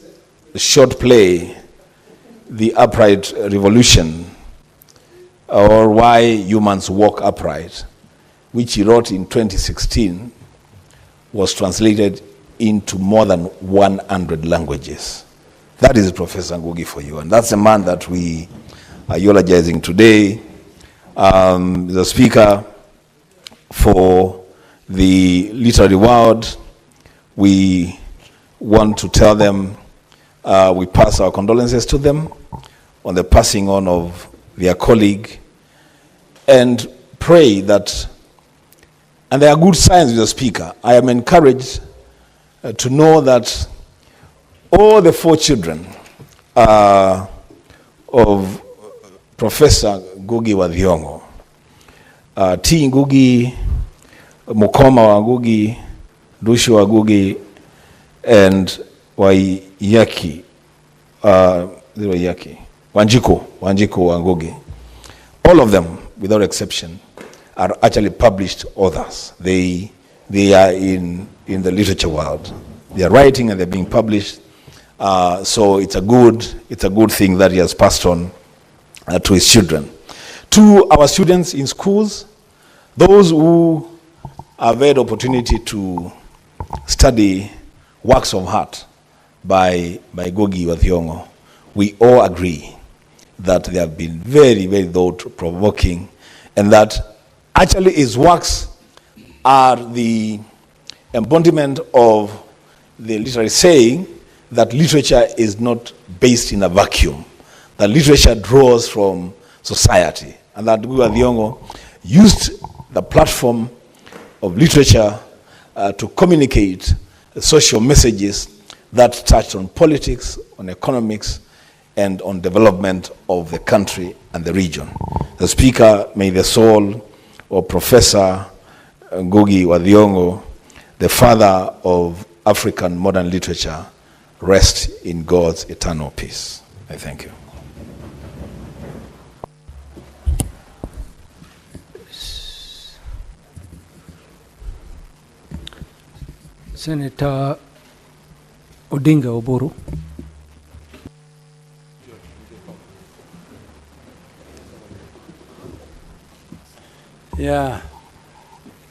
[SPEAKER 21] short play, The Upright Revolution, or Why Humans Walk Upright, which he wrote in 2016, was translated into more than 100 languages. That is Professor Ngugi for you, and that's the man that we are eulogizing today. The Speaker, for the literary world, we want to tell them, we pass our condolences to them on the passing on of their colleague, and pray that, and there are good signs with the Speaker. I am encouraged to know that all the 4 children of Professor Ngugi wa Thiong'o, T. Ngugi, Mukoma wa Ngugi, Dushu wa Ngugi, and Wanjiku wa Ngugi, all of them, without exception, are actually published authors. They are in the literature world. They are writing and they're being published. So it's a good thing that he has passed on to his children. To our students in schools, Those who have had opportunity to study works of art by Ngugi wa Thiong'o, we all agree that they have been very, very thought-provoking, and that actually his works are the embodiment of the literary saying that literature is not based in a vacuum, that literature draws from society, and that Ngugi wa Thiong'o used the platform of literature to communicate social messages that touched on politics, on economics, and on development of the country and the region. The Speaker, may the soul of Professor Ngugi wa Thiong'o, the father of African modern literature, rest in God's eternal peace. I thank you.
[SPEAKER 5] Senator Odinga Oburu.
[SPEAKER 11] Yeah,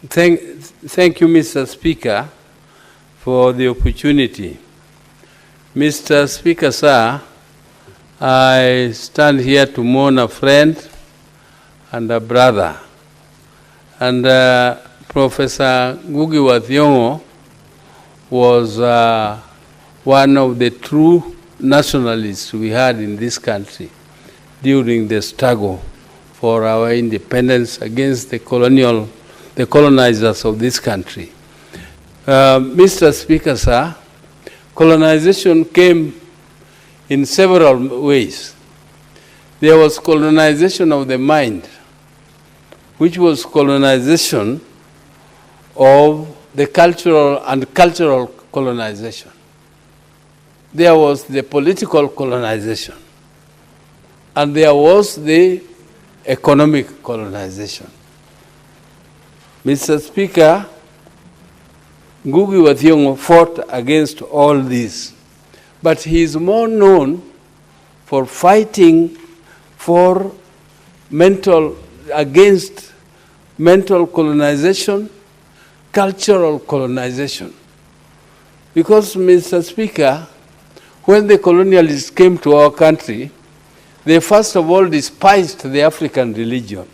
[SPEAKER 11] thank you, Mr. Speaker, for the opportunity. Mr. Speaker, sir, I stand here to mourn a friend and a brother. And Professor Ngugi wa Thiong'o was one of the true nationalists we had in this country during the struggle for our independence against the colonizers of this country. Mr. Speaker, sir, colonization came in several ways. There was colonization of the mind, which was colonization of the cultural colonization. There was the political colonization, and there was the economic colonization. Mr. Speaker, Ngugi wa Thiong'o fought against all these, but he is more known for fighting against mental colonization, cultural colonization. Because, Mr. Speaker, when the colonialists came to our country, they first of all despised the African religion.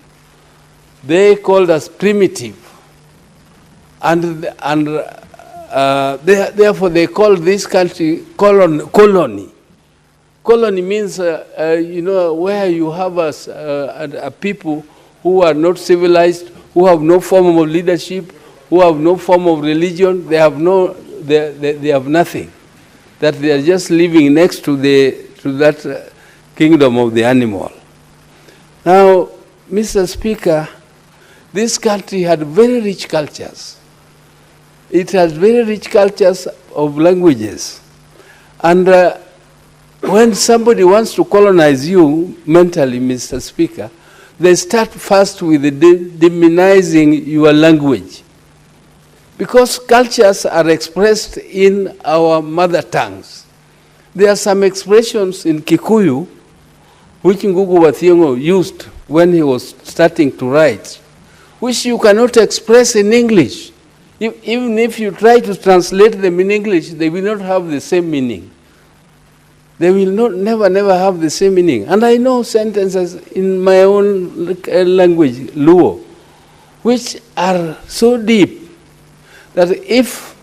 [SPEAKER 11] They called us primitive. And therefore they called this country colony. Colony means, where you have a people who are not civilized, who have no form of leadership, who have no form of religion. They have nothing. That they are just living next to that kingdom of the animal. Now, Mr. Speaker, this country had very rich cultures. It has very rich cultures of languages. And when somebody wants to colonize you mentally, Mr. Speaker, they start first with demonizing your language. Because cultures are expressed in our mother tongues. There are some expressions in Kikuyu which Ngugi wa Thiong'o used when he was starting to write, which you cannot express in English. Even if you try to translate them in English, they will not have the same meaning. They will never have the same meaning. And I know sentences in my own language, Luo, which are so deep that if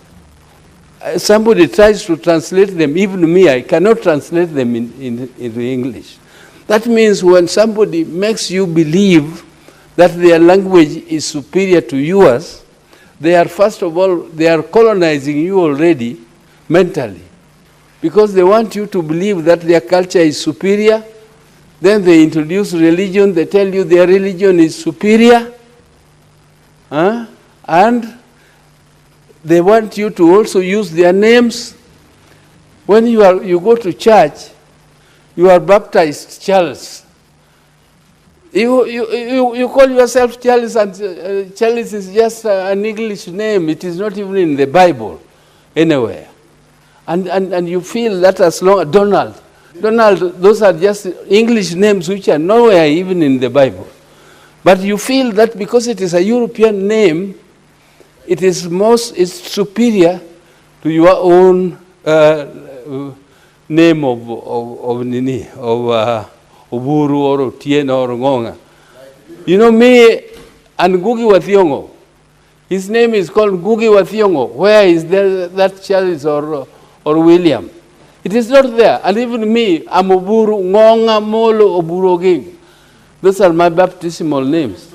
[SPEAKER 11] somebody tries to translate them, even me, I cannot translate them into English. That means when somebody makes you believe that their language is superior to yours, they are, first of all, they are colonizing you already mentally. Because they want you to believe that their culture is superior. Then they introduce religion, they tell you their religion is superior. And they want you to also use their names. When you go to church, you are baptized Charles. You call yourself Charles, and Charles is just an English name. It is not even in the Bible anywhere. And you feel that as long Donald, those are just English names which are nowhere even in the Bible. But you feel that because it is a European name, it's superior to your own name of Oburu or Otieno or Ngonga. You know me and Ngugi wa Thiong'o. His name is called Ngugi wa Thiong'o. Where is that Charles or William? It is not there. And even me, I'm Oburu, Ngonga, Molo, Oburu Oging. Those are my baptismal names.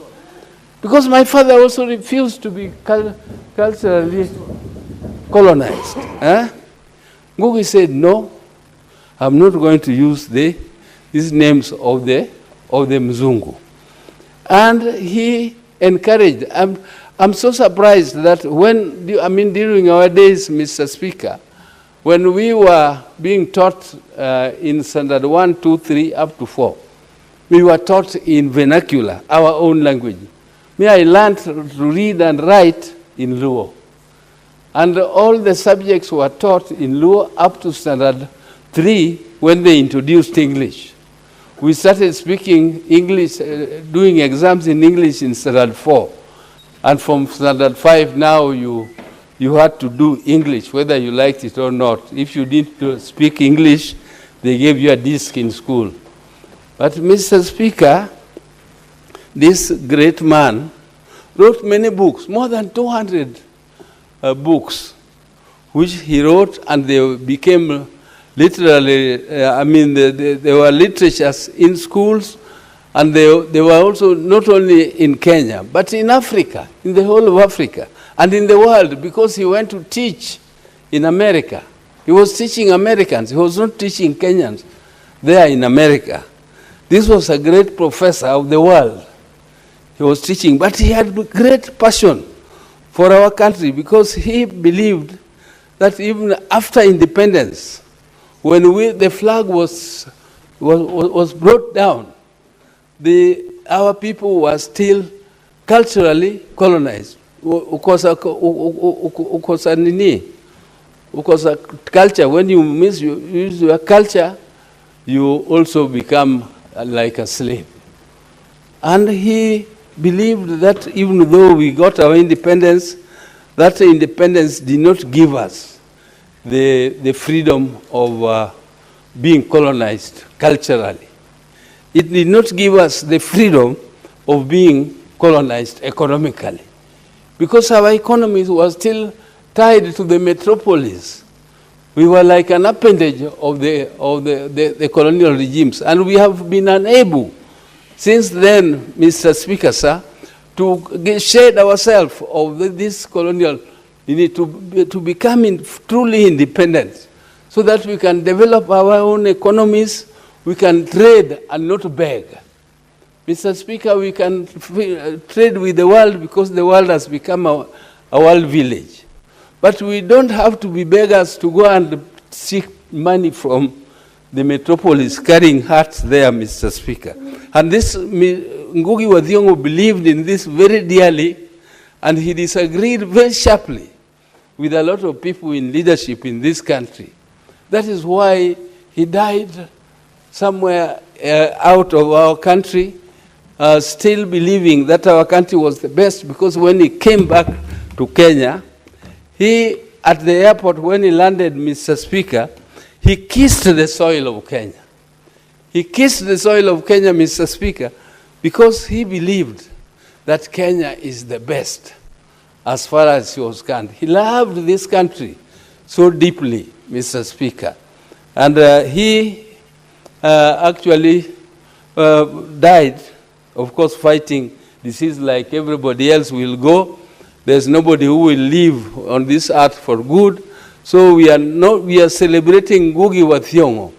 [SPEAKER 11] Because my father also refused to be culturally colonized. Ngugi said, no, I'm not going to use these names of the Mzungu. And he encouraged. I'm so surprised that during our days, Mr. Speaker, when we were being taught in standard 1, 2, 3, up to 4, we were taught in vernacular, our own language. I learned to read and write in Luo. And all the subjects were taught in Luo up to standard 3 when they introduced English. We started speaking English, doing exams in English in standard 4. And from standard 5 now you had to do English, whether you liked it or not. If you didn't speak English, they gave you a disc in school. But Mr. Speaker, this great man wrote many books, more than 200 books, which he wrote, and they became literally, they were literatures in schools, and they were also not only in Kenya, but in Africa, in the whole of Africa, and in the world, because he went to teach in America. He was teaching Americans. He was not teaching Kenyans there in America. This was a great professor of the world. He was teaching, but he had great passion for our country because he believed that even after independence, when the flag was brought down, our people were still culturally colonized. Because a culture, when you misuse your culture, you also become like a slave. And he believed that even though we got our independence, that independence did not give us the freedom of being colonized culturally. It did not give us the freedom of being colonized economically, because our economies were still tied to the metropolis. We were like an appendage of the colonial regimes, and we have been unable since then, Mr. Speaker, sir, to shed ourselves of this colonial, to become truly independent, so that we can develop our own economies, we can trade and not beg. Mr. Speaker, we can trade with the world because the world has become a world village. But we don't have to be beggars to go and seek money from the metropolis, carrying hearts there, Mr. Speaker. And this, Ngugi wa Thiong'o believed in this very dearly, and he disagreed very sharply with a lot of people in leadership in this country. That is why he died somewhere out of our country, still believing that our country was the best, because when he came back to Kenya, he, at the airport, when he landed, Mr. Speaker, he kissed the soil of Kenya. He kissed the soil of Kenya, Mr. Speaker, because he believed that Kenya is the best as far as he was concerned. He loved this country so deeply, Mr. Speaker. And he actually died, of course, fighting disease like everybody else will go. There's nobody who will live on this earth for good. So we are celebrating Ngugi wa Thiong'o.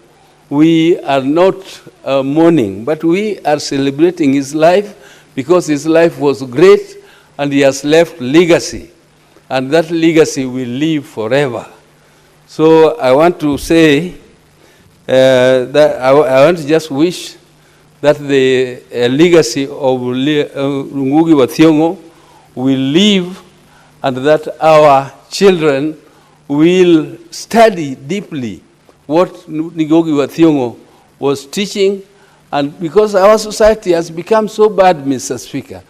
[SPEAKER 11] We are not mourning, but we are celebrating his life because his life was great and he has left legacy. And that legacy will live forever. So I want to say that I want to just wish that the legacy of Ngugi wa Thiong'o will live, and that our children will study deeply what Ngugi wa Thiong'o was teaching And because our society has become so bad, Mr. Speaker,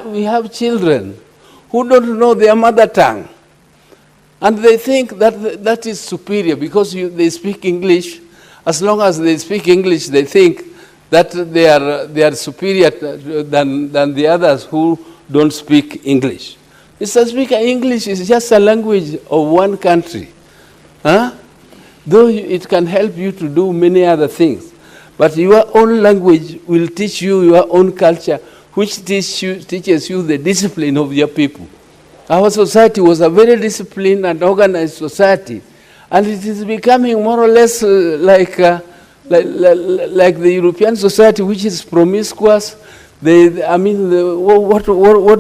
[SPEAKER 11] we have children who don't know their mother tongue. And they think that that is superior because they speak English. As long as they speak English, they think that they are superior than the others who don't speak English. Mr. Speaker, English is just a language of one country. Though it can help you to do many other things. But your own language will teach you your own culture, which teaches you the discipline of your people. Our society was a very disciplined and organized society, and it is becoming more or less like the European society, which is promiscuous. What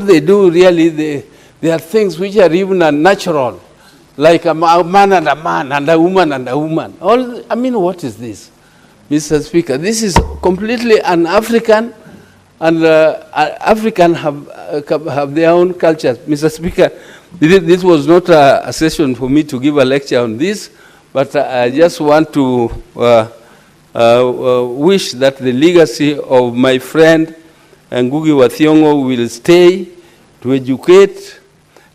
[SPEAKER 11] they do really, they are things which are even unnatural, like a man and a woman and a woman. What is this, Mr. Speaker? This is completely un-African, and African have their own cultures. Mr. Speaker, this was not a session for me to give a lecture on this, but I just want to wish that the legacy of my friend Ngugi wa Thiong'o will stay to educate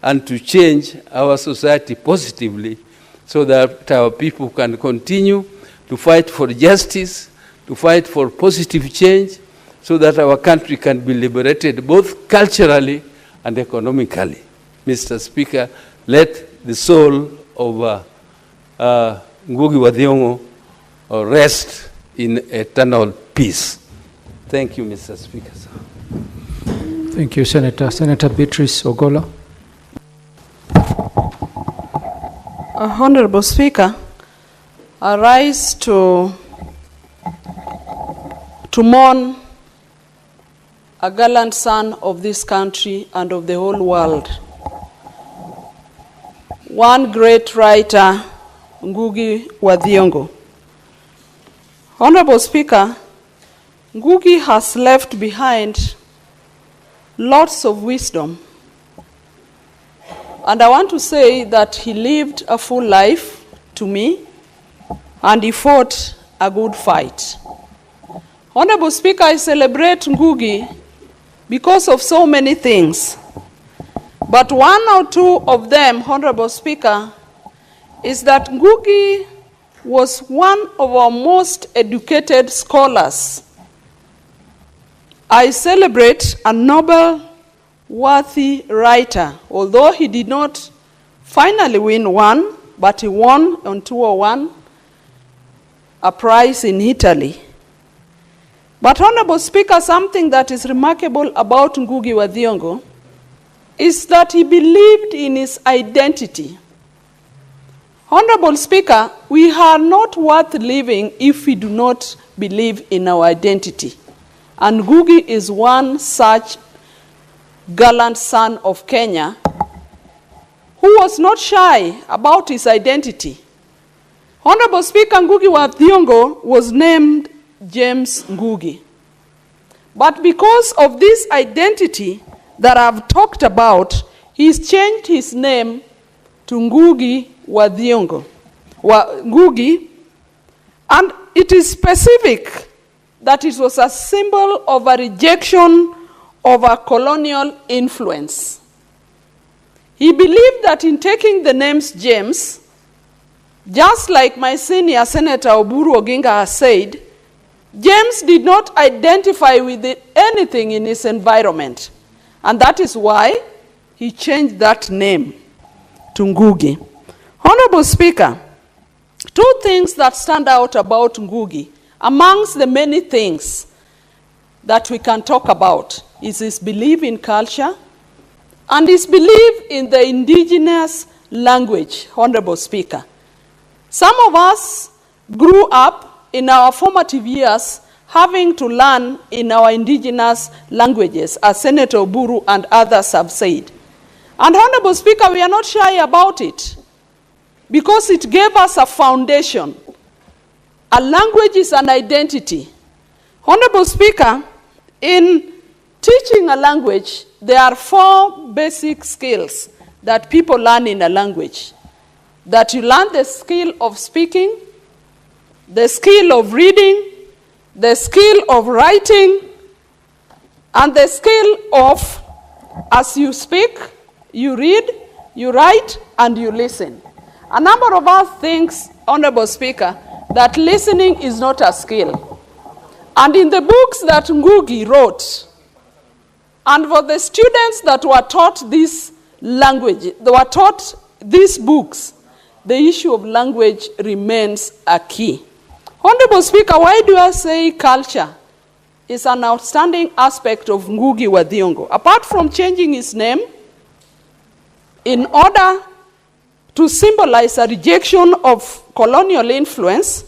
[SPEAKER 11] and to change our society positively so that our people can continue to fight for justice, to fight for positive change, so that our country can be liberated both culturally and economically. Mr. Speaker, let the soul of Ngugi wa Thiong'o rest in eternal peace. Thank you, Mr. Speaker.
[SPEAKER 5] Thank you, Senator. Senator Beatrice Ogola.
[SPEAKER 20] Honorable Speaker, I rise to mourn a gallant son of this country and of the whole world. One great writer, Ngugi wa Thiong'o. Honorable Speaker, Ngugi has left behind lots of wisdom. And I want to say that he lived a full life to me, and he fought a good fight. Honorable Speaker, I celebrate Ngugi because of so many things. But one or two of them, Honorable Speaker, is that Ngugi was one of our most educated scholars. I celebrate a Nobel-worthy writer, although he did not finally win one, but he won on 2001 a prize in Italy. But Honorable Speaker, something that is remarkable about Ngugi wa Thiong'o is that he believed in his identity. Honorable Speaker, we are not worth living if we do not believe in our identity. And Ngugi is one such gallant son of Kenya who was not shy about his identity. Honorable Speaker, Ngugi wa Thiong'o was named James Ngugi. But because of this identity that I've talked about, he's changed his name to Ngugi wa Thiong'o. Ngugi, and it is specific that it was a symbol of a rejection of a colonial influence. He believed that in taking the names James, just like my senior Senator Oburu Oginga has said, James did not identify with anything in his environment. And that is why he changed that name to Ngugi. Honorable Speaker, two things that stand out about Ngugi, amongst the many things that we can talk about, is his belief in culture and his belief in the indigenous language, Honorable Speaker. Some of us grew up in our formative years having to learn in our indigenous languages, as Senator Oburu and others have said. And Honorable Speaker, we are not shy about it because it gave us a foundation. A language is an identity. Honorable Speaker, in teaching a language, there are 4 basic skills that people learn in a language. That you learn the skill of speaking, the skill of reading,
[SPEAKER 14] the skill of writing, and the skill of, as you speak, you read, you write, and you listen. A number of us think, Honorable Speaker, that listening is not a skill. And in the books that Ngugi wrote, and for the students that were taught this language, they were taught these books, the issue of language remains a key. Honorable Speaker, why do I say culture is an outstanding aspect of Ngugi wa Thiong'o? Apart from changing his name, in order to symbolize a rejection of colonial influence,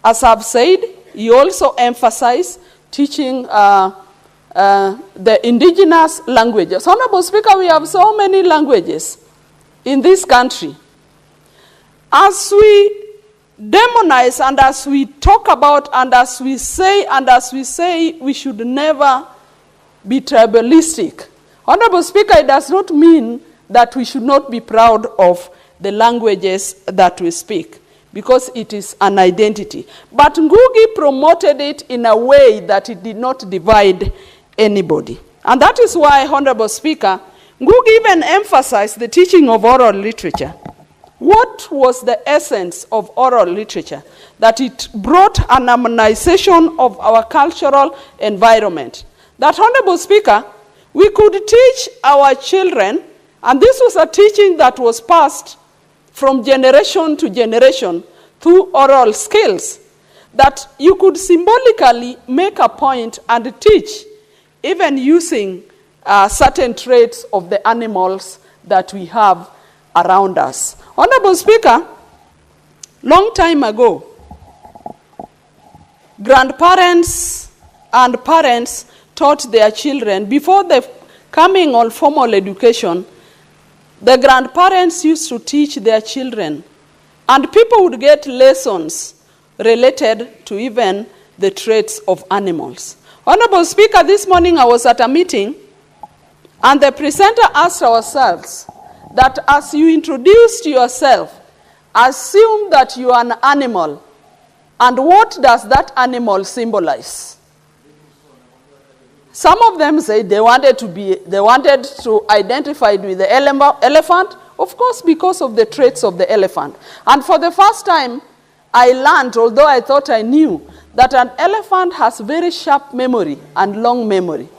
[SPEAKER 14] as I've said, he also emphasized teaching the indigenous languages. Honorable Speaker, we have so many languages in this country. As we demonize and as we talk about and as we say we should never be tribalistic. Honorable Speaker, it does not mean that we should not be proud of the languages that we speak, because it is an identity. But Ngugi promoted it in a way that it did not divide anybody. And that is why, Honorable Speaker, Ngugi even emphasized the teaching of oral literature. What was the essence of oral literature? That it brought an harmonization of our cultural environment. That, Honorable Speaker, we could teach our children, and this was a teaching that was passed from generation to generation through oral skills, that you could symbolically make a point and teach, even using certain traits of the animals that we have around us. Honorable Speaker, long time ago, grandparents and parents taught their children, before the coming of formal education, the grandparents used to teach their children, and people would get lessons related to even the traits of animals. Honorable Speaker, this morning I was at a meeting, and the presenter asked ourselves that as you introduced yourself, assume that you are an animal, and what does that animal symbolize? Some of them say they wanted to identify with the elephant, of course, because of the traits of the elephant. And for the first time, I learned, although I thought I knew, that an elephant has very sharp memory and long memory.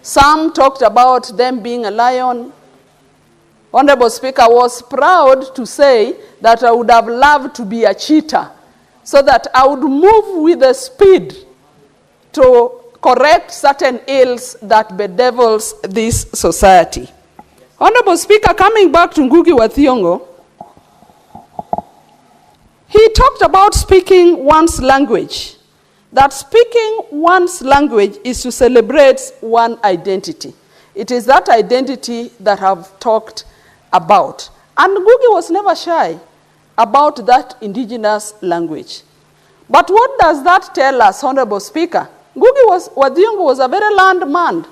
[SPEAKER 14] Some talked about them being a lion. Honorable Speaker, was proud to say that I would have loved to be a cheetah, so that I would move with the speed to correct certain ills that bedevils this society. Honorable Speaker, coming back to Ngugi wa Thiong'o, he talked about speaking one's language. That speaking one's language is to celebrate one identity. It is that identity that I've talked about. And Ngugi was never shy about that indigenous language. But what does that tell us, Honorable Speaker? Ngugi wa Thiong'o was a very learned man.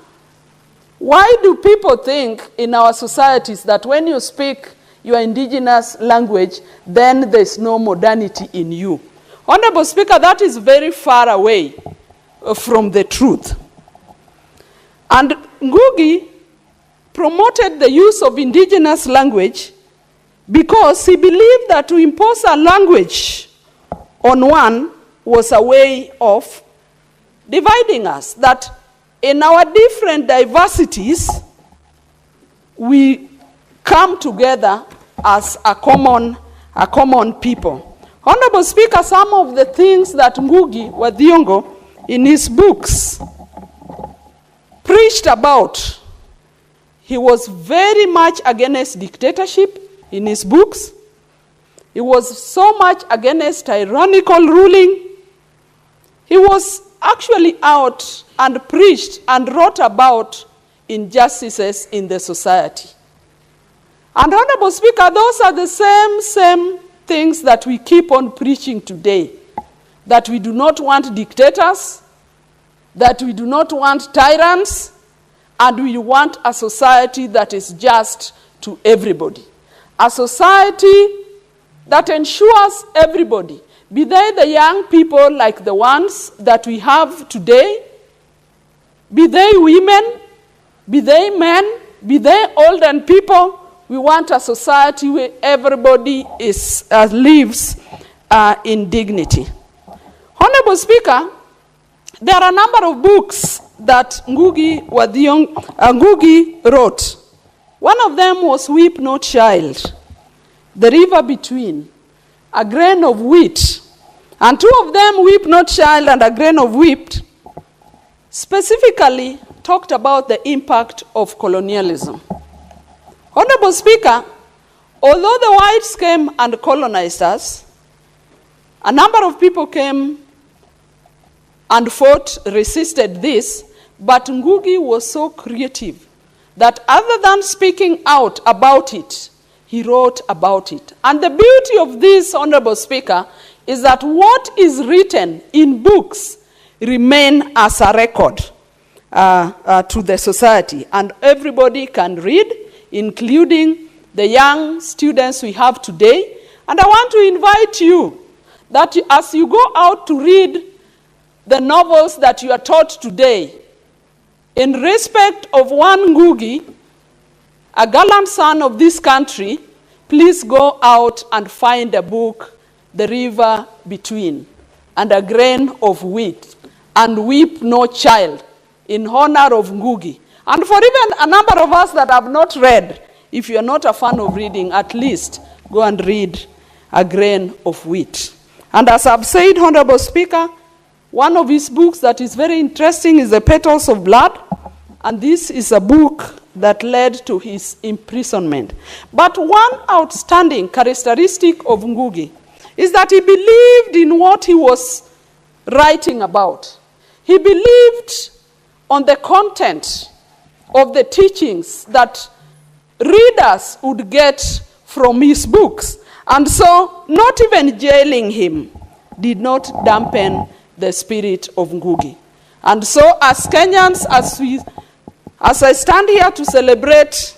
[SPEAKER 14] Why do people think in our societies that when you speak your indigenous language, then there's no modernity in you? Honorable Speaker, that is very far away from the truth. And Ngugi promoted the use of indigenous language because he believed that to impose a language on one was a way of dividing us, that in our different diversities, we come together as a common people. Honorable Speaker, some of the things that Ngugi wa Thiong'o in his books preached about, he was very much against dictatorship in his books. He was so much against tyrannical ruling. He was actually out and preached and wrote about injustices in the society. And Honorable Speaker, those are the same things that we keep on preaching today. That we do not want dictators, that we do not want tyrants, and we want a society that is just to everybody. A society that ensures everybody be they the young people like the ones that we have today, be they women, be they men, be they old and people. We want a society where everybody lives in dignity. Honorable Speaker, there are a number of books that Ngugi wrote. One of them was Weep No Child, The River Between, A Grain of Wheat. And two of them, Weep Not Child and A Grain of Wheat, specifically talked about the impact of colonialism. Honorable Speaker, although the whites came and colonized us, a number of people came and fought, resisted this, but Ngugi was so creative that other than speaking out about it, he wrote about it. And the beauty of this, Honorable Speaker, is that what is written in books remain as a record to the society, and everybody can read, including the young students we have today. And I want to invite you that as you go out to read the novels that you are taught today, in respect of one Ngugi, a gallant son of this country, please go out and find a book, The River Between, and A Grain of Wheat, and Weep No Child, in honor of Ngugi. And for even a number of us that have not read, if you are not a fan of reading, at least go and read A Grain of Wheat. And as I've said, Honorable Speaker, one of his books that is very interesting is The Petals of Blood, and this is a book that led to his imprisonment. But one outstanding characteristic of Ngugi is that he believed in what he was writing about. He believed on the content of the teachings that readers would get from his books. And so, not even jailing him did not dampen the spirit of Ngugi. And so, as Kenyans, as I stand here to celebrate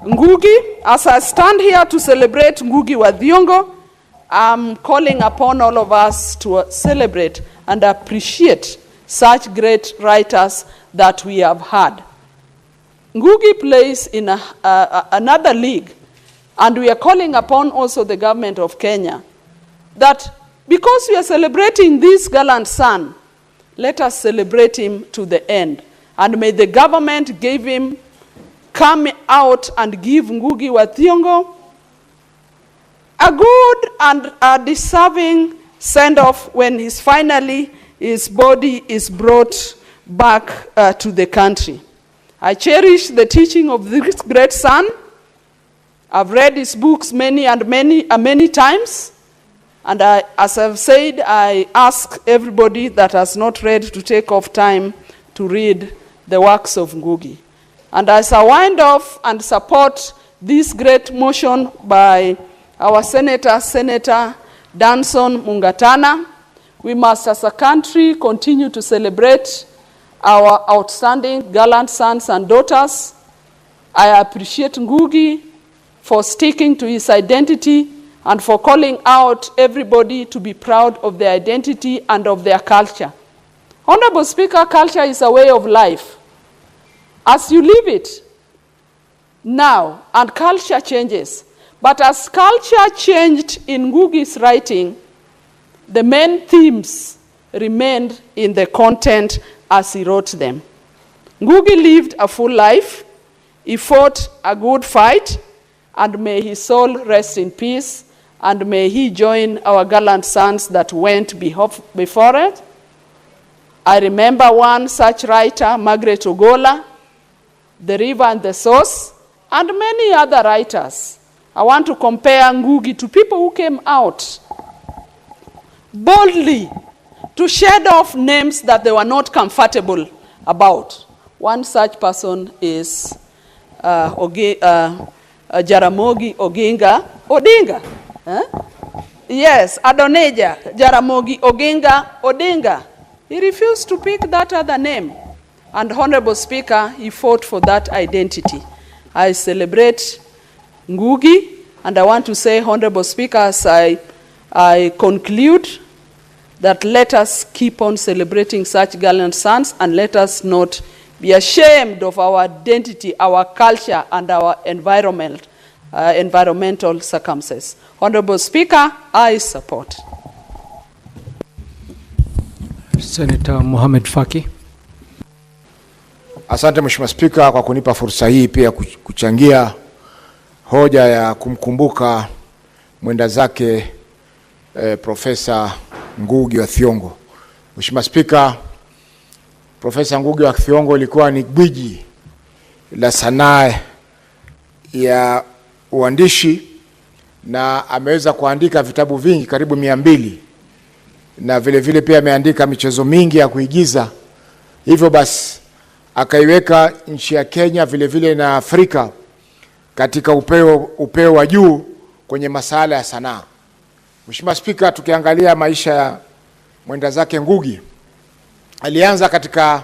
[SPEAKER 14] Ngugi, as I stand here to celebrate Ngugi wa Thiong'o, I'm calling upon all of us to celebrate and appreciate such great writers that we have had. Ngugi plays in another league, and we are calling upon also the government of Kenya that because we are celebrating this gallant son, let us celebrate him to the end. And may the government give him, come out and give Ngugi wa Thiong'o a good and a deserving send-off when his body is brought back to the country. I cherish the teaching of this great son. I've read his books many times. And as I've said, I ask everybody that has not read to take off time to read the works of Ngugi. And as I wind off and support this great motion by our Senator Danson Mungatana, we must as a country continue to celebrate our outstanding gallant sons and daughters. I appreciate Ngugi for sticking to his identity and for calling out everybody to be proud of their identity and of their culture. Honorable Speaker, culture is a way of life. As you live it now, and culture changes, but as culture changed in Ngugi's writing, the main themes remained in the content as he wrote them. Ngugi lived a full life. He fought a good fight, and may his soul rest in peace, and may he join our gallant sons that went before it. I remember one such writer, Margaret Ogola, The River and the Source, and many other writers. I want to compare Ngugi to people who came out boldly to shed off names that they were not comfortable about. One such person is Jaramogi Odinga. Yes, Adonijah Jaramogi Odinga. He refused to pick that other name. And Honorable Speaker, he fought for that identity. I celebrate Ngugi, and I want to say, Honorable Speaker, as I I conclude that let us keep on celebrating such gallant sons, and let us not be ashamed of our identity, our culture, and our environmental circumstances. Honorable Speaker, I support.
[SPEAKER 5] Senator Mohamed Faki.
[SPEAKER 15] Asante Mheshimiwa Spika kwa kunipa fursa hii pia kuchangia hoja ya kumkumbuka mwenda zake Profesa Ngugi wa Thiong'o. Mheshimiwa Spika, Profesa Ngugi wa Thiong'o ilikuwa ni gwiji la sanaa ya uandishi na ameweza kuandika vitabu vingi karibu 200, na vile vile pia ameandika michezo mingi ya kuigiza. Hivyo basi akaiweka nchi ya Kenya vile vile na Afrika katika upeo wa juu kwenye masuala ya sanaa. Mheshimiwa Spika, tukiangalia maisha ya mwenda zake Ngugi, alianza katika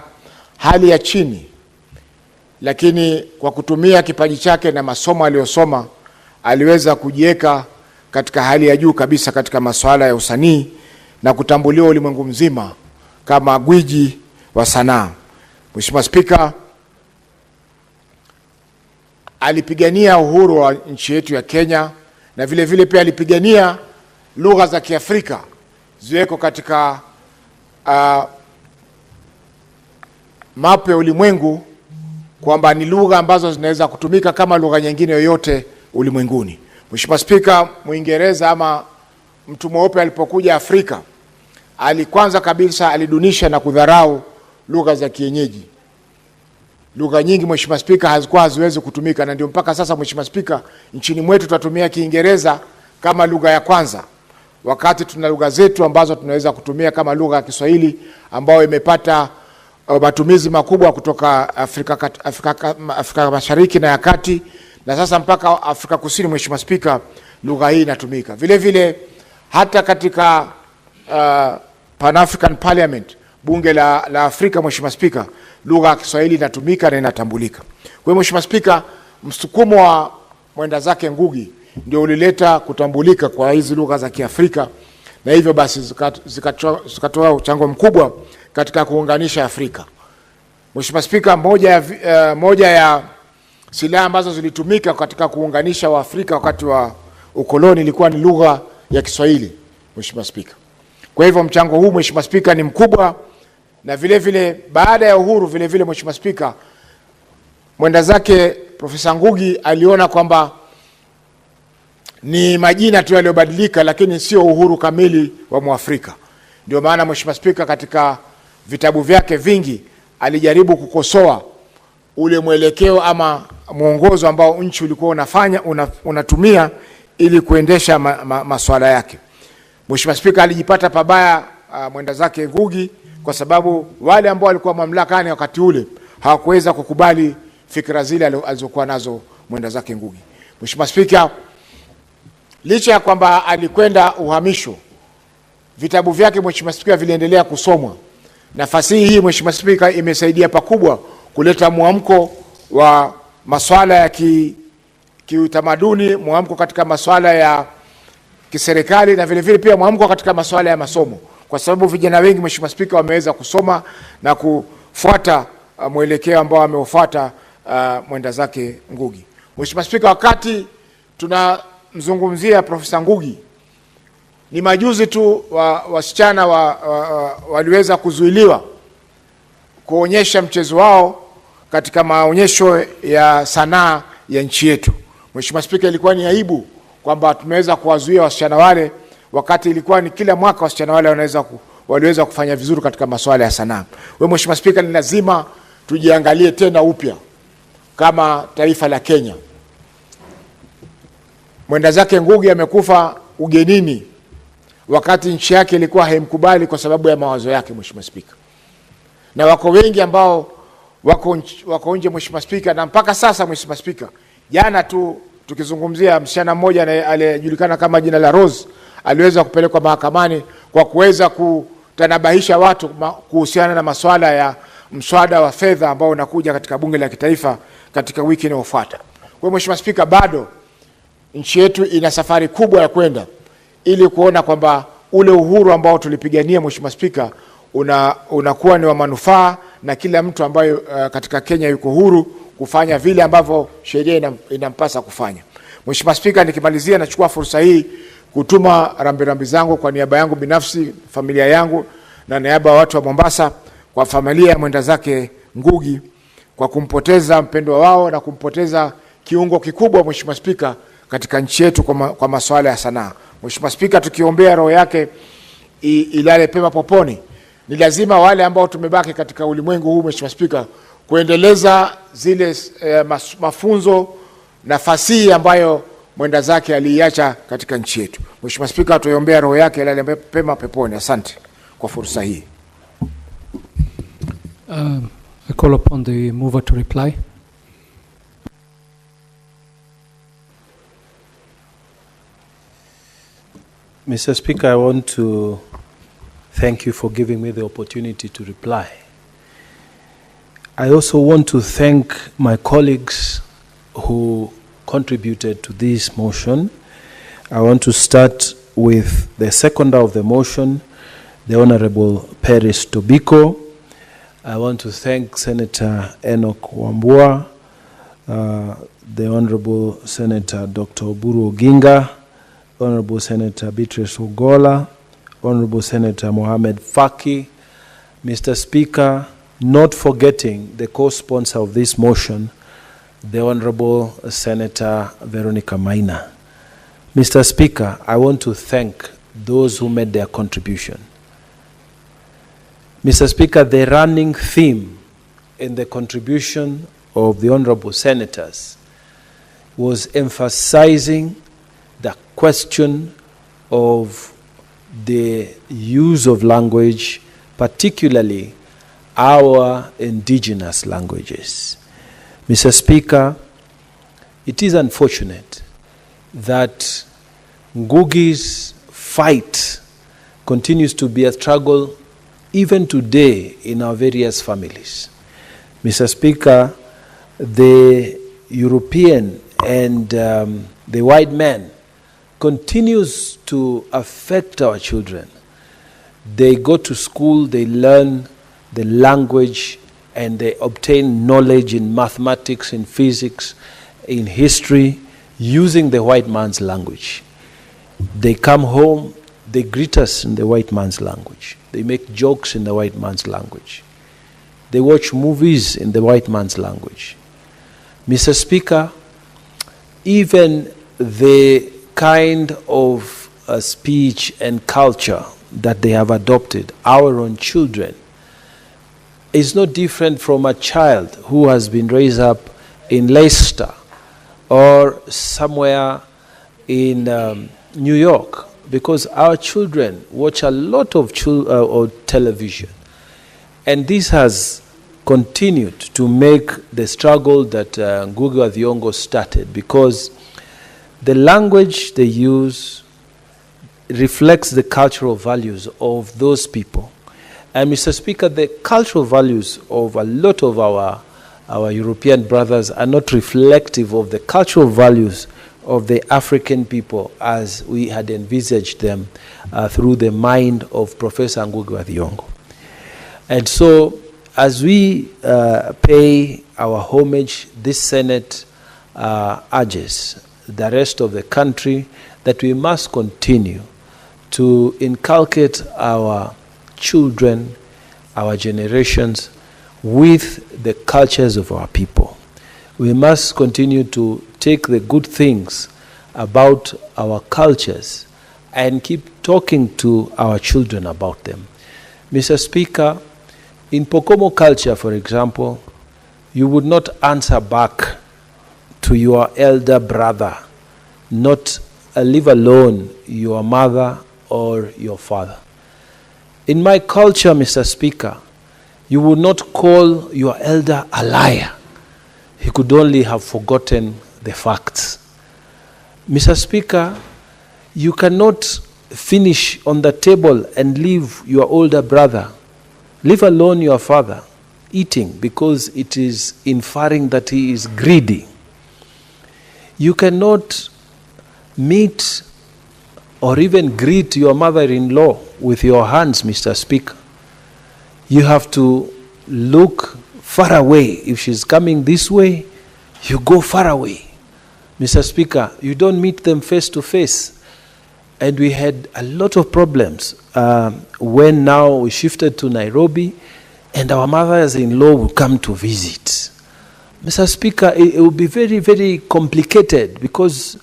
[SPEAKER 15] hali ya chini, lakini kwa kutumia kipaji chake na masomo aliyosoma aliweza kujiweka katika hali ya juu kabisa katika masuala ya usanii na kutambuliwa ulimwengu mzima kama gwiji wa sanaa. Mheshimiwa Spika, alipigania uhuru wa nchi yetu ya Kenya na vile vile pia alipigania lugha za Kiafrika ziweko katika mapu ya ulimwengu kwamba ni lugha ambazo zinaweza kutumika kama lugha nyingine yoyote ulimwenguni. Mheshimiwa Spika, Muingereza ama mtu mweupe alipokuja Afrika, kwanza kabisa alidunisha na kudharau lugha za kienyeji. Lugha nyingi Mheshimiwa Spika haziwezi kutumika, na ndio mpaka sasa Mheshimiwa Spika nchini mwetu tunatumia Kiingereza kama lugha ya kwanza, wakati tuna lugha zetu ambazo tunaweza kutumia kama lugha ya Kiswahili ambayo imepata matumizi makubwa kutoka Afrika Mashariki na ya Kati, na sasa mpaka Afrika Kusini. Mheshimiwa Spika, lugha hii inatumika. Vile vile hata katika Pan African Parliament, bunge la Afrika, Mheshimiwa Spika, lugha ya Kiswahili inatumika na inatambulika. Kwa hiyo Mheshimiwa Spika, msukumo wa mwenda zake Ngugi ndio ulileta kutambulika kwa hizi lugha za Kiafrika, na hivyo basi zikatoa mchango mkubwa katika kuunganisha Afrika. Mheshimiwa Spika, moja ya silaha ambazo zilitumika katika kuunganisha Waafrika wakati wa ukoloni ilikuwa ni lugha ya Kiswahili, Mheshimiwa Spika. Kwa hivyo mchango huu Mheshimiwa Spika ni mkubwa, na vile vile baada ya uhuru vile vile Mheshimiwa Spika, mwenda zake Profesa Ngugi aliona kwamba ni majina tu yaliyobadilika, lakini sio uhuru kamili wa Mwafrika. Ndio maana Mheshimiwa Spika, katika vitabu vyake vingi alijaribu kukosoa ule mwelekeo ama mwongozo ambao nchi ulikuwa unatumia ili kuendesha masuala yake. Mheshimiwa Spika, alijipata pabaya mwenda zake Ngugi kwa sababu wale ambao walikuwa mamlakani wakati ule hawakuweza kukubali fikra zile alizokuwa nazo mwenda zake Ngugi. Mheshimiwa Spika, licha ya kwamba alikwenda uhamisho, vitabu vyake Mheshimiwa Spika viliendelea kusomwa. Nafasi hii Mheshimiwa Spika imesaidia pakubwa kuleta mwamko wa masuala ya kiutamaduni, mwamko katika masuala ya kiserikali, na vile vile pia mwamko katika masuala ya masomo, kwa sababu vijana wengi Mheshimiwa Spika wameweza kusoma na kufuata mwelekeo ambao ameufuata mwenda zake Ngugi. Mheshimiwa Spika, wakati tunamzungumzia Profesa Ngugi, ni majuzi tu wasichana waliweza kuzuiliwa kuonyesha mchezo wao katika maonyesho ya sanaa ya nchi yetu. Mheshimiwa Spika, ilikuwa ni aibu kwamba tumeweza kuwazuia wasichana wale, wakati ilikuwa ni kila mwaka wasichana wale waliweza kufanya vizuri katika masuala ya sanaa. Wewe Mheshimiwa Spika, ni lazima tujiangalie tena upya kama taifa la Kenya. Mwenda zake Ngugi amekufa ugenini wakati nchi yake ilikuwa haimkubali kwa sababu ya mawazo yake, Mheshimiwa Spika. Na wako wengi ambao wako nje, Mheshimiwa Spika, na mpaka sasa Mheshimiwa Spika, jana tu tukizungumzia msichana mmoja aliyejulikana kama jina la Rose, aliweza kupelekwa mahakamani kwa kuweza kutanabahisha watu kuhusiana na masuala ya mswada wa fedha ambao unakuja katika bunge la kitaifa katika wiki inayofuata. Kwa Mheshimiwa Spika, bado nchi yetu ina safari kubwa ya kwenda ili kuona kwamba ule uhuru ambao tulipigania, Mheshimiwa Spika, unakuwa ni wa manufaa na kila mtu ambaye katika Kenya yuko huru kufanya vile ambavyo sheria inampasa kufanya. Mheshimiwa Spika, nikimalizia nachukua fursa hii kutuma rambirambi zangu kwa niaba yangu binafsi, familia yangu na niaba ya watu wa Mombasa kwa familia ya mwenda zake Ngugi kwa kumpoteza mpendwa wao na kumpoteza kiungo kikubwa, Mheshimiwa Spika, katika nchi yetu kwa masuala ya sanaa. Mheshimiwa Spika, tukiombea roho yake ilale pema poponi, ni lazima wale ambao tumebaki katika ulimwengu huu, Mheshimiwa Spika, kuendeleza zile mafunzo na fasihi ambayo mwenda zake aliacha katika nchi yetu. Mheshimiwa Spika, tuiombea roho yake ilale pema peponi. Asante kwa fursa hii.
[SPEAKER 5] I call upon the mover to reply.
[SPEAKER 4] Mr. Speaker, I want to thank you for giving me the opportunity to reply. I also want to thank my colleagues who contributed to this motion. I want to start with the seconder of the motion, the Honorable Paris Tobiko. I want to thank Senator Enoch Wambua, the Honorable Senator Dr. Oburu Oginga, Honorable Senator Beatrice Ogola, Honorable Senator Mohamed Faki. Mr. Speaker, not forgetting the co-sponsor of this motion, the Honorable Senator Veronica Maina. Mr. Speaker, I want to thank those who made their contribution. Mr. Speaker, the running theme in the contribution of the Honorable Senators was emphasizing the question of the use of language, particularly our indigenous languages. Mr. Speaker, it is unfortunate that Ngugi's fight continues to be a struggle even today in our various families. Mr. Speaker, the European and the white man continues to affect our children. They go to school, they learn the language, and they obtain knowledge in mathematics, in physics, in history, using the white man's language. They come home, they greet us in the white man's language. They make jokes in the white man's language. They watch movies in the white man's language. Mr. Speaker, even the kind of speech and culture that they have adopted, our own children, is not different from a child who has been raised up in Leicester or somewhere in New York, because our children watch a lot of television. And this has continued to make the struggle that Ngugi wa Thiong'o started, because the language they use reflects the cultural values of those people. And Mr. Speaker, the cultural values of a lot of our European brothers are not reflective of the cultural values of the African people as we had envisaged them through the mind of Professor Ngugi wa Thiong'o. And so, as we pay our homage, this Senate urges the rest of the country that we must continue to inculcate our children, our generations, with the cultures of our people. We must continue to take the good things about our cultures and keep talking to our children about them. Mr. Speaker, in Pokomo culture, for example, you would not answer back to your elder brother, not leave alone your mother or your father. In my culture, Mr. Speaker, you would not call your elder a liar. He could only have forgotten the facts. Mr. Speaker, you cannot finish on the table and leave your older brother, leave alone your father, eating, because it is inferring that he is greedy. You cannot meet or even greet your mother-in-law with your hands, Mr. Speaker. You have to look far away. If she's coming this way, you go far away. Mr. Speaker, you don't meet them face to face. And we had a lot of problems when now we shifted to Nairobi and our mothers-in-law would come to visit. Mr. Speaker, it will be very, very complicated because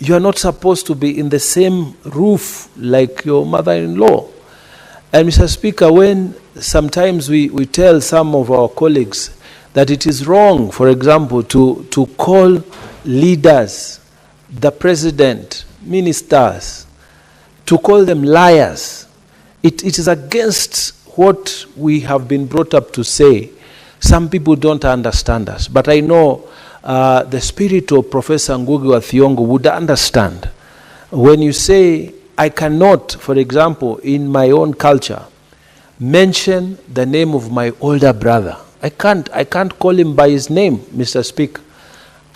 [SPEAKER 4] you are not supposed to be in the same roof like your mother-in-law. And Mr. Speaker, when sometimes we tell some of our colleagues that it is wrong, for example, to call leaders, the president, ministers, to call them liars, it is against what we have been brought up to say. Some people don't understand us, but I know the spirit of Professor Ngugi wa Thiong'o would understand. When you say, I cannot, for example, in my own culture, mention the name of my older brother. I can't call him by his name, Mr. Speaker.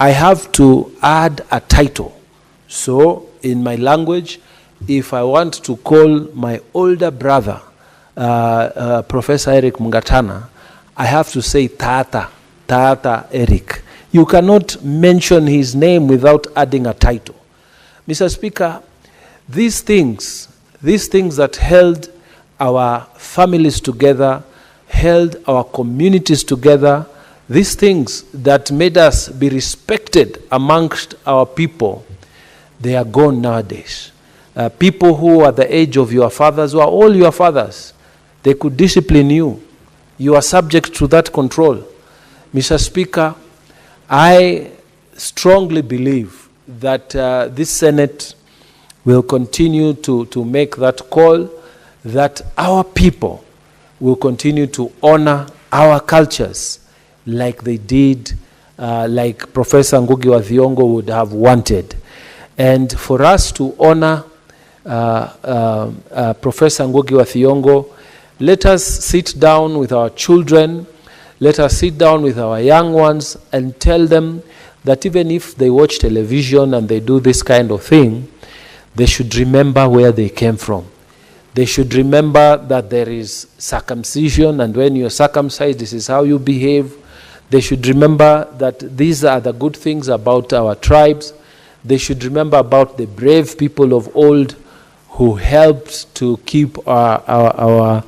[SPEAKER 4] I have to add a title. So, in my language, if I want to call my older brother, Professor Eric Mungatana, I have to say Tata Eric. You cannot mention his name without adding a title. Mr. Speaker, these things that held our families together, held our communities together, these things that made us be respected amongst our people, they are gone nowadays. People who are the age of your fathers, who are all your fathers, they could discipline you. You are subject to that control. Mr. Speaker, I strongly believe that this Senate will continue to make that call, that our people will continue to honor our cultures like they did, like Professor Ngugi wa Thiong'o would have wanted. And for us to honor Professor Ngugi wa Thiong'o, let us sit down with our children, let us sit down with our young ones and tell them that even if they watch television and they do this kind of thing, they should remember where they came from. They should remember that there is circumcision, and when you're circumcised, this is how you behave. They should remember that these are the good things about our tribes. They should remember about the brave people of old who helped to keep our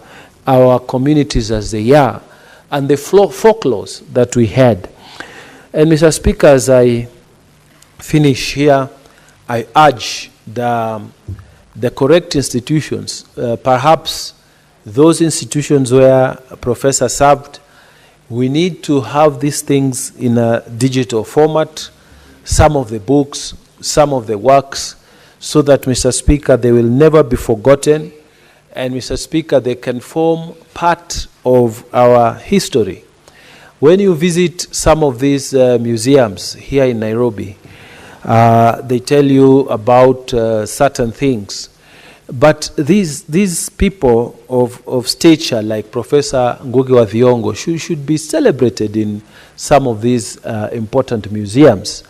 [SPEAKER 4] communities as they are, and the folklores that we had. And Mr. Speaker, as I finish here, I urge the correct institutions, perhaps those institutions where a professor served, we need to have these things in a digital format, some of the books, some of the works, so that, Mr. Speaker, they will never be forgotten. And, Mr. Speaker, they can form part of our history. When you visit some of these museums here in Nairobi, they tell you about certain things. But these people of stature, like Professor Ngugi wa Thiong'o, should be celebrated in some of these important museums.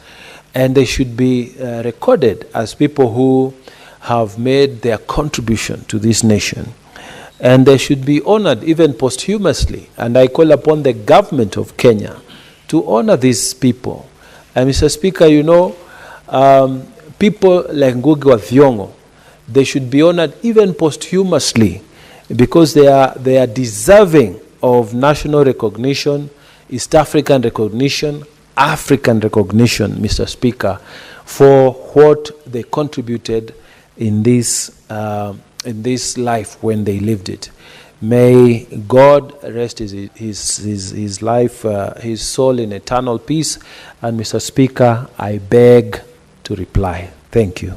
[SPEAKER 4] And they should be recorded as people who have made their contribution to this nation. And they should be honored even posthumously. And I call upon the government of Kenya to honor these people. And Mr. Speaker, you know, people like Ngugi wa Thiong'o, they should be honored even posthumously because they are deserving of national recognition, East African recognition, African recognition, Mr. Speaker, for what they contributed in this life when they lived it. May God rest his life, his soul in eternal peace. And Mr. Speaker, I beg to reply. Thank you.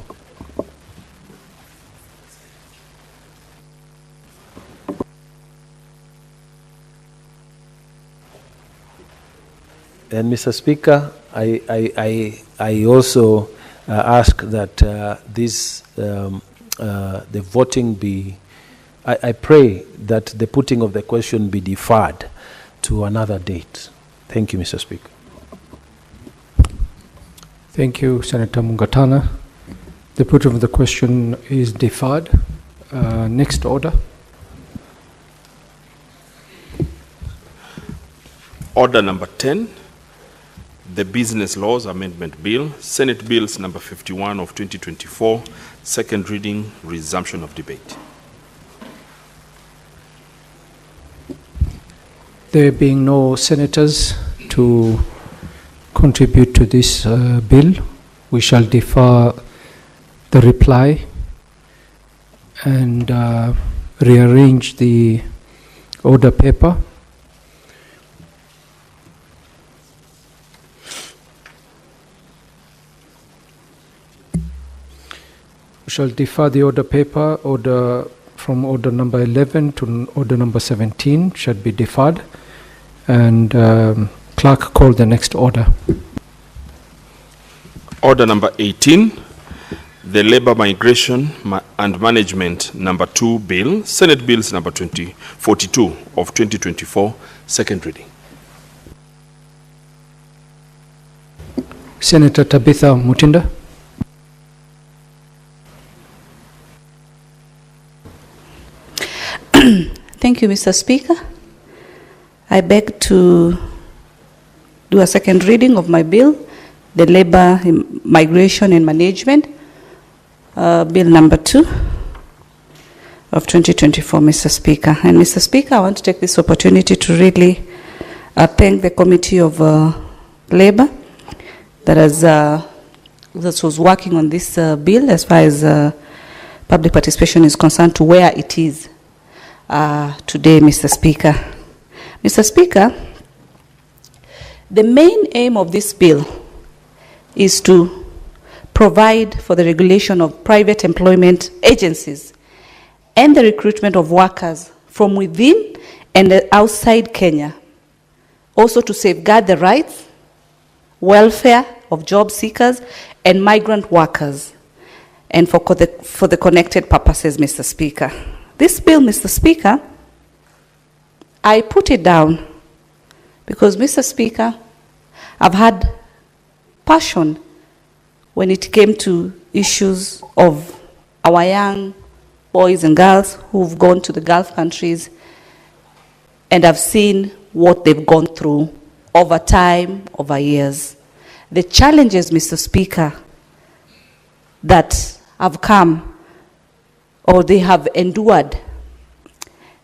[SPEAKER 4] And Mr. Speaker, I also ask that the voting be, I pray that the putting of the question be deferred to another date. Thank you, Mr. Speaker.
[SPEAKER 5] Thank you, Senator Mungatana. The put of the question is deferred. Next order.
[SPEAKER 6] Order number 10, the Business Laws Amendment Bill, Senate Bills number 51 of 2024, second reading, resumption of debate.
[SPEAKER 5] There being no senators to contribute to this bill, we shall defer the reply and rearrange the order paper. We shall defer the order paper, from order number 11 to order number 17 should be deferred, and clerk call the next order.
[SPEAKER 6] Order number 18, the Labor Migration and Management number 2 bill, Senate Bills number 42 of 2024, second reading.
[SPEAKER 5] Senator Tabitha Mutinda.
[SPEAKER 16] Thank you, Mr. Speaker. I beg to do a second reading of my bill, the Labor Migration and Management, Bill number 2 of 2024, Mr. Speaker. And Mr. Speaker, I want to take this opportunity to really thank the Committee of Labor that was working on this bill as far as public participation is concerned to where it is today, Mr. Speaker. Mr. Speaker, the main aim of this bill is to provide for the regulation of private employment agencies and the recruitment of workers from within and outside Kenya, also to safeguard the rights, welfare of job seekers and migrant workers, and for the connected purposes, Mr. Speaker. This bill, Mr. Speaker, I put it down because, Mr. Speaker, I've had passion when it came to issues of our young boys and girls who've gone to the Gulf countries, and I've seen what they've gone through over time, over years. The challenges, Mr. Speaker, that have come or they have endured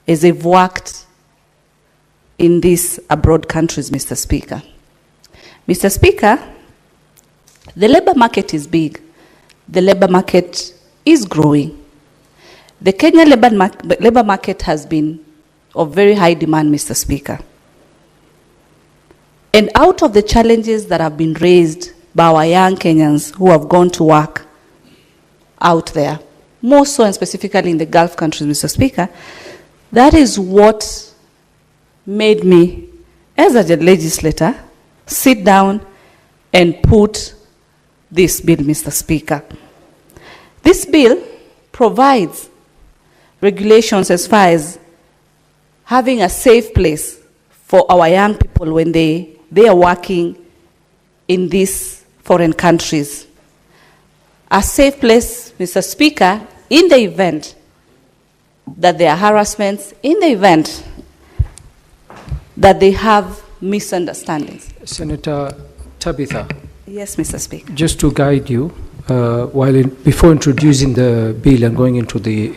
[SPEAKER 16] as they've worked in these abroad countries, Mr. Speaker. Mr. Speaker, the labor market is big. The labor market is growing. The Kenya labor market has been of very high demand, Mr. Speaker. And out of the challenges that have been raised by our young Kenyans who have gone to work out there, more so and specifically in the Gulf countries, Mr. Speaker, that is what made me, as a legislator, sit down and put this bill, Mr. Speaker. This bill provides regulations as far as having a safe place for our young people when they are working in these foreign countries. A safe place, Mr. Speaker, in the event that there are harassments, in the event that they have misunderstandings.
[SPEAKER 5] Senator Tabitha.
[SPEAKER 16] Yes, Mr. Speaker.
[SPEAKER 5] Just to guide you, before introducing the bill and going into the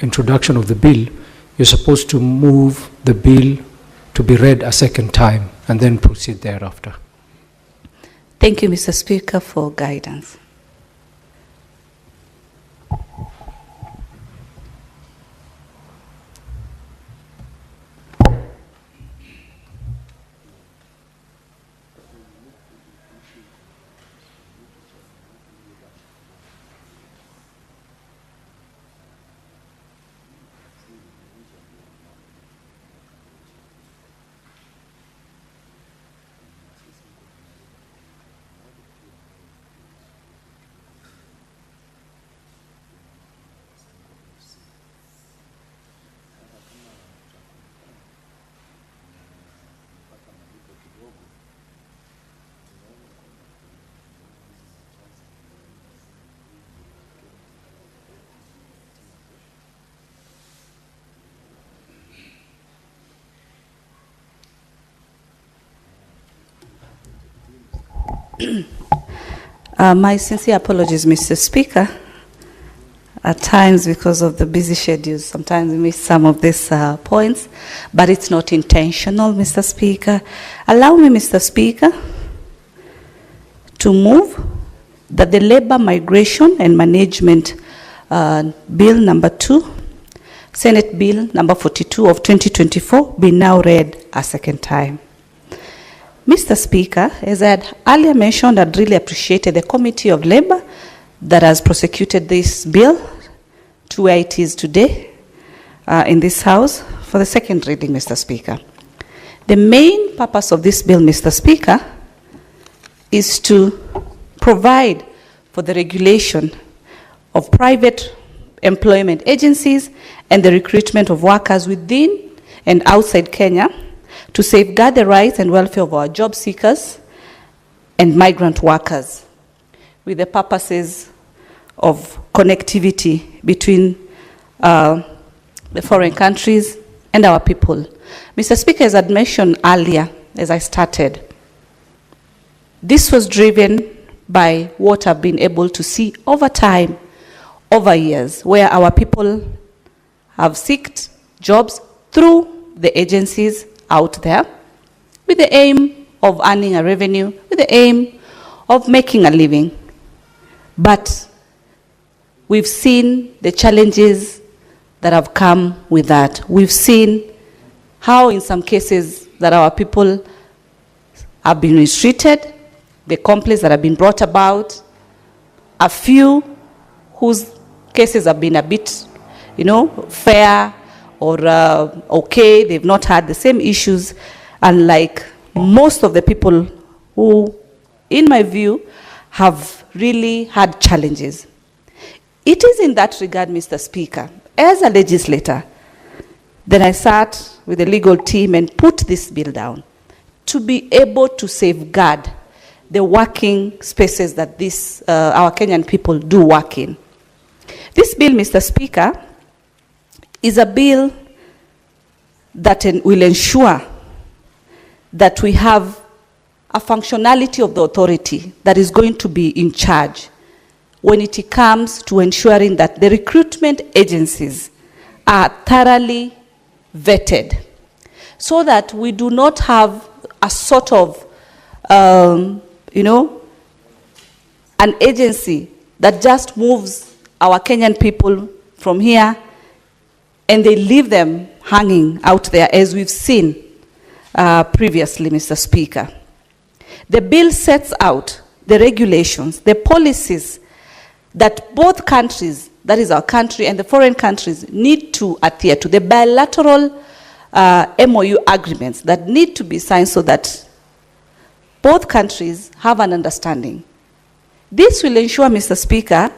[SPEAKER 5] introduction of the bill, you're supposed to move the bill to be read a second time and then proceed thereafter.
[SPEAKER 16] Thank you, Mr. Speaker, for guidance. My sincere apologies, Mr. Speaker. At times, because of the busy schedules, sometimes we miss some of these points, but it's not intentional, Mr. Speaker. Allow me, Mr. Speaker, to move that the Labor Migration and Management Bill number 2, Senate Bill number 42 of 2024 be now read a second time. Mr. Speaker, as I had earlier mentioned, I'd really appreciated the Committee of Labor that has prosecuted this bill to where it is today in this House for the second reading, Mr. Speaker. The main purpose of this bill, Mr. Speaker, is to provide for the regulation of private employment agencies and the recruitment of workers within and outside Kenya to safeguard the rights and welfare of our job seekers and migrant workers, with the purposes of connectivity between the foreign countries and our people. Mr. Speaker, as I mentioned earlier, as I started, this was driven by what I've been able to see over time, over years, where our people have sought jobs through the agencies out there with the aim of earning a revenue, with the aim of making a living. But we've seen the challenges that have come with that. We've seen how in some cases that our people have been mistreated, the complaints that have been brought about, a few whose cases have been a bit, fair or okay, they've not had the same issues, unlike most of the people who, in my view, have really had challenges. It is in that regard, Mr. Speaker, as a legislator, that I sat with the legal team and put this bill down to be able to safeguard the working spaces that our Kenyan people do work in. This bill, Mr. Speaker, is a bill that will ensure that we have a functionality of the authority that is going to be in charge when it comes to ensuring that the recruitment agencies are thoroughly vetted, so that we do not have a sort of, an agency that just moves our Kenyan people from here and they leave them hanging out there, as we've seen previously, Mr. Speaker. The bill sets out the regulations, the policies that both countries, that is our country and the foreign countries, need to adhere to, the bilateral MOU agreements that need to be signed so that both countries have an understanding. This will ensure, Mr. Speaker,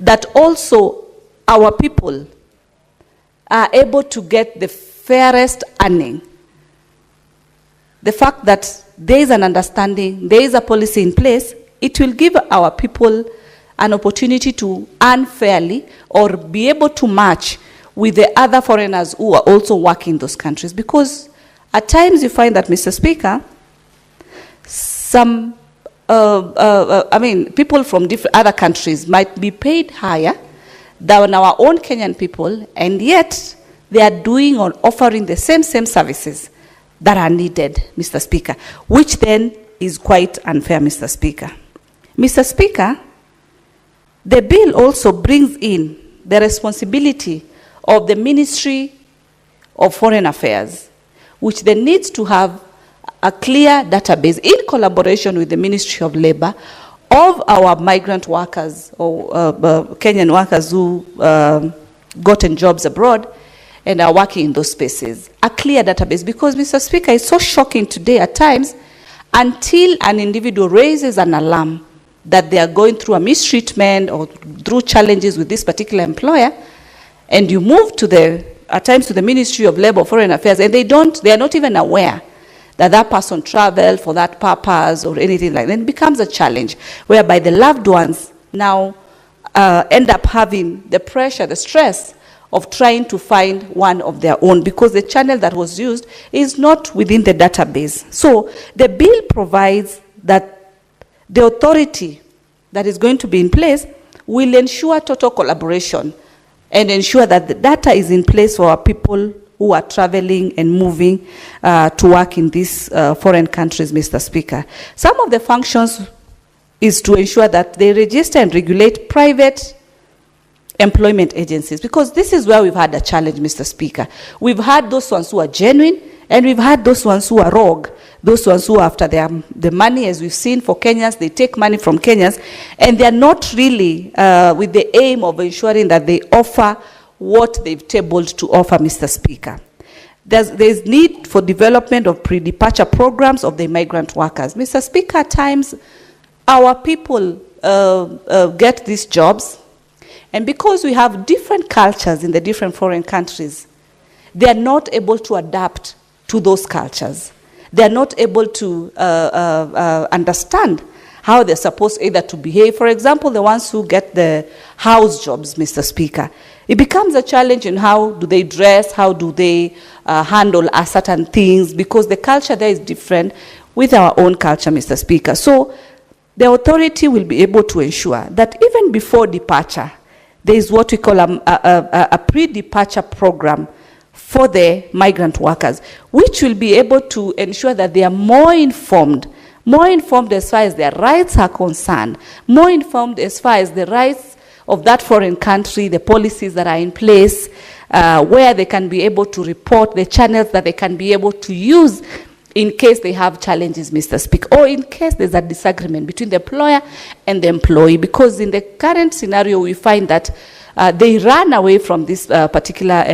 [SPEAKER 16] that also our people are able to get the fairest earning. The fact that there is an understanding, there is a policy in place, it will give our people an opportunity to earn fairly or be able to match with the other foreigners who are also working in those countries. Because at times you find that, Mr. Speaker, some people from different other countries might be paid higher than our own Kenyan people, and yet they are doing or offering the same services that are needed, Mr. Speaker, which then is quite unfair, Mr. Speaker. Mr. Speaker, the bill also brings in the responsibility of the Ministry of Foreign Affairs, which then needs to have a clear database in collaboration with the Ministry of Labor of our migrant workers or Kenyan workers who gotten jobs abroad and are working in those spaces. A clear database, because, Mr. Speaker, it's so shocking today at times, until an individual raises an alarm that they are going through a mistreatment or through challenges with this particular employer, and you move at times to the Ministry of Labor or Foreign Affairs, and they are not even aware that that person traveled for that purpose or anything like that. It becomes a challenge whereby the loved ones now end up having the pressure, the stress of trying to find one of their own, because the channel that was used is not within the database. So the bill provides that The authority that is going to be in place will ensure total collaboration and ensure that the data is in place for our people who are traveling and moving to work in these foreign countries, Mr. Speaker. Some of the functions is to ensure that they register and regulate private employment agencies, because this is where we've had a challenge, Mr. Speaker. We've had those ones who are genuine, and we've had those ones who are rogue, those ones who are after the money, as we've seen for Kenyans. They take money from Kenyans, and they're not really with the aim of ensuring that they offer what they've tabled to offer, Mr. Speaker. There's need for development of pre-departure programs of the migrant workers. Mr. Speaker, at times our people get these jobs, and because we have different cultures in the different foreign countries, they are not able to adapt to those cultures. They are not able to understand how they're supposed either to behave. For example, the ones who get the house jobs, Mr. Speaker, it becomes a challenge in how do they dress, how do they handle certain things, because the culture there is different with our own culture, Mr. Speaker. So the authority will be able to ensure that even before departure, there is what we call a pre-departure program for the migrant workers, which will be able to ensure that they are more informed as far as their rights are concerned, more informed as far as the rights of that foreign country, the policies that are in place, where they can be able to report, the channels that they can be able to use in case they have challenges, Mr. Speaker, or in case there's a disagreement between the employer and the employee. Because in the current scenario, we find that they run away from this particular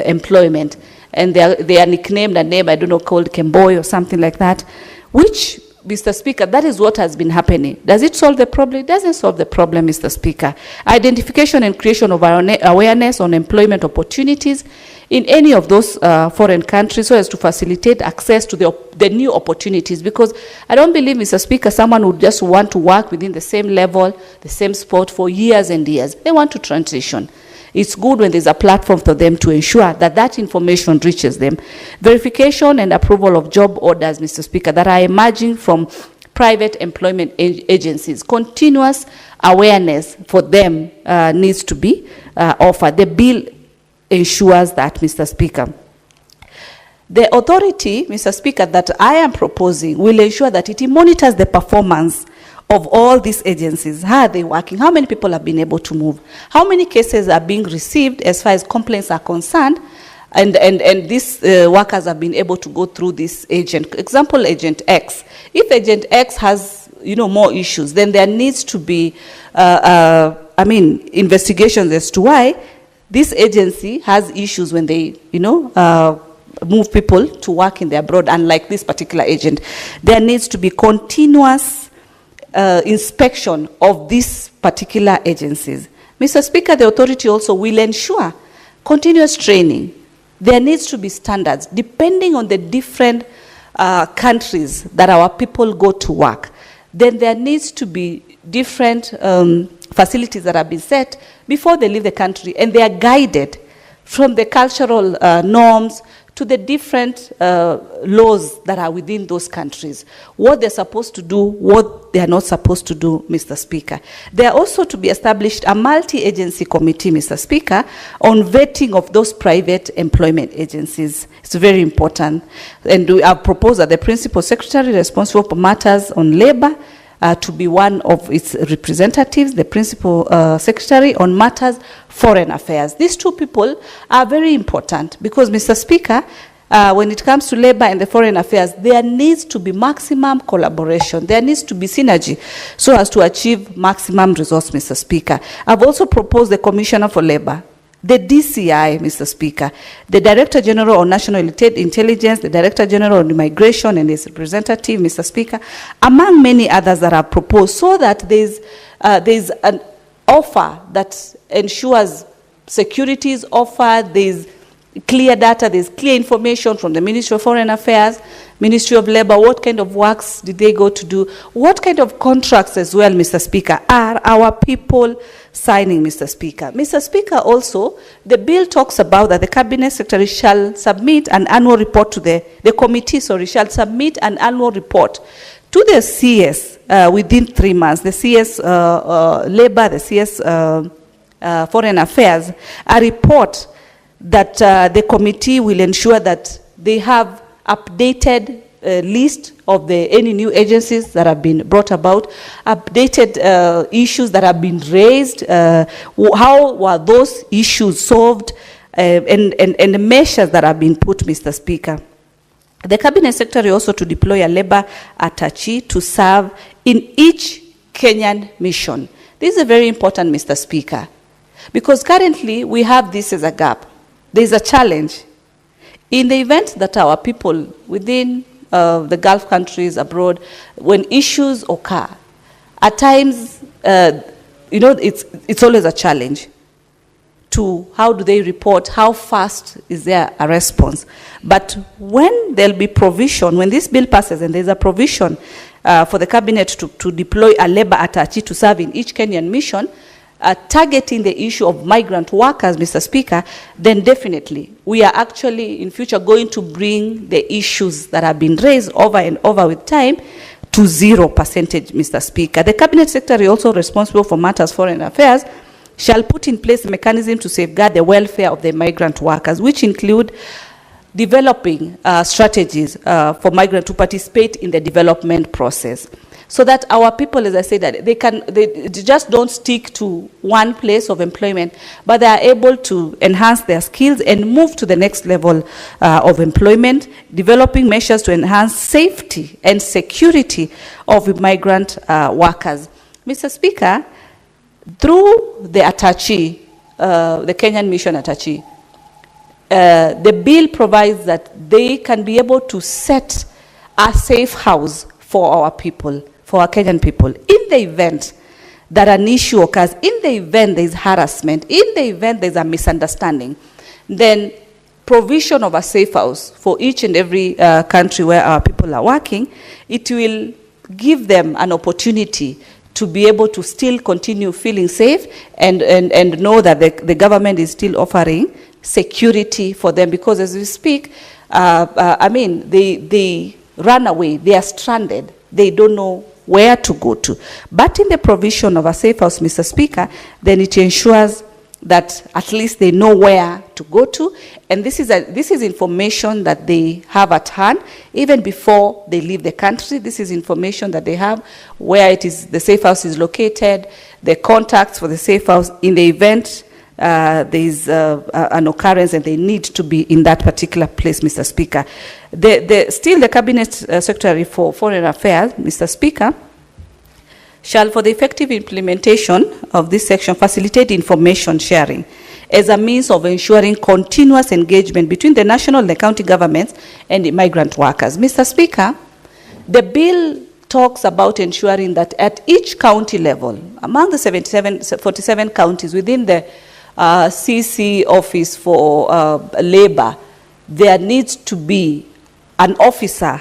[SPEAKER 16] employment, and they are nicknamed a name, I don't know, called Kemboy or something like that, which, Mr. Speaker, that is what has been happening. Does it solve the problem? It doesn't solve the problem, Mr. Speaker. Identification and creation of awareness on employment opportunities in any of those foreign countries, so as to facilitate access to the new opportunities. Because I don't believe, Mr. Speaker, someone would just want to work within the same level, the same sport for years and years. They want to transition. It's good when there's a platform for them to ensure that that information reaches them. Verification and approval of job orders, Mr. Speaker, that are emerging from private employment agencies. Continuous awareness for them needs to be offered. The bill ensures that, Mr. Speaker. The authority, Mr. Speaker, that I am proposing will ensure that it monitors the performance of all these agencies. How are they working? How many people have been able to move? How many cases are being received as far as complaints are concerned? And these workers have been able to go through this agent. Example, Agent X. If Agent X has, more issues, then there needs to be, investigations as to why this agency has issues when they, move people to work in the abroad, unlike this particular agent. There needs to be continuous inspection of these particular agencies. Mr. Speaker, the authority also will ensure continuous training. There needs to be standards depending on the different countries that our people go to work. Then there needs to be different facilities that have been set before they leave the country, and they are guided from the cultural norms to the different laws that are within those countries, what they're supposed to do, what they are not supposed to do, Mr. Speaker. There are also to be established a multi-agency committee, Mr. Speaker, on vetting of those private employment agencies. It's very important. And we have proposed that the principal secretary responsible for matters on labor to be one of its representatives, the principal secretary on matters foreign affairs. These two people are very important because, Mr. Speaker, when it comes to labor and the foreign affairs, there needs to be maximum collaboration. There needs to be synergy so as to achieve maximum results, Mr. Speaker. I've also proposed the Commissioner for Labor, the DCI, Mr. Speaker, the Director General on National Intelligence, the Director General on Immigration and his representative, Mr. Speaker, among many others that are proposed, so that there's an offer that ensures security is offered, there's clear data, there's clear information from the Ministry of Foreign Affairs, Ministry of Labor, what kind of works did they go to do, what kind of contracts as well, Mr. Speaker, are our people signing, Mr. Speaker. Mr. Speaker, also, the bill talks about that the Cabinet Secretary shall submit an annual report to the committee, shall submit an annual report to the CS within 3 months, the CS Labor, the CS Foreign Affairs, a report that the committee will ensure that they have updated list of any new agencies that have been brought about, updated issues that have been raised, how were those issues solved, and the measures that have been put, Mr. Speaker. The Cabinet Secretary also to deploy a labor attaché to serve in each Kenyan mission. This is very important, Mr. Speaker, because currently we have this as a gap. There is a challenge. In the event that our people within the Gulf countries abroad, when issues occur, at times, it's always a challenge to how do they report, how fast is there a response. But when there'll be provision, when this bill passes and there's a provision for the cabinet to deploy a labor attaché to serve in each Kenyan mission, targeting the issue of migrant workers, Mr. Speaker, then definitely we are actually in future going to bring the issues that have been raised over and over with time to 0%, Mr. Speaker. The Cabinet Secretary also responsible for matters foreign affairs shall put in place a mechanism to safeguard the welfare of the migrant workers, which include developing strategies for migrants to participate in the development process, so that our people, as I said, that they just don't stick to one place of employment, but they are able to enhance their skills and move to the next level of employment, developing measures to enhance safety and security of migrant workers. Mr. Speaker, through the attaché, the Kenyan mission attaché, the bill provides that they can be able to set a safe house for our people, for our Kenyan people, in the event that an issue occurs, in the event there is harassment, in the event there is a misunderstanding, then provision of a safe house for each and every country where our people are working, it will give them an opportunity to be able to still continue feeling safe and know that the government is still offering security for them, because as we speak, they run away, they are stranded, they don't know where to go to. But in the provision of a safe house, Mr. Speaker, then it ensures that at least they know where to go to, and this is information that they have at hand even before they leave the country. This is information that they have where it is the safe house is located, the contacts for the safe house in the event there is an occurrence and they need to be in that particular place, Mr. Speaker. Still the Cabinet Secretary for Foreign Affairs, Mr. Speaker, shall, for the effective implementation of this section, facilitate information sharing as a means of ensuring continuous engagement between the national and the county governments and the migrant workers. Mr. Speaker, the bill talks about ensuring that at each county level, among the 47 counties within the CC office for labor, there needs to be an officer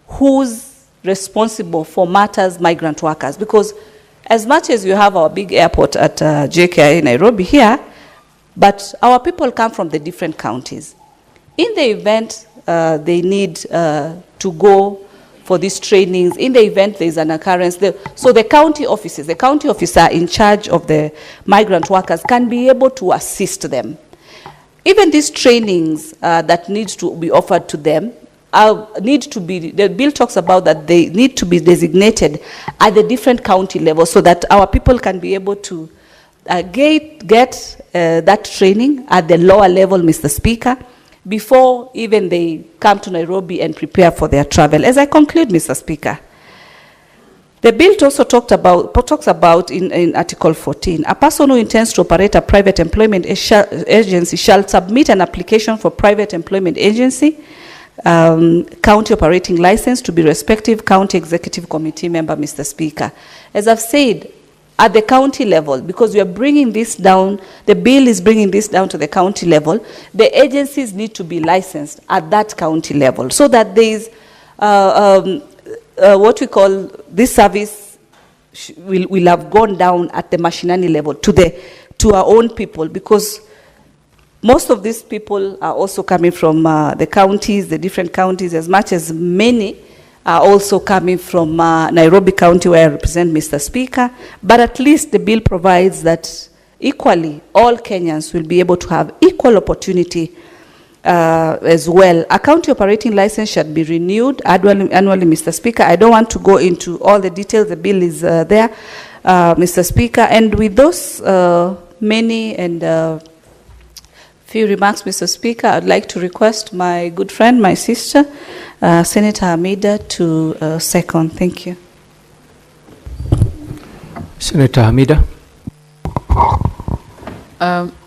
[SPEAKER 16] who's responsible for matters migrant workers, because as much as you have our big airport at JKIA Nairobi here, but our people come from the different counties. In the event they need to go for these trainings, in the event there is an occurrence, so the county offices, the county officer in charge of the migrant workers can be able to assist them. Even these trainings that needs to be offered to them, the bill talks about that they need to be designated at the different county levels so that our people can be able to get that training at the lower level, Mr. Speaker, before even they come to Nairobi and prepare for their travel. As I conclude, Mr. Speaker, the bill also talks about in Article 14, a person who intends to operate a private employment agency shall submit an application for private employment agency county operating license to be respective county executive committee member, Mr. Speaker. As I've said, at the county level, because we are bringing this down, the bill is bringing this down to the county level, the agencies need to be licensed at that county level so that there is what we call this service will have gone down at the mashinani level to our own people, because most of these people are also coming from the counties, the different counties, as much as many are also coming from Nairobi County, where I represent, Mr. Speaker. But at least the bill provides that equally all Kenyans will be able to have equal opportunity as well. A county operating license should be renewed annually, Mr. Speaker. I don't want to go into all the details. The bill is there, Mr. Speaker. And with those many and few remarks, Mr. Speaker, I'd like to request my good friend, my sister, Senator Hamida, to second. Thank you.
[SPEAKER 5] Senator Hamida.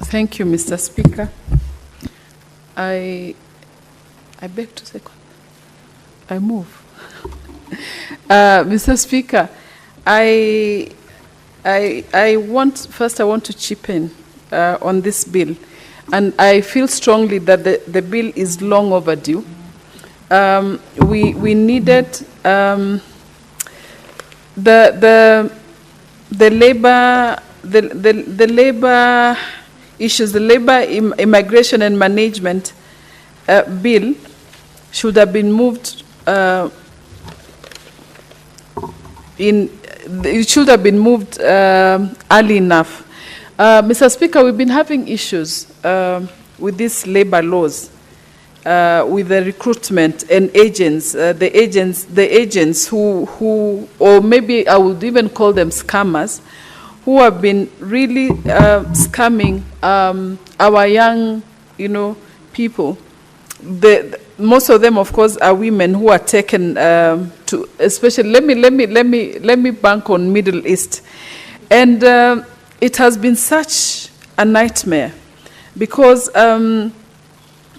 [SPEAKER 7] Thank you, Mr. Speaker. I beg to second. I move. Mr. Speaker, I want to chip in on this bill, and I feel strongly that the bill is long overdue. We needed the labor issues, the labor immigration and management bill should have been moved it should have been moved early enough. Mr. Speaker, we've been having issues with these labor laws, with the recruitment and agents, the agents who, or maybe I would even call them scammers, who have been really scamming our young, people. Most of them, of course, are women who are taken to, especially. Let me bank on Middle East, and it has been such a nightmare because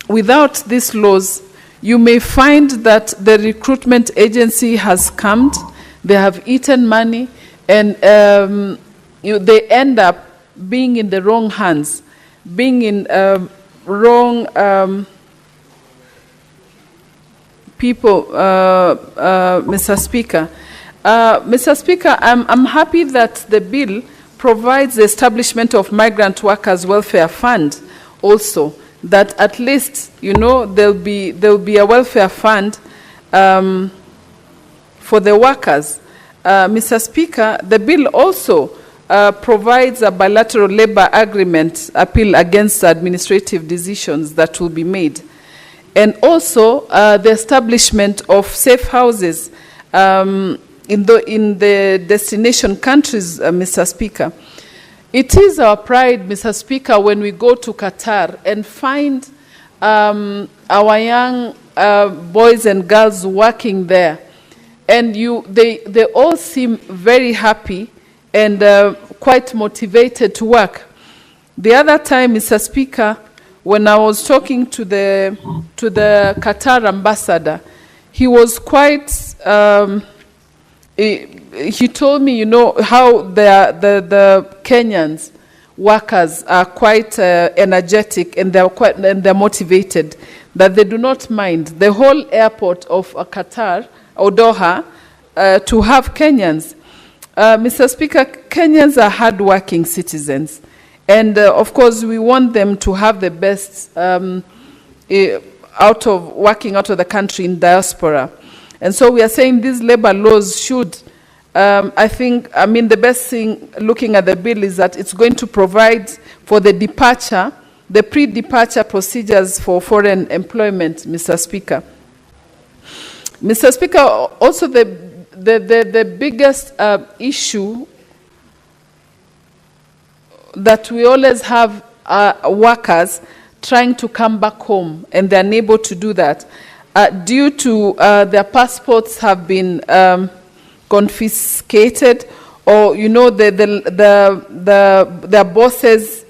[SPEAKER 7] without these laws, you may find that the recruitment agency has scammed, they have eaten money, and they end up being in the wrong hands, being in wrong people, Mr. Speaker. Mr. Speaker, I'm happy that the bill provides the establishment of Migrant Workers Welfare Fund also, that at least, there'll be a welfare fund for the workers. Mr. Speaker, the bill also provides a bilateral labor agreement appeal against administrative decisions that will be made. And also the establishment of safe houses in the destination countries, Mr. Speaker. It is our pride, Mr. Speaker, when we go to Qatar and find our young boys and girls working there. And they all seem very happy and quite motivated to work. The other time, Mr. Speaker, when I was talking to the Qatar ambassador, he was quite, he told me, how the Kenyans workers are quite energetic and they're motivated, that they do not mind the whole airport of Qatar or Doha to have Kenyans. Mr. Speaker, Kenyans are hardworking citizens. And of course, we want them to have the best working out of the country in diaspora. And so we are saying these labor laws should, the best thing looking at the bill is that it's going to provide for the departure, the pre-departure procedures for foreign employment, Mr. Speaker. Mr. Speaker, also the biggest issue that we always have workers trying to come back home, and they're unable to do that due to their passports have been confiscated, or their bosses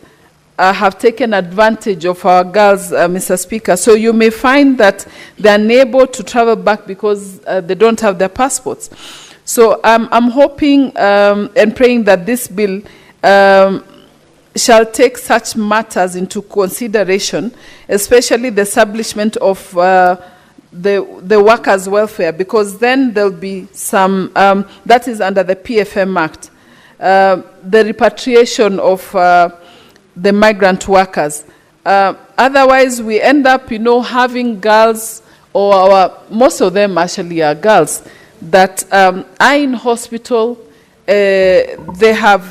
[SPEAKER 7] have taken advantage of our girls, Mr. Speaker. So you may find that they're unable to travel back because they don't have their passports. So I'm hoping and praying that this bill shall take such matters into consideration, especially the establishment of the workers' welfare, because then there'll be some, that is under the PFM Act, the repatriation of the migrant workers. Otherwise, we end up, having girls most of them actually are girls, that are in hospital. They have,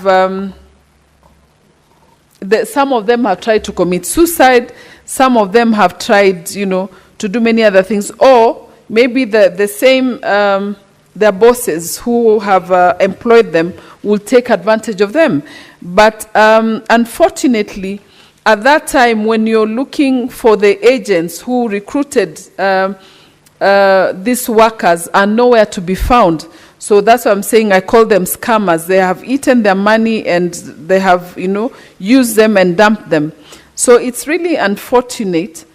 [SPEAKER 7] some of them have tried to commit suicide. Some of them have tried, to do many other things. Or maybe the same, their bosses who have employed them will take advantage of them. But unfortunately, at that time, when you're looking for the agents who recruited these workers, are nowhere to be found. So that's what I'm saying. I call them scammers. They have eaten their money and they have, used them and dumped them. So it's really unfortunate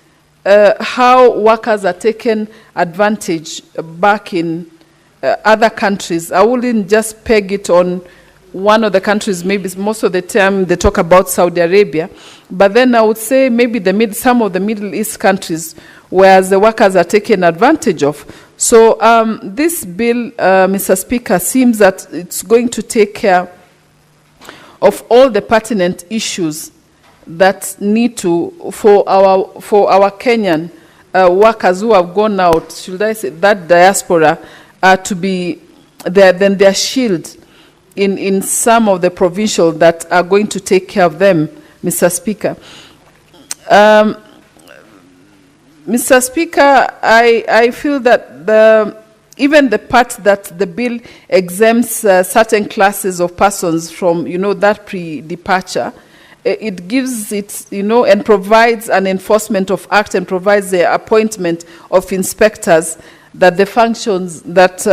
[SPEAKER 7] how workers are taken advantage back in other countries. I wouldn't just peg it on one of the countries. Maybe most of the time they talk about Saudi Arabia, but then I would say maybe some of the Middle East countries where the workers are taken advantage of. So this bill, Mr. Speaker, seems that it's going to take care of all the pertinent issues that need to, for our Kenyan workers who have gone out, should I say, that diaspora, to be their shield in some of the provincial that are going to take care of them, Mr. Speaker. Mr. Speaker, I feel that even the part that the bill exempts certain classes of persons from, that pre-departure, it gives it, and provides an enforcement of act and provides the appointment of inspectors, that the functions that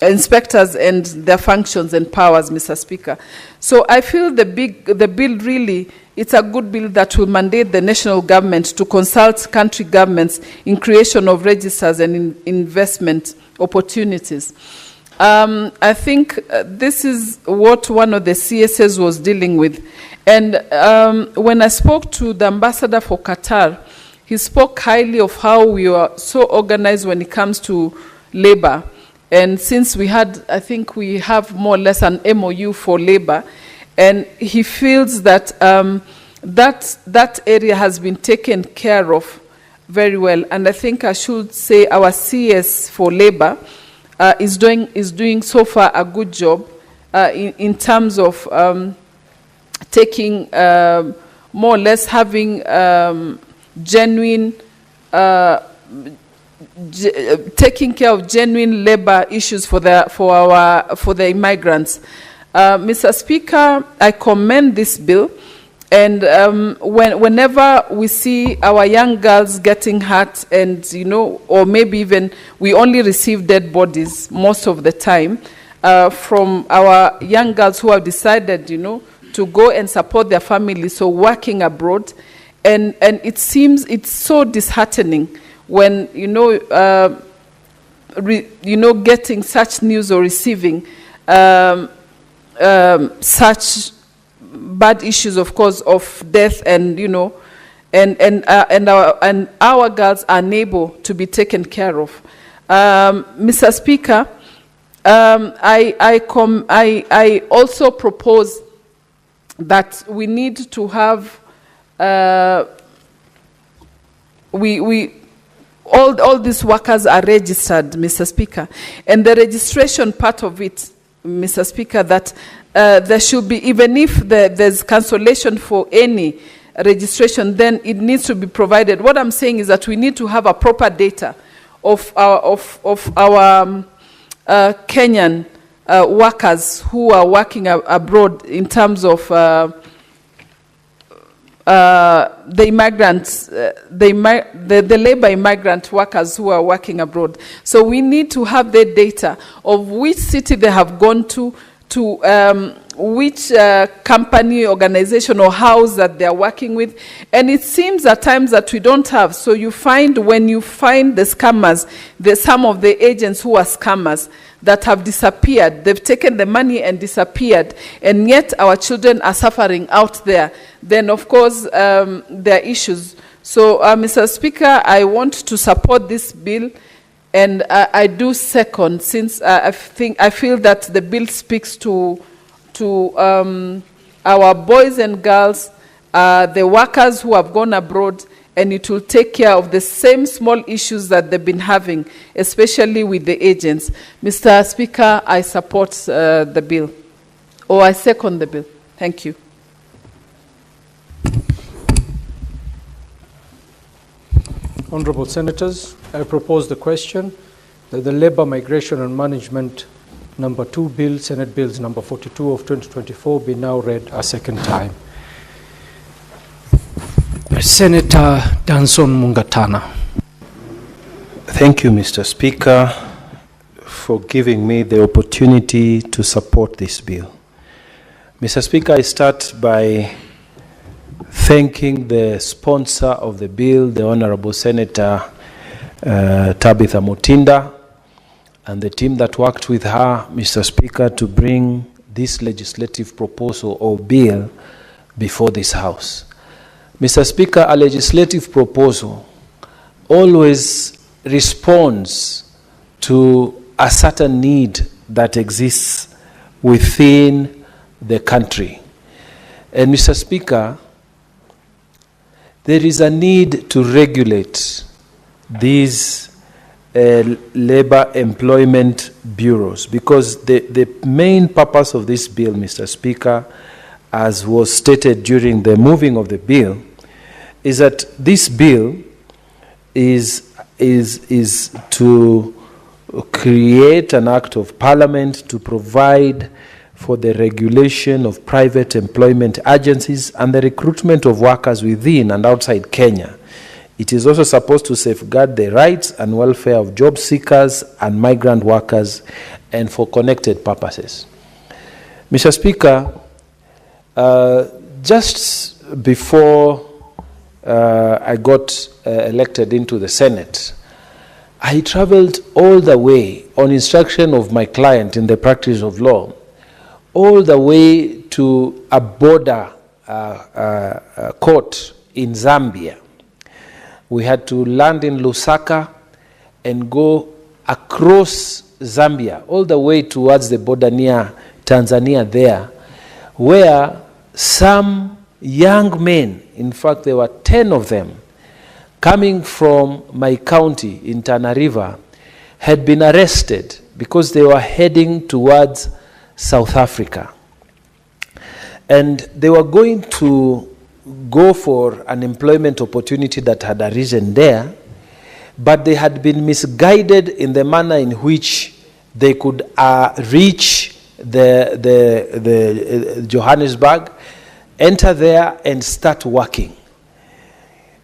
[SPEAKER 7] inspectors and their functions and powers, Mr. Speaker. So I feel the bill really, it's a good bill that will mandate the national government to consult country governments in creation of registers and in investment opportunities. I think this is what one of the CSS was dealing with. And when I spoke to the ambassador for Qatar, he spoke highly of how we are so organized when it comes to labor. And since I think we have more or less an MOU for labor, and he feels that that area has been taken care of very well. And I think I should say our CS for labor is doing so far a good job in terms of taking more or less having genuine taking care of genuine labor issues for the immigrants. Mr. Speaker, I commend this bill, and whenever we see our young girls getting hurt, and or maybe even we only receive dead bodies most of the time from our young girls who have decided, to go and support their families, so working abroad, and it seems it's so disheartening when getting such news or receiving such bad issues, of course, of death, and our girls are unable to be taken care of. Mr. Speaker, I also propose that we need to have all these workers are registered, Mr. Speaker, and the registration part of it, Mr. Speaker, that there should be, even if there's cancellation for any registration, then it needs to be provided. What I'm saying is that we need to have a proper data of our Kenyan workers who are working abroad in terms of the immigrants, the labor immigrant workers who are working abroad. So we need to have the data of which city they have gone to which company, organization, or house that they are working with. And it seems at times that we don't have. So you find, when you find the scammers, some of the agents who are scammers that have disappeared. They've taken the money and disappeared. And yet our children are suffering out there. Then, of course, there are issues. So, Mr. Speaker, I want to support this bill. And I do second, since I feel that the bill speaks to our boys and girls, the workers who have gone abroad, and it will take care of the same small issues that they've been having, especially with the agents. Mr. Speaker, I support the bill, or I second the bill. Thank you.
[SPEAKER 5] Honourable Senators, I propose the question that the Labour, Migration and Management number 2 bill, Senate Bills number 42 of 2024, be now read a second time. Senator Danson Mungatana.
[SPEAKER 4] Thank you, Mr. Speaker, for giving me the opportunity to support this bill. Mr. Speaker, I start by thanking the sponsor of the bill, the Honorable Senator Tabitha Mutinda, and the team that worked with her, Mr. Speaker, to bring this legislative proposal or bill before this House. Mr. Speaker, a legislative proposal always responds to a certain need that exists within the country. And Mr. Speaker, there is a need to regulate these labor employment bureaus, because the main purpose of this bill, Mr. Speaker, as was stated during the moving of the bill, is that this bill is to create an act of parliament to provide for the regulation of private employment agencies and the recruitment of workers within and outside Kenya. It is also supposed to safeguard the rights and welfare of job seekers and migrant workers, and for connected purposes. Mr. Speaker, just before I got elected into the Senate, I traveled all the way on instruction of my client in the practice of law, all the way to a border court in Zambia. We had to land in Lusaka and go across Zambia, all the way towards the border near Tanzania there, where some young men, in fact there were 10 of them, coming from my county in Tana River, had been arrested because they were heading towards South Africa. And they were going to go for an employment opportunity that had arisen there, but they had been misguided in the manner in which they could reach the Johannesburg, enter there and start working.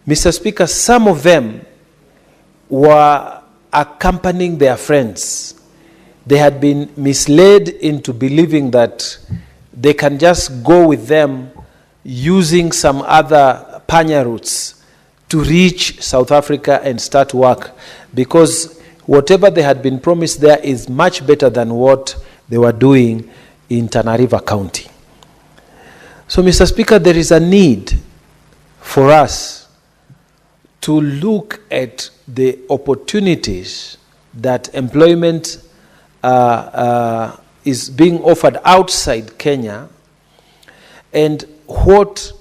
[SPEAKER 4] Mr. Speaker, some of them were accompanying their friends. They had been misled into believing that they can just go with them using some other panya routes to reach South Africa and start work, because whatever they had been promised there is much better than what they were doing in Tana River County. So, Mr. Speaker, there is a need for us to look at the opportunities that employment is being offered outside Kenya, and what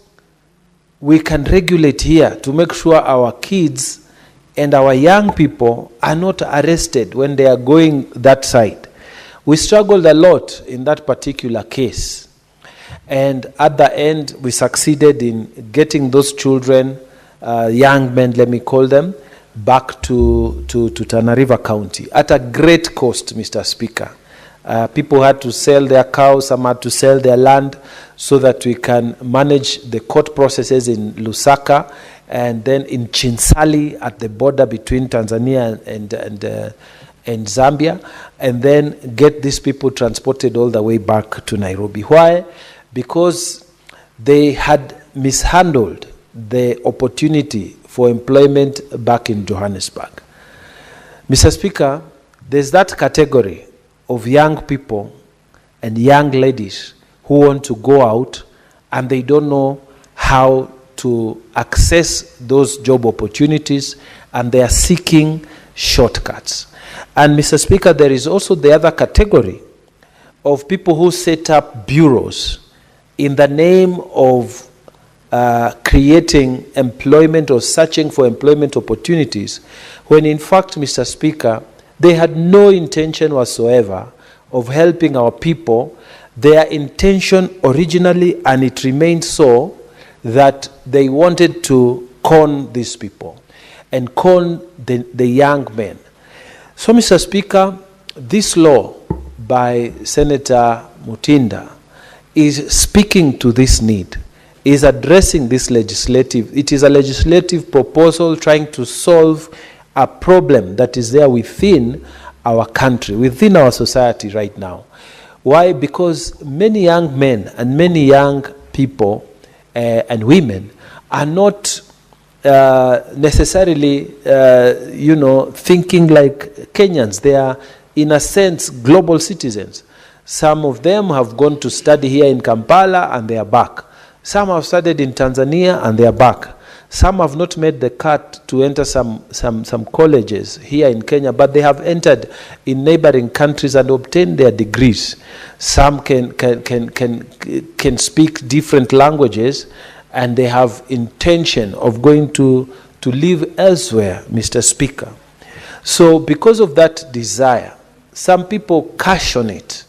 [SPEAKER 4] we can regulate here to make sure our kids and our young people are not arrested when they are going that side. We struggled a lot in that particular case, and at the end we succeeded in getting those children, young men let me call them, back to Tana River County at a great cost, Mr. Speaker. People had to sell their cows, some had to sell their land, so that we can manage the court processes in Lusaka and then in Chinsali at the border between Tanzania and Zambia, and then get these people transported all the way back to Nairobi. Why? Because they had mishandled the opportunity for employment back in Johannesburg. Mr. Speaker, there's that category of young people and young ladies who want to go out and they don't know how to access those job opportunities, and they are seeking shortcuts. And Mr. Speaker, there is also the other category of people who set up bureaus in the name of creating employment or searching for employment opportunities, when in fact, Mr. Speaker, they had no intention whatsoever of helping our people. Their intention originally, and it remained so, that they wanted to con these people and con the young men. So, Mr. Speaker, this law by Senator Mutinda is speaking to this need, is addressing this legislative. It is a legislative proposal trying to solve a problem that is there within our country, within our society right now. Why? Because many young men and many young people and women are not necessarily, thinking like Kenyans. They are, in a sense, global citizens. Some of them have gone to study here in Kampala and they are back. Some have studied in Tanzania and they are back. Some have not made the cut to enter some colleges here in Kenya, but they have entered in neighboring countries and obtained their degrees. Some can speak different languages, and they have intention of going to live elsewhere, Mr. Speaker. So because of that desire, some people cash on it.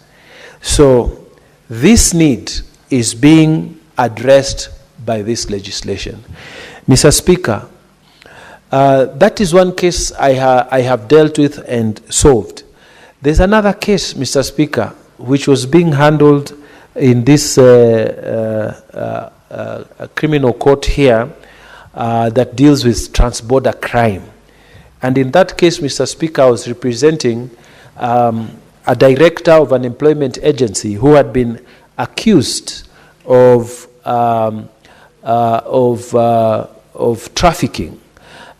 [SPEAKER 4] So this need is being addressed by this legislation. Mr. Speaker, that is one case I have dealt with and solved. There's another case, Mr. Speaker, which was being handled in this criminal court here that deals with transborder crime. And in that case, Mr. Speaker, I was representing a director of an employment agency who had been accused of trafficking.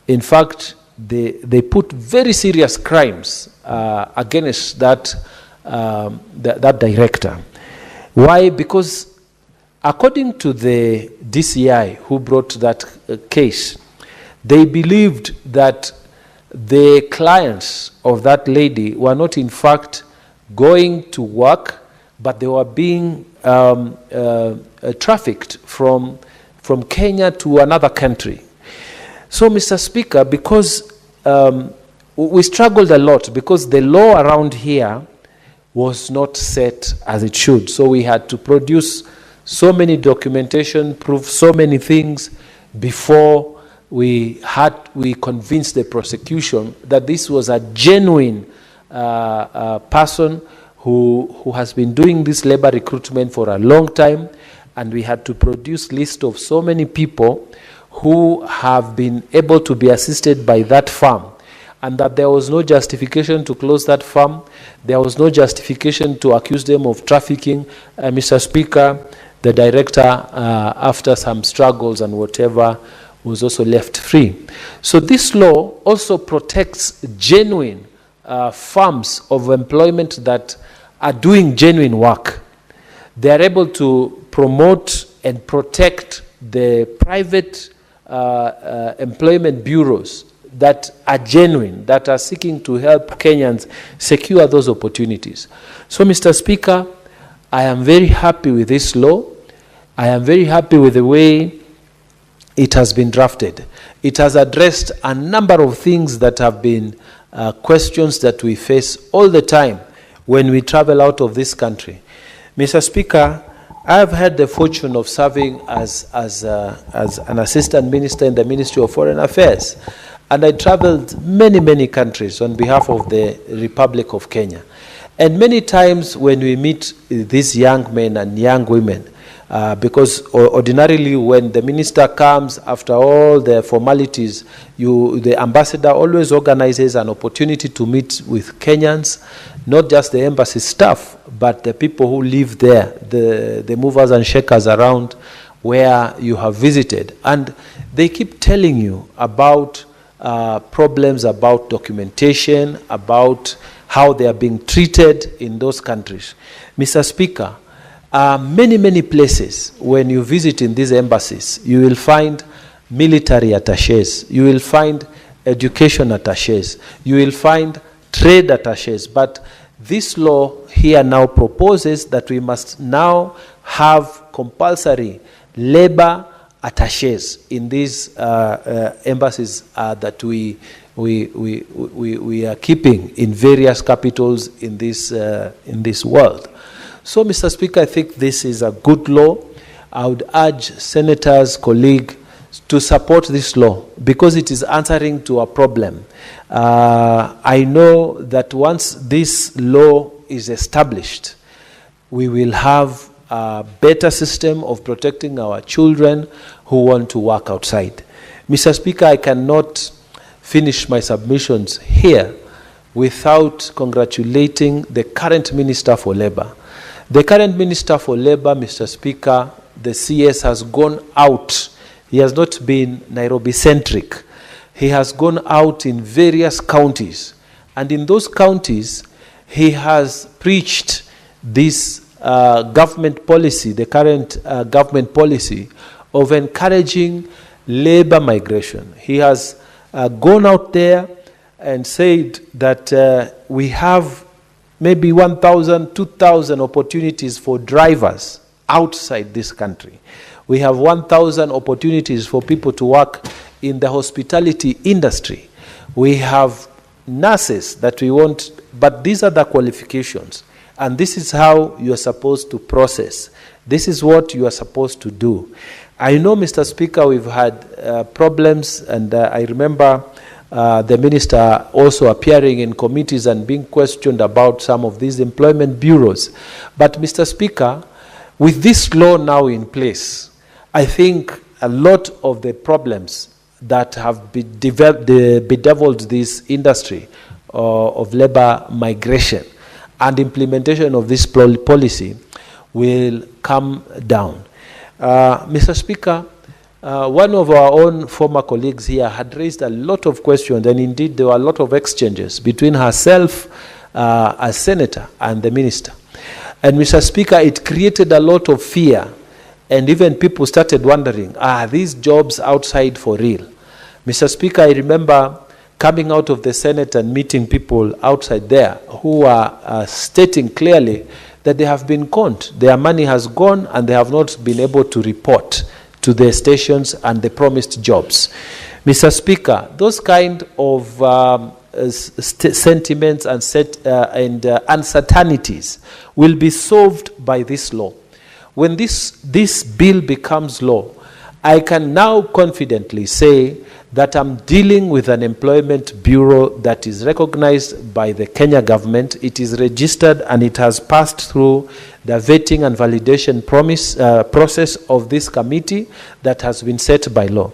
[SPEAKER 4] In fact, they put very serious crimes against that director. Why? Because according to the DCI who brought that case, they believed that the clients of that lady were not in fact going to work, but they were being trafficked from Kenya to another country. So, Mr. Speaker, because we struggled a lot because the law around here was not set as it should. So we had to produce so many documentation, prove so many things before we convinced the prosecution that this was a genuine person who has been doing this labor recruitment for a long time, and we had to produce list of so many people who have been able to be assisted by that firm, and that there was no justification to close that firm. There was no justification to accuse them of trafficking. Mr. Speaker, the director, after some struggles and whatever, was also left free. So this law also protects genuine firms of employment that are doing genuine work. They are able to promote and protect the private employment bureaus that are genuine, that are seeking to help Kenyans secure those opportunities. So, Mr. Speaker, I am very happy with this law. I am very happy with the way it has been drafted. It has addressed a number of things that have been questions that we face all the time when we travel out of this country. Mr. Speaker, I have had the fortune of serving as an assistant minister in the Ministry of Foreign Affairs. And I traveled many countries on behalf of the Republic of Kenya. And many times when we meet these young men and young women, because ordinarily when the minister comes, after all the formalities, the ambassador always organizes an opportunity to meet with Kenyans, not just the embassy staff, but the people who live there, the movers and shakers around where you have visited. And they keep telling you about problems about documentation, about how they are being treated in those countries. Mr. Speaker, many places when you visit in these embassies, you will find military attaches, you will find education attaches, you will find trade attaches. But this law here now proposes that we must now have compulsory labor attaches in these embassies that we are keeping in various capitals in this world. So, Mr. Speaker, I think this is a good law. I would urge senators, colleagues, to support this law because it is answering to a problem. I know that once this law is established, we will have a better system of protecting our children who want to work outside. Mr. Speaker, I cannot finish my submissions here without congratulating the current Minister for Labour. The current Minister for Labour, Mr. Speaker, the CS has gone out. He has not been Nairobi-centric. He has gone out in various counties. And in those counties, he has preached this government policy, the current government policy of encouraging labor migration. He has gone out there and said that we have maybe 1,000, 2,000 opportunities for drivers outside this country. We have 1,000 opportunities for people to work in the hospitality industry. We have nurses that we want, but these are the qualifications. And this is how you are supposed to process. This is what you are supposed to do. I know, Mr. Speaker, we've had problems, and I remember the minister also appearing in committees and being questioned about some of these employment bureaus. But, Mr. Speaker, with this law now in place, I think a lot of the problems that have bedeviled this industry of labor migration and implementation of this policy will come down. Mr. Speaker, one of our own former colleagues here had raised a lot of questions, and indeed there were a lot of exchanges between herself as senator and the minister. And Mr. Speaker, it created a lot of fear, and even people started wondering, are these jobs outside for real? Mr. Speaker, I remember coming out of the Senate and meeting people outside there who are stating clearly that they have been conned. Their money has gone and they have not been able to report to their stations and the promised jobs. Mr. Speaker, those kind of sentiments and uncertainties will be solved by this law. When this bill becomes law, I can now confidently say that I'm dealing with an employment bureau that is recognized by the Kenya government. It is registered and it has passed through the vetting and validation process of this committee that has been set by law.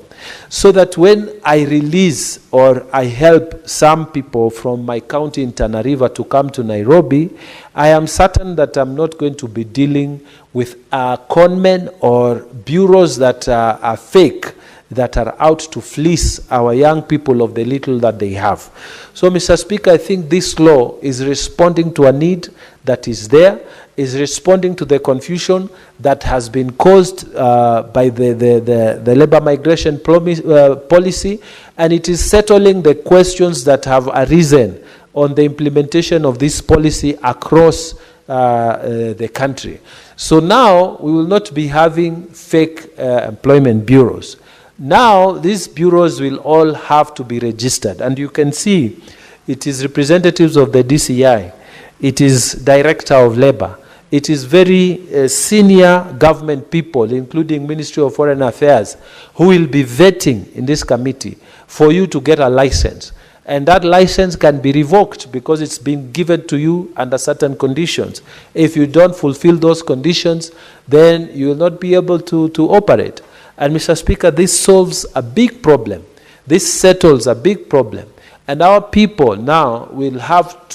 [SPEAKER 4] So that when I release or I help some people from my county in Tana River to come to Nairobi, I am certain that I'm not going to be dealing with conmen or bureaus that are fake, that are out to fleece our young people of the little that they have. So, Mr. Speaker, I think this law is responding to a need that is there, is responding to the confusion that has been caused by the labor migration policy, and it is settling the questions that have arisen on the implementation of this policy across the country. So now we will not be having fake employment bureaus. Now these bureaus will all have to be registered, and you can see it is representatives of the DCI, it is Director of Labor, it is very senior government people, including Ministry of Foreign Affairs, who will be vetting in this committee for you to get a license. And that license can be revoked because it's been given to you under certain conditions. If you don't fulfill those conditions, then you will not be able to operate. And Mr. Speaker, this solves a big problem. This settles a big problem. And our people now will have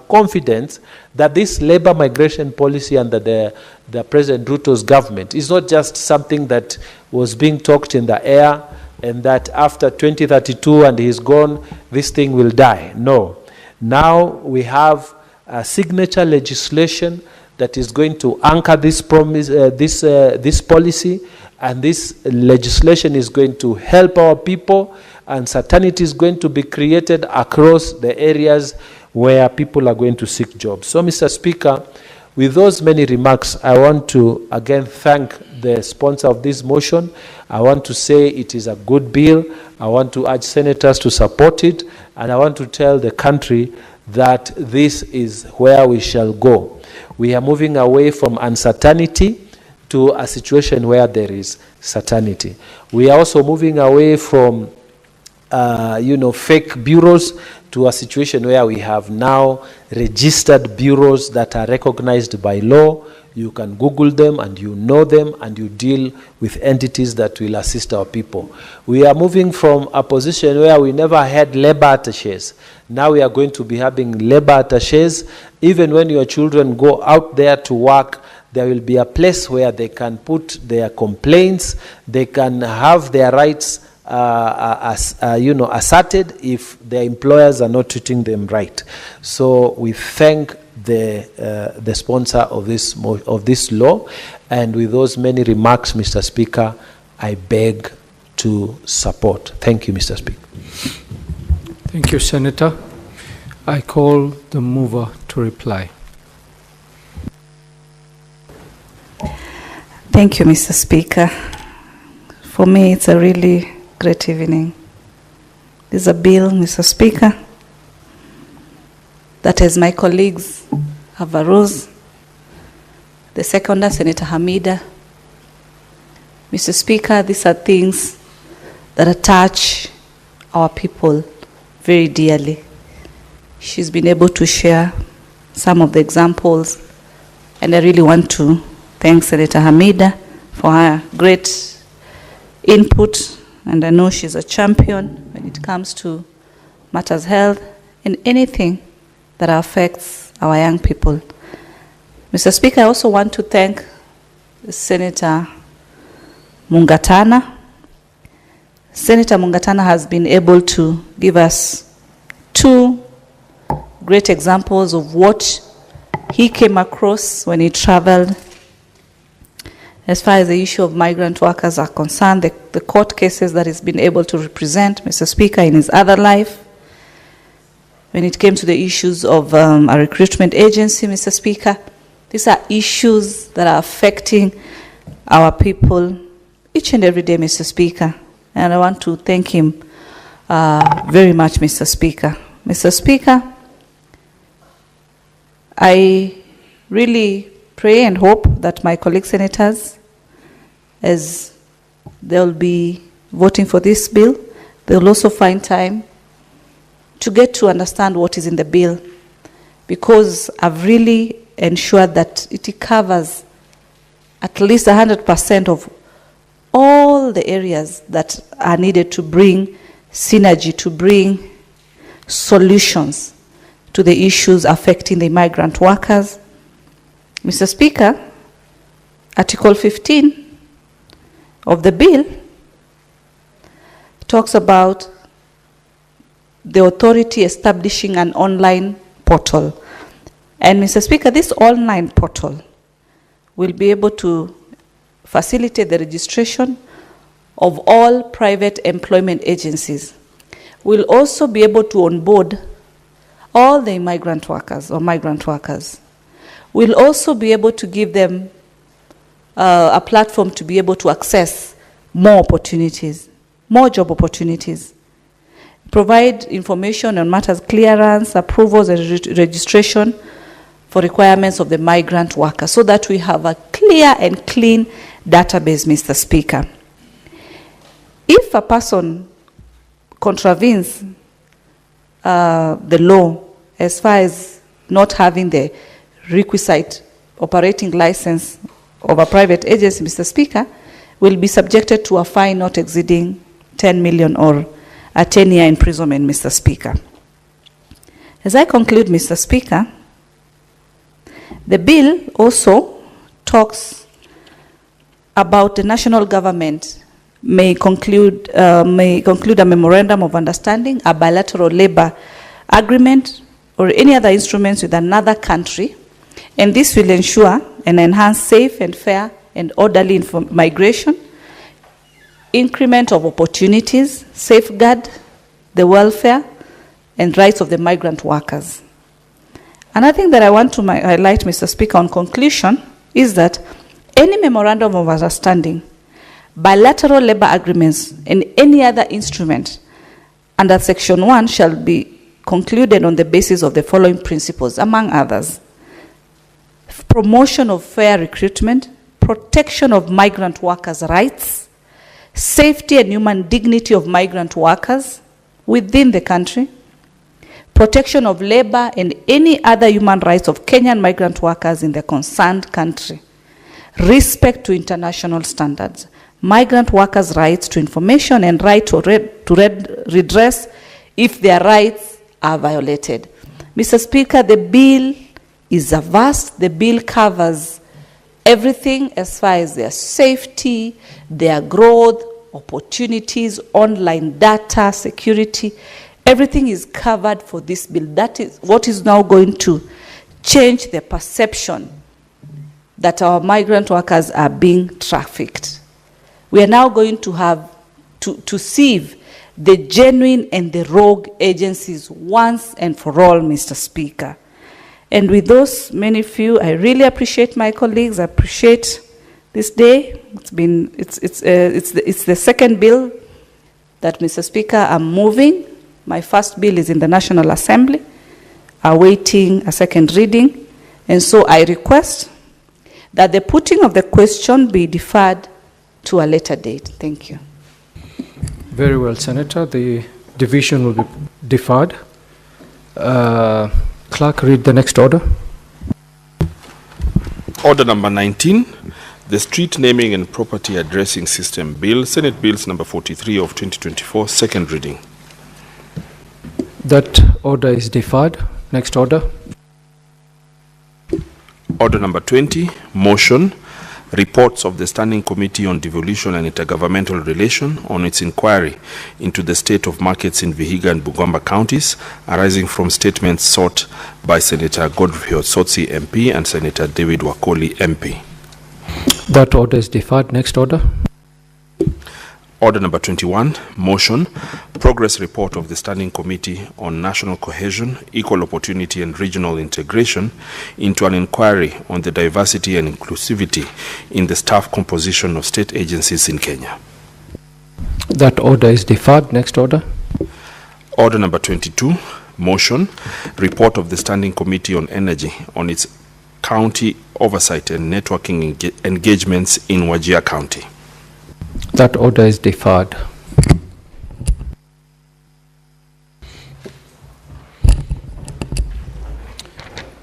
[SPEAKER 4] confidence that this labor migration policy under the President Ruto's government is not just something that was being talked in the air and that after 2032 and he's gone, this thing will die. No. Now we have a signature legislation that is going to anchor this policy, and this legislation is going to help our people, and certainty is going to be created across the areas where people are going to seek jobs. So, Mr. Speaker, With those many remarks, I want to again thank the sponsor of this motion. I want to say it is a good bill. I want to urge senators to support it, and I want to tell the country that this is where we shall go. We are moving away from uncertainty to a situation where there is certainty. We are also moving away from fake bureaus to a situation where we have now registered bureaus that are recognized by law. You can Google them and you know them and you deal with entities that will assist our people. We are moving from a position where we never had labor attaches. Now we are going to be having labor attaches. Even when your children go out there to work, there will be a place where they can put their complaints, they can have their rights asserted if their employers are not treating them right. So we thank the sponsor of this law, and with those many remarks, Mr. Speaker, I beg to support. Thank you, Mr. Speaker.
[SPEAKER 5] Thank you, Senator. I call the mover to reply.
[SPEAKER 16] Thank you, Mr. Speaker. For me, it's a really great evening. This is a bill, Mr. Speaker, that as my colleagues have arose, the seconder, Senator Hamida, Mr. Speaker, these are things that attach our people very dearly. She's been able to share some of the examples, and I really want to thank Senator Hamida for her great input, and I know she's a champion when it comes to matters health and anything that affects our young people. Mr. Speaker, I also want to thank Senator Mungatana. Senator Mungatana has been able to give us two great examples of what he came across when he traveled. As far as the issue of migrant workers are concerned, the court cases that he's been able to represent, Mr. Speaker, in his other life, when it came to the issues of a recruitment agency, Mr. Speaker, these are issues that are affecting our people each and every day, Mr. Speaker. And I want to thank him very much, Mr. Speaker. Mr. Speaker, I really pray and hope that my colleague senators, as they'll be voting for this bill, they'll also find time to get to understand what is in the bill, because I've really ensured that it covers at least 100% of all the areas that are needed to bring synergy, to bring solutions to the issues affecting the migrant workers. Mr. Speaker, Article 15 of the bill talks about the authority establishing an online portal. And Mr. Speaker, this online portal will be able to facilitate the registration of all private employment agencies. We'll also be able to onboard all the immigrant workers or migrant workers. We'll also be able to give them a platform to be able to access more opportunities, more job opportunities, provide information on matters clearance, approvals, and registration for requirements of the migrant worker, so that we have a clear and clean database, Mr. Speaker. If a person contravenes the law as far as not having the requisite operating license of a private agency, Mr. Speaker, will be subjected to a fine not exceeding 10 million or a 10-year imprisonment, Mr. Speaker. As I conclude, Mr. Speaker, the bill also talks about the national government may conclude a memorandum of understanding, a bilateral labor agreement, or any other instruments with another country, and this will ensure and enhance safe and fair and orderly migration, increment of opportunities, safeguard the welfare and rights of the migrant workers. Another thing that I want to highlight, Mr. Speaker, on conclusion is that any memorandum of understanding, bilateral labor agreements, and any other instrument under Section 1 shall be concluded on the basis of the following principles, among others: promotion of fair recruitment, protection of migrant workers' rights, safety and human dignity of migrant workers within the country, protection of labor and any other human rights of Kenyan migrant workers in the concerned country, respect to international standards, migrant workers' rights to information and right to redress if their rights are violated. Mr. Speaker, the bill is vast. The bill covers everything as far as their safety, their growth, opportunities, online data, security. Everything is covered for this bill. That is what is now going to change the perception that our migrant workers are being trafficked. We are now going to have to sieve the genuine and the rogue agencies once and for all, Mr. Speaker. And with those many few, I really appreciate my colleagues. I appreciate this day. It's the second bill that, Mr. Speaker, I'm moving. My first bill is in the National Assembly, awaiting a second reading. And so I request that the putting of the question be deferred to a later date. Thank you.
[SPEAKER 5] Very well, Senator. The division will be deferred. Clerk, read the next order.
[SPEAKER 6] Order number 19, the Street Naming and Property Addressing System Bill, Senate Bills number 43 of 2024, second reading.
[SPEAKER 5] That order is deferred. Next order.
[SPEAKER 6] Order number 20, motion, reports of the Standing Committee on Devolution and Intergovernmental Relation on its inquiry into the state of markets in Vihiga and Bungoma counties, arising from statements sought by Senator Godfrey Otsotsi MP and Senator David Wakoli MP.
[SPEAKER 5] That order is deferred. Next order.
[SPEAKER 6] Order number 21, motion, progress report of the Standing Committee on National Cohesion, Equal Opportunity and Regional Integration into an inquiry on the diversity and inclusivity in the staff composition of state agencies in Kenya.
[SPEAKER 5] That order is deferred. Next order.
[SPEAKER 6] Order number 22, motion, report of the Standing Committee on Energy on its county oversight and networking engagements in Wajir County.
[SPEAKER 5] That order is deferred.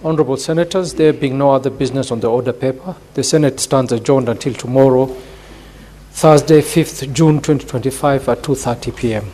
[SPEAKER 5] Honorable Senators, there being no other business on the order paper, the Senate stands adjourned until tomorrow, Thursday, 5th June 2025 at 2:30 p.m.